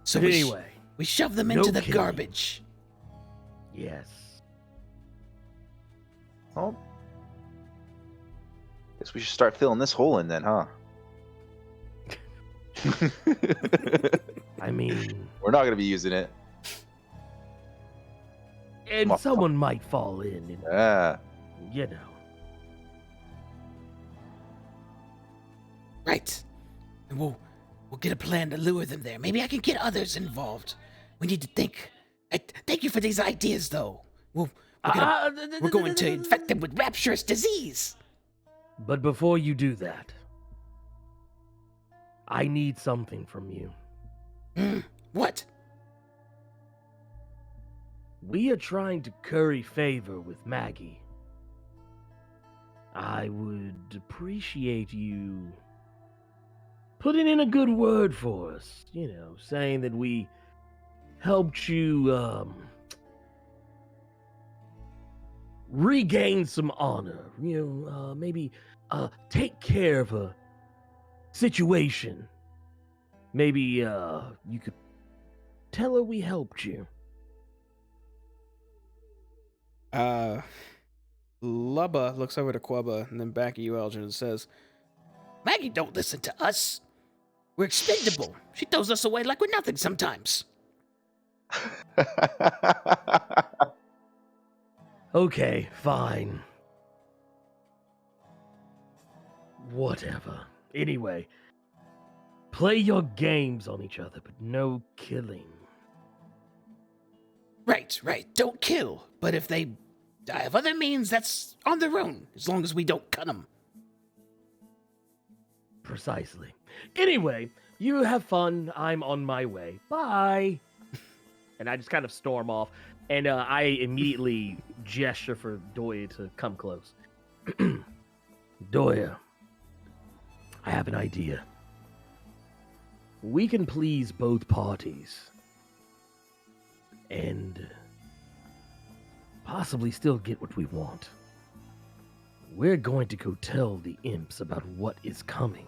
So But anyway, we shove them no into the killing. garbage. yes. Oh. Guess we should start filling this hole in then, huh? I mean, We're not gonna be using it. and Well, someone might fall in, and, Yeah. you know. Right. And we'll get a plan to lure them there. Maybe I can get others involved. We need to think. Thank you for these ideas, though. We're going to infect them with rapturous disease. But before you do that, I need something from you. What? We are trying to curry favor with Maggie. I would appreciate you putting in a good word for us, saying that we helped you regain some honor, maybe take care of a situation. Maybe you could tell her we helped you. Lubba looks over to Quubba and then back at you, Elgin, and says, Maggie don't listen to us. We're expendable. She throws us away like we're nothing sometimes. Okay, fine. Whatever. Anyway, play your games on each other, but no killing. Right. Don't kill. But if they die of other means, that's on their own, as long as we don't cut them. Precisely. Anyway, you have fun. I'm on my way. Bye. And I just kind of storm off, and I immediately gesture for Doya to come close. Doya, I have an idea. We can please both parties and possibly still get what we want. We're going to go tell the imps about what is coming.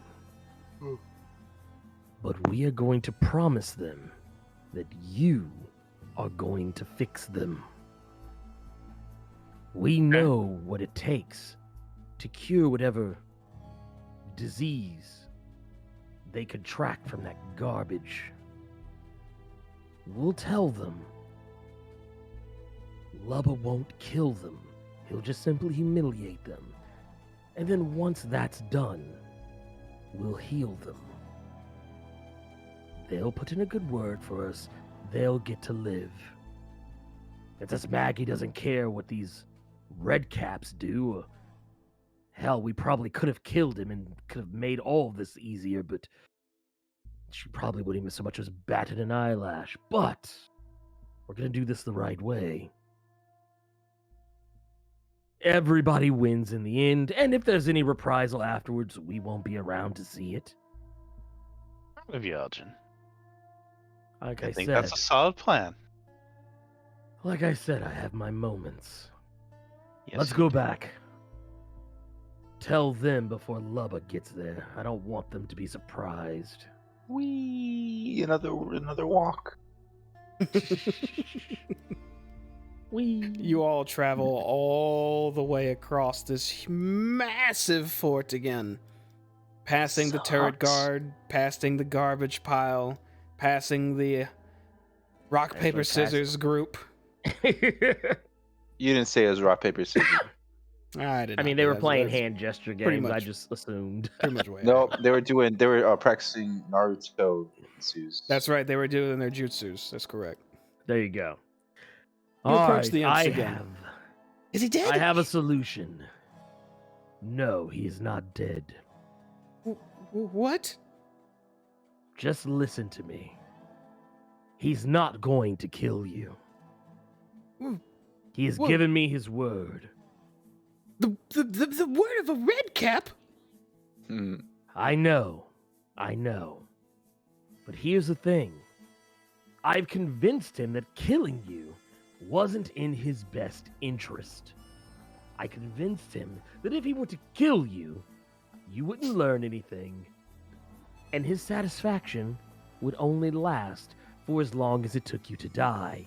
But we are going to promise them that you are going to fix them. We know what it takes to cure whatever disease they contract from that garbage. We'll tell them. Lubba won't kill them. He'll just simply humiliate them. And then once that's done, we'll heal them. They'll put in a good word for us. They'll get to live. And since Maggie doesn't care what these red caps do, hell, we probably could have killed him and could have made all of this easier, but she probably wouldn't even so much as batted an eyelash. But we're gonna do this the right way. Everybody wins in the end, and if there's any reprisal afterwards, we won't be around to see it. With you, Elgin. Like I think said, that's a solid plan. like I said, I have my moments. Yes, Let's go back. Tell them before Lubba gets there. I don't want them to be surprised. Wee, another walk. You all travel all the way across this massive fort again, passing the turret Sucks. guard, passing the garbage pile, passing the rock, paper, scissors group. You didn't say it was rock, paper, scissors. I did. I mean, not they do were that. playing That's hand gesture pretty games. I much- just assumed. Pretty much way. No, they were practicing Naruto jutsus. That's right. They were doing their jutsus. That's correct. There you go. You approach the imps I again. have, Is he dead? I have a solution. No, he is not dead. What? Just listen to me. He's not going to kill you. Hmm. He has Wha- given me his word. The word of a red cap? Hmm. I know. But here's the thing. I've convinced him that killing you wasn't in his best interest. I convinced him that if he were to kill you, you wouldn't learn anything, and his satisfaction would only last for as long as it took you to die.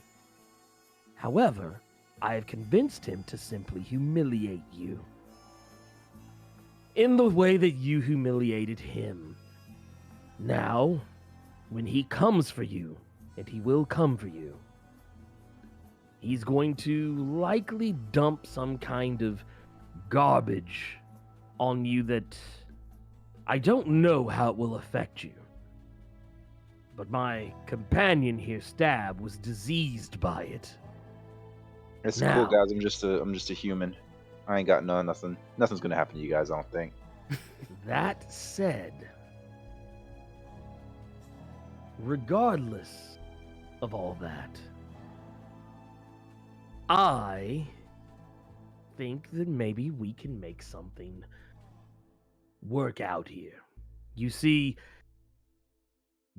However, I have convinced him to simply humiliate you. In the way that you humiliated him. Now, when he comes for you, and he will come for you, he's going to likely dump some kind of garbage on you that I don't know how it will affect you. But my companion here, Stab, was diseased by it. It's Now- cool, guys. I'm just a human. I ain't got nothing. Nothing's gonna happen to you guys. I don't think. That said, regardless of all that, I think that maybe we can make something work out here. You see,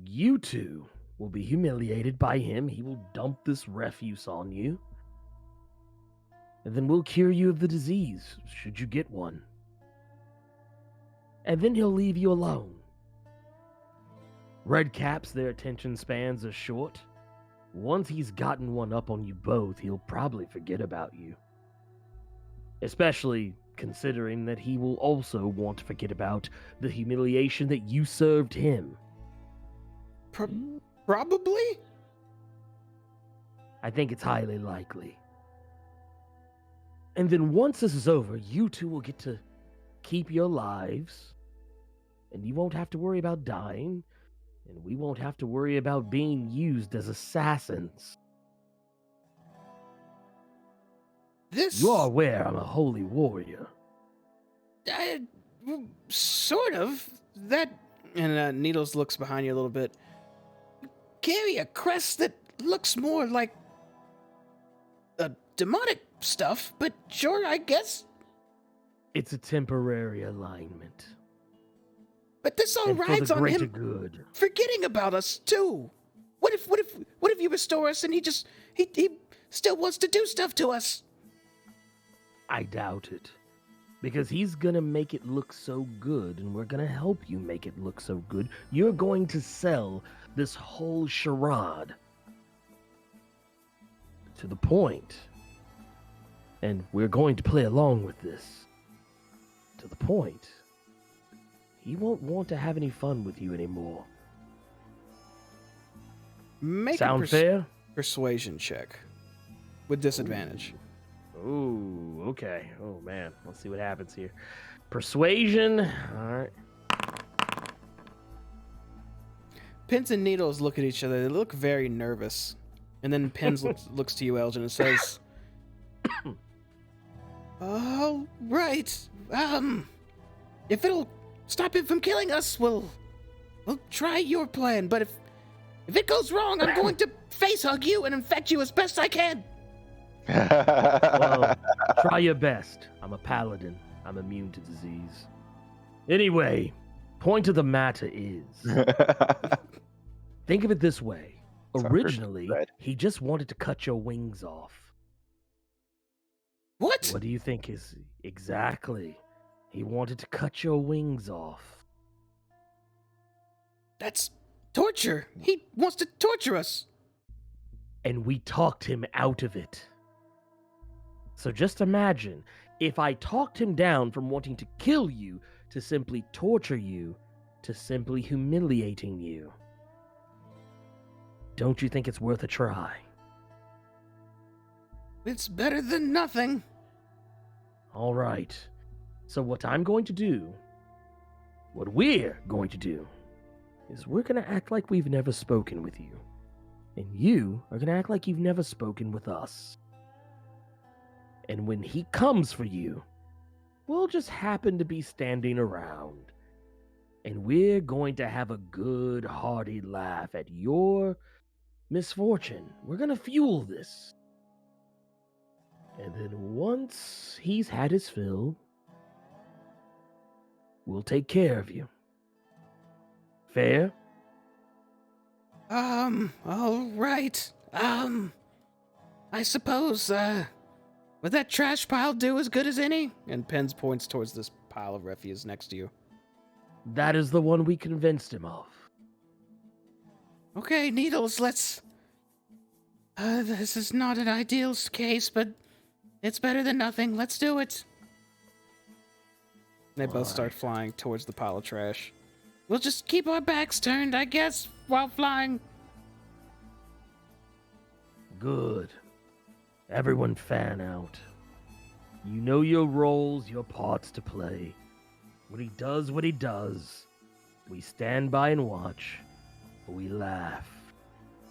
you two will be humiliated by him. He will dump this refuse on you. And then we'll cure you of the disease, should you get one. And then he'll leave you alone. Red caps, their attention spans are short. Once he's gotten one up on you both, he'll probably forget about you. Especially considering that he will also want to forget about the humiliation that you served him. Probably? I think it's highly likely. And then once this is over, you two will get to keep your lives, and you won't have to worry about dying, and we won't have to worry about being used as assassins. This. You are aware I'm a holy warrior. Sort of. That. And Needles looks behind you a little bit. You carry a crest that looks more like demonic stuff, but sure, I guess. It's a temporary alignment. But this all And for rides the on greater him good. forgetting about us too. What if you restore us and he still wants to do stuff to us? I doubt it. Because he's gonna make it look so good, and we're gonna help you make it look so good. You're going to sell this whole charade to the point, and we're going to play along with this to the point. He won't want to have any fun with you anymore. Make Sound a fair? persuasion check with disadvantage. Ooh, okay. Oh man, let's see what happens here. Persuasion. All right. Pins and Needles look at each other. They look very nervous. And then Pins looks to you, Elgin, and says, "All right. If it'll stop him from killing us, we'll try your plan. But if it goes wrong, I'm going to face hug you and infect you as best I can." Well, try your best. I'm a paladin. I'm immune to disease. Anyway, point of the matter is, think of it this way. It's not hurt, Originally, right? he just wanted to cut your wings off. What? What do you think is exactly? He wanted to cut your wings off. That's torture. He wants to torture us. and we talked him out of it. So just imagine if I talked him down from wanting to kill you to simply torture you to simply humiliating you. Don't you think it's worth a try? It's better than nothing. All right. So what I'm going to do, what we're going to do, is we're going to act like we've never spoken with you. And you are going to act like you've never spoken with us. And when he comes for you, we'll just happen to be standing around. And we're going to have a good, hearty laugh at your misfortune. We're going to fuel this. And then once he's had his fill, we'll take care of you. Fair? All right. I suppose, would that trash pile do as good as any? And Pens points towards this pile of refuse next to you. That is the one we convinced him of. Okay, Needles, let's... this is not an ideal case, but it's better than nothing. Let's do it. They both start flying towards the pile of trash. We'll just keep our backs turned, I guess, while flying. Good. Everyone fan out. You know your roles, your parts to play. When he does what he does, we stand by and watch. We laugh.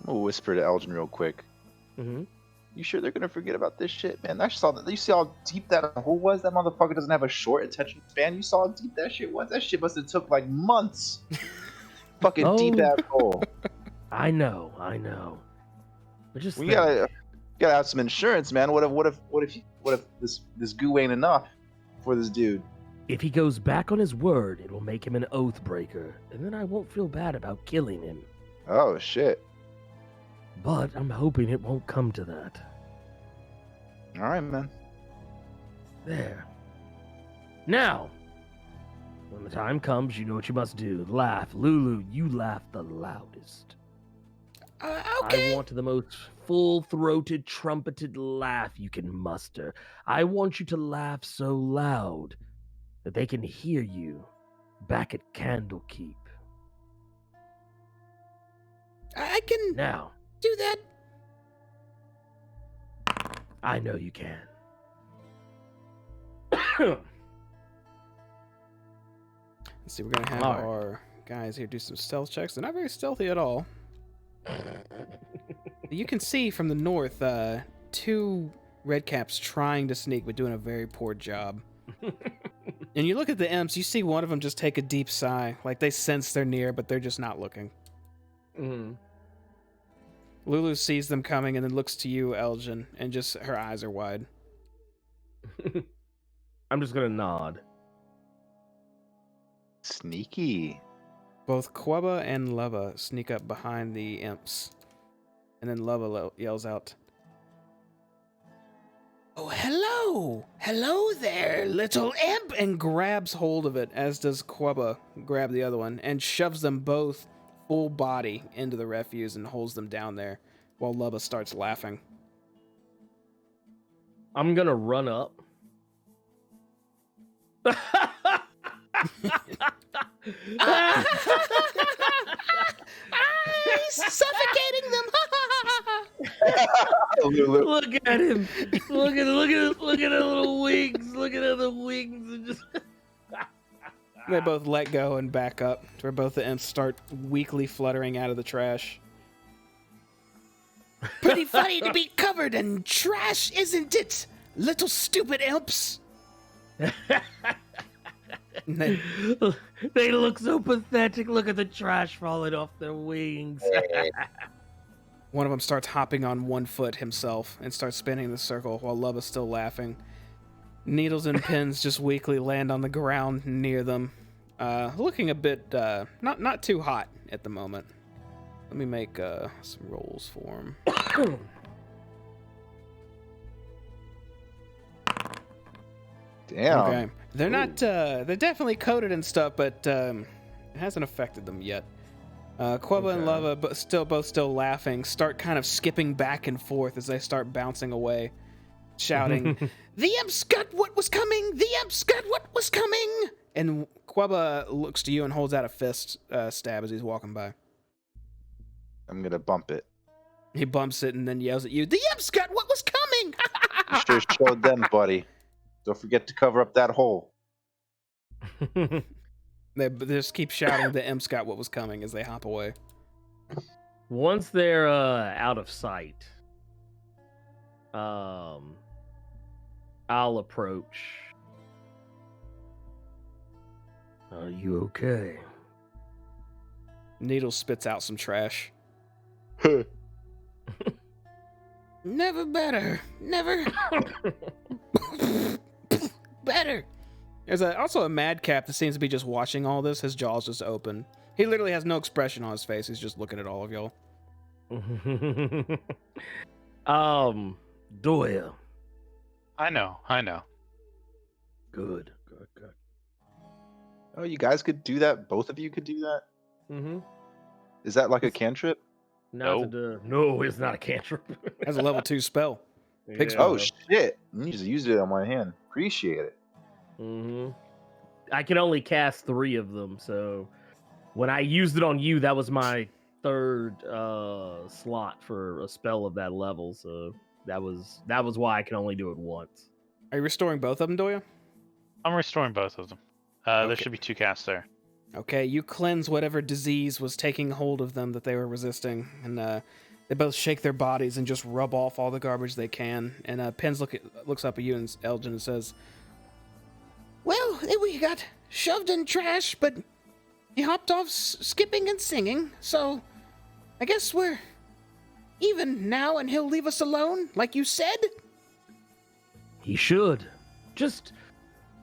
I'm gonna whisper to Elgin real quick. Mm-hmm. You sure they're gonna forget about this shit, man? I saw that. You see how deep that hole was? That motherfucker doesn't have a short attention span. You saw how deep that shit was? That shit must have took like months. Fucking deep ass hole. I know. But just We gotta have some insurance, man. What if this goo ain't enough for this dude? if he goes back on his word, it will make him an oath breaker, and then I won't feel bad about killing him. Oh shit. But I'm hoping it won't come to that. All right, man. There. Now, when the time comes, you know what you must do. Laugh. Lulu, you laugh the loudest. Okay. I want the most full-throated, trumpeted laugh you can muster. I want you to laugh so loud that they can hear you back at Candlekeep. I can Now, do that. I know you can. Let's see, we're gonna have All right. our guys here do some stealth checks. They're not very stealthy at all. You can see from the north, two redcaps trying to sneak, but doing a very poor job. And you look at the imps, you see one of them just take a deep sigh, like they sense they're near, but they're just not looking. Lulu sees them coming and then looks to you, Elgin, and just her eyes are wide. I'm just gonna nod. Sneaky. Both Queba and Lubba sneak up behind the imps. And then Lubba yells out, Oh, hello. Hello there, little imp. and grabs hold of it, as does Queba grab the other one, and shoves them both full body into the refuse and holds them down there, while Lubba starts laughing. I'm gonna run up. He's suffocating them. Look at him. Look at the little wings. Look at the wings. And just... They both let go and back up, to where both the imps start weakly fluttering out of the trash. Pretty funny to be covered in trash, isn't it? Little stupid imps. And then They look so pathetic. Look at the trash falling off their wings. one of them starts hopping on one foot himself and starts spinning in the circle while Lubba's still laughing. Needles and pins just weakly land on the ground near them, looking a bit not too hot at the moment. Let me make some rolls for him. Damn. Okay, they're not they're definitely coated and stuff, but it hasn't affected them yet. Quubba and Okay. Lava, but still laughing, start kind of skipping back and forth as they start bouncing away, shouting, "The Imp's got what was coming! The Imp's got what was coming!" And Quubba looks to you and holds out a fist stab as he's walking by. I'm gonna bump it. He bumps it and then yells at you, "The Imp's got what was coming!" You sure showed them, buddy. Don't forget to cover up that hole. They just keep shouting, "The Imp's got what was coming!" as they hop away. Once they're out of sight, I'll approach. Are you okay? Needle spits out some trash. Never better. Never better. There's also a madcap that seems to be just watching all this. His jaw's just open. He literally has no expression on his face. He's just looking at all of y'all. Doya. I know. Good. Oh, you guys could do that? Both of you could do that? Mm-hmm. Is that like a cantrip? No, it's not a cantrip. That's a level 2 spell. Big Yeah. Oh, shit. You just used it on my hand. Appreciate it. Mm-hmm. I can only cast 3 of them, so when I used it on you, that was my 3rd slot for a spell of that level. So that was why I can only do it once. Are you restoring both of them, Doya? I'm restoring both of them. There Okay. should be 2 casts there. Okay, you cleanse whatever disease was taking hold of them that they were resisting, and they both shake their bodies and just rub off all the garbage they can. And Pens looks up at you and Elgin and says, "Well, we got shoved in trash, but he hopped off skipping and singing, so I guess we're even now, and he'll leave us alone, like you said?" He should. Just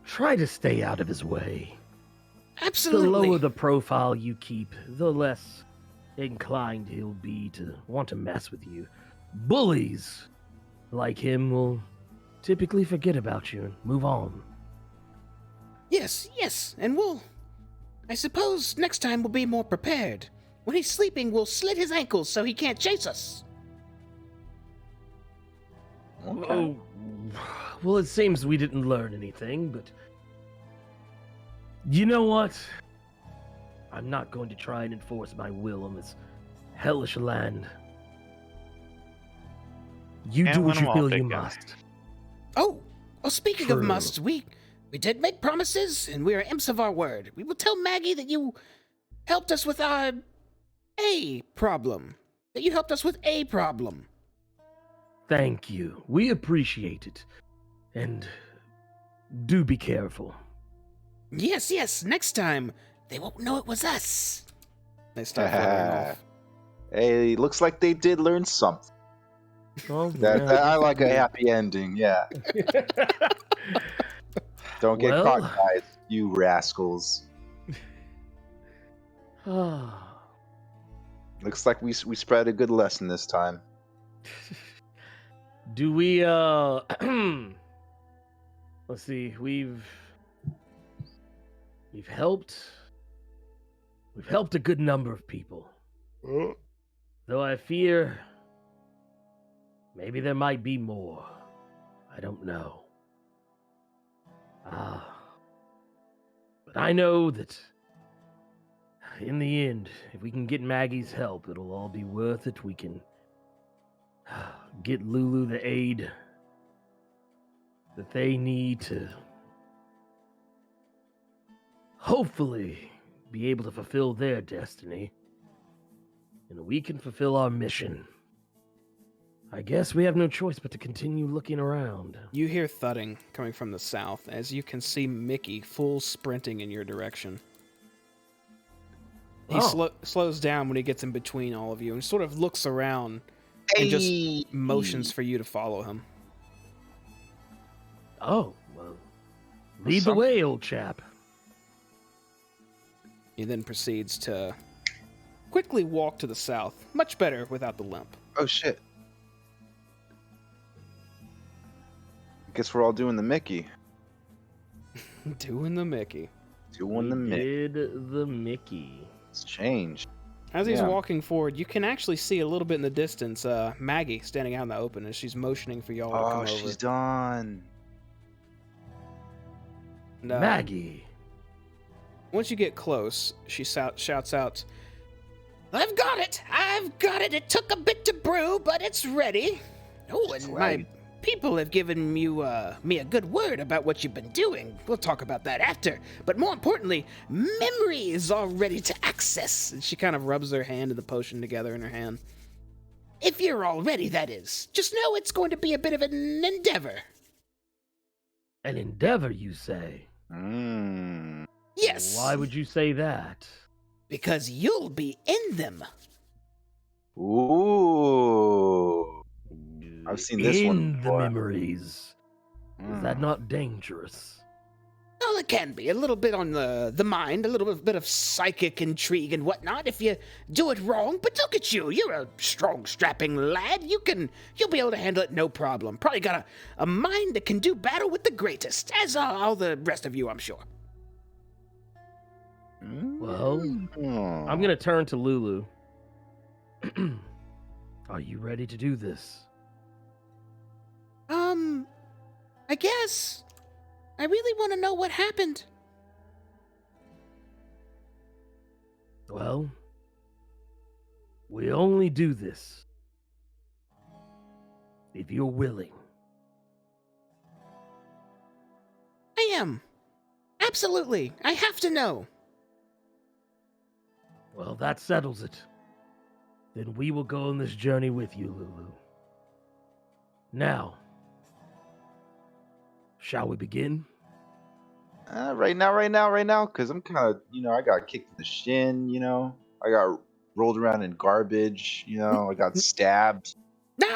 try to stay out of his way. Absolutely. The lower the profile you keep, the less inclined he'll be to want to mess with you. Bullies like him will typically forget about you and move on. Yes, and I suppose next time we'll be more prepared. When he's sleeping, we'll slit his ankles so he can't chase us. Okay. Oh, well, it seems we didn't learn anything, but you know what? I'm not going to try and enforce my will on this hellish land. You Can't do win what 'em you all, feel big you guy. must. Oh, speaking of True. musts, we did make promises, and we are imps of our word. We will tell Maggie that you helped us with our problem. That you helped us with a problem. Thank you. We appreciate it. And do be careful. Yes, next time, they won't know it was us. They start fluttering off. Hey, looks like they did learn something. Oh, I like a happy ending, yeah. Don't get Well- caught, guys, you rascals. Looks like we spread a good lesson this time. Do we let's see, we've helped a good number of people. Though I fear maybe there might be more. I don't know. But I know that in the end, if we can get Maggie's help, it'll all be worth it. We can get Lulu the aid that they need to hopefully be able to fulfill their destiny. And we can fulfill our mission. I guess we have no choice but to continue looking around. You hear thudding coming from the south as you can see Mickey full sprinting in your direction. He slows down when he gets in between all of you and sort of looks around and just motions for you to follow him. Oh, well, lead the way, old chap. He then proceeds to quickly walk to the south, much better without the limp. Oh shit. Guess we're all doing the Mickey. Doing the Mickey. Doing the Mickey. Did the Mickey. It's changed. As he's Yeah. walking forward, you can actually see a little bit in the distance Maggie standing out in the open as she's motioning for y'all to come Oh, over. she's done. And, Maggie. once you get close, she shouts out, I've got it! I've got it! It took a bit to brew, but it's ready. Oh, and my people have given me a good word about what you've been doing. We'll talk about that after. But more importantly, memory is all ready to access. and she kind of rubs her hand and the potion together in her hand. If you're all ready, that is. Just know it's going to be a bit of an endeavor. An endeavor, you say? Yes. Why would you say that? Because you'll be in them. Ooh. I've seen this one In the before. memories. Is that not dangerous? Well, it can be a little bit on the mind, a little bit of psychic intrigue and whatnot if you do it wrong. But look at you, you're a strong, strapping lad. You'll be able to handle it no problem. Probably got a mind that can do battle with the greatest, as all the rest of you, I'm sure. Well, I'm gonna turn to Lulu. Are you ready to do this? I guess. I really want to know what happened. Well, we only do this if you're willing. I am. Absolutely. I have to know. Well, that settles it. Then we will go on this journey with you, Lulu. Now, shall we begin? Right now, because I'm kind of, I got kicked in the shin, I got rolled around in garbage, I got stabbed. No,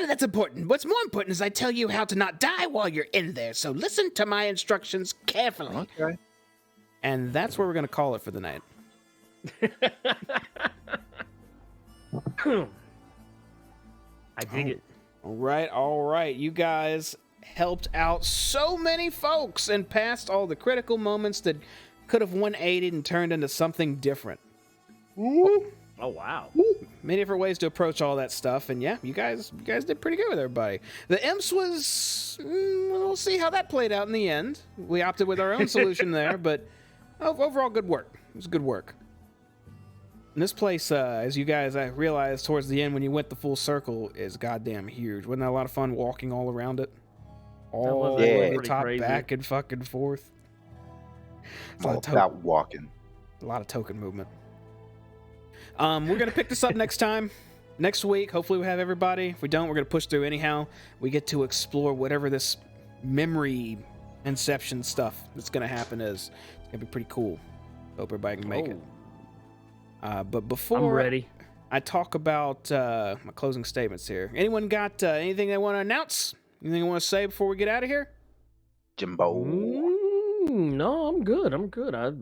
that's important. What's more important is I tell you how to not die while you're in there, so listen to my instructions carefully. Okay. And that's where we're going to call it for the night. I dig it. All right. You guys helped out so many folks and passed all the critical moments that could have 180'd and turned into something different. Oh, wow. Many different ways to approach all that stuff, and yeah, you guys did pretty good with everybody. The imps was, we'll see how that played out in the end. We opted with our own solution there, but overall good work. It was good work. And this place, as you guys realized towards the end when you went the full circle, is goddamn huge. Wasn't that a lot of fun walking all around it? All the way to the top, back and fucking forth. It's all about walking. A lot of token movement. We're going to pick this up next time. Next week, hopefully we have everybody. If we don't, we're going to push through anyhow. We get to explore whatever this memory inception stuff that's going to happen is. It's going to be pretty cool. Hope everybody can make it. But before I'm ready. I talk about my closing statements here, anyone got anything they want to announce? Anything you want to say before we get out of here? Jimbo. No, I'm good.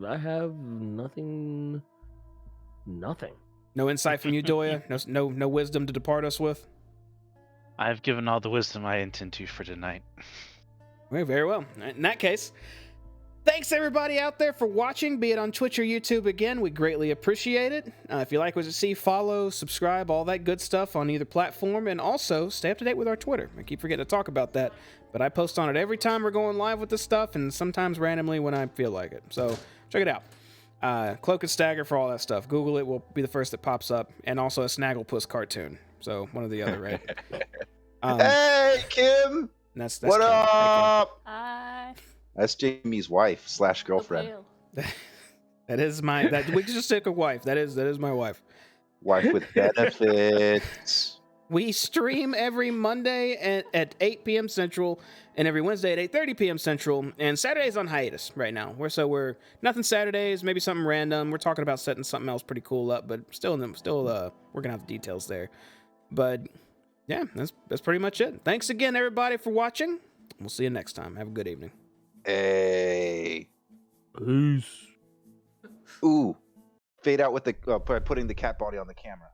I have nothing. No insight from you, Doya? No wisdom to depart us with? I've given all the wisdom I intend to for tonight. Okay, very well. In that case, thanks everybody out there for watching, be it on Twitch or YouTube. Again, we greatly appreciate it. If you like what you see, follow, subscribe, all that good stuff on either platform, and also stay up to date with our Twitter. I keep forgetting to talk about that, but I post on it every time we're going live with this stuff, and sometimes randomly when I feel like it. So check it out. Cloak and Stagger for all that stuff. Google it, will be the first that pops up, and also a Snagglepuss cartoon. So one or the other, right? Hey, Kim! That's What Kim. up? Hi. That's Jamie's wife / girlfriend. That is my. That we just took a wife. That is my wife. Wife with benefits. We stream every Monday at 8 p.m. Central and every Wednesday at 8:30 p.m. Central. And Saturday's on hiatus right now. We're nothing Saturdays, maybe something random. We're talking about setting something else pretty cool up, but still working out the details there. But yeah, that's pretty much it. Thanks again, everybody, for watching. We'll see you next time. Have a good evening. Hey. Peace. Ooh. Fade out with the putting the cat body on the camera.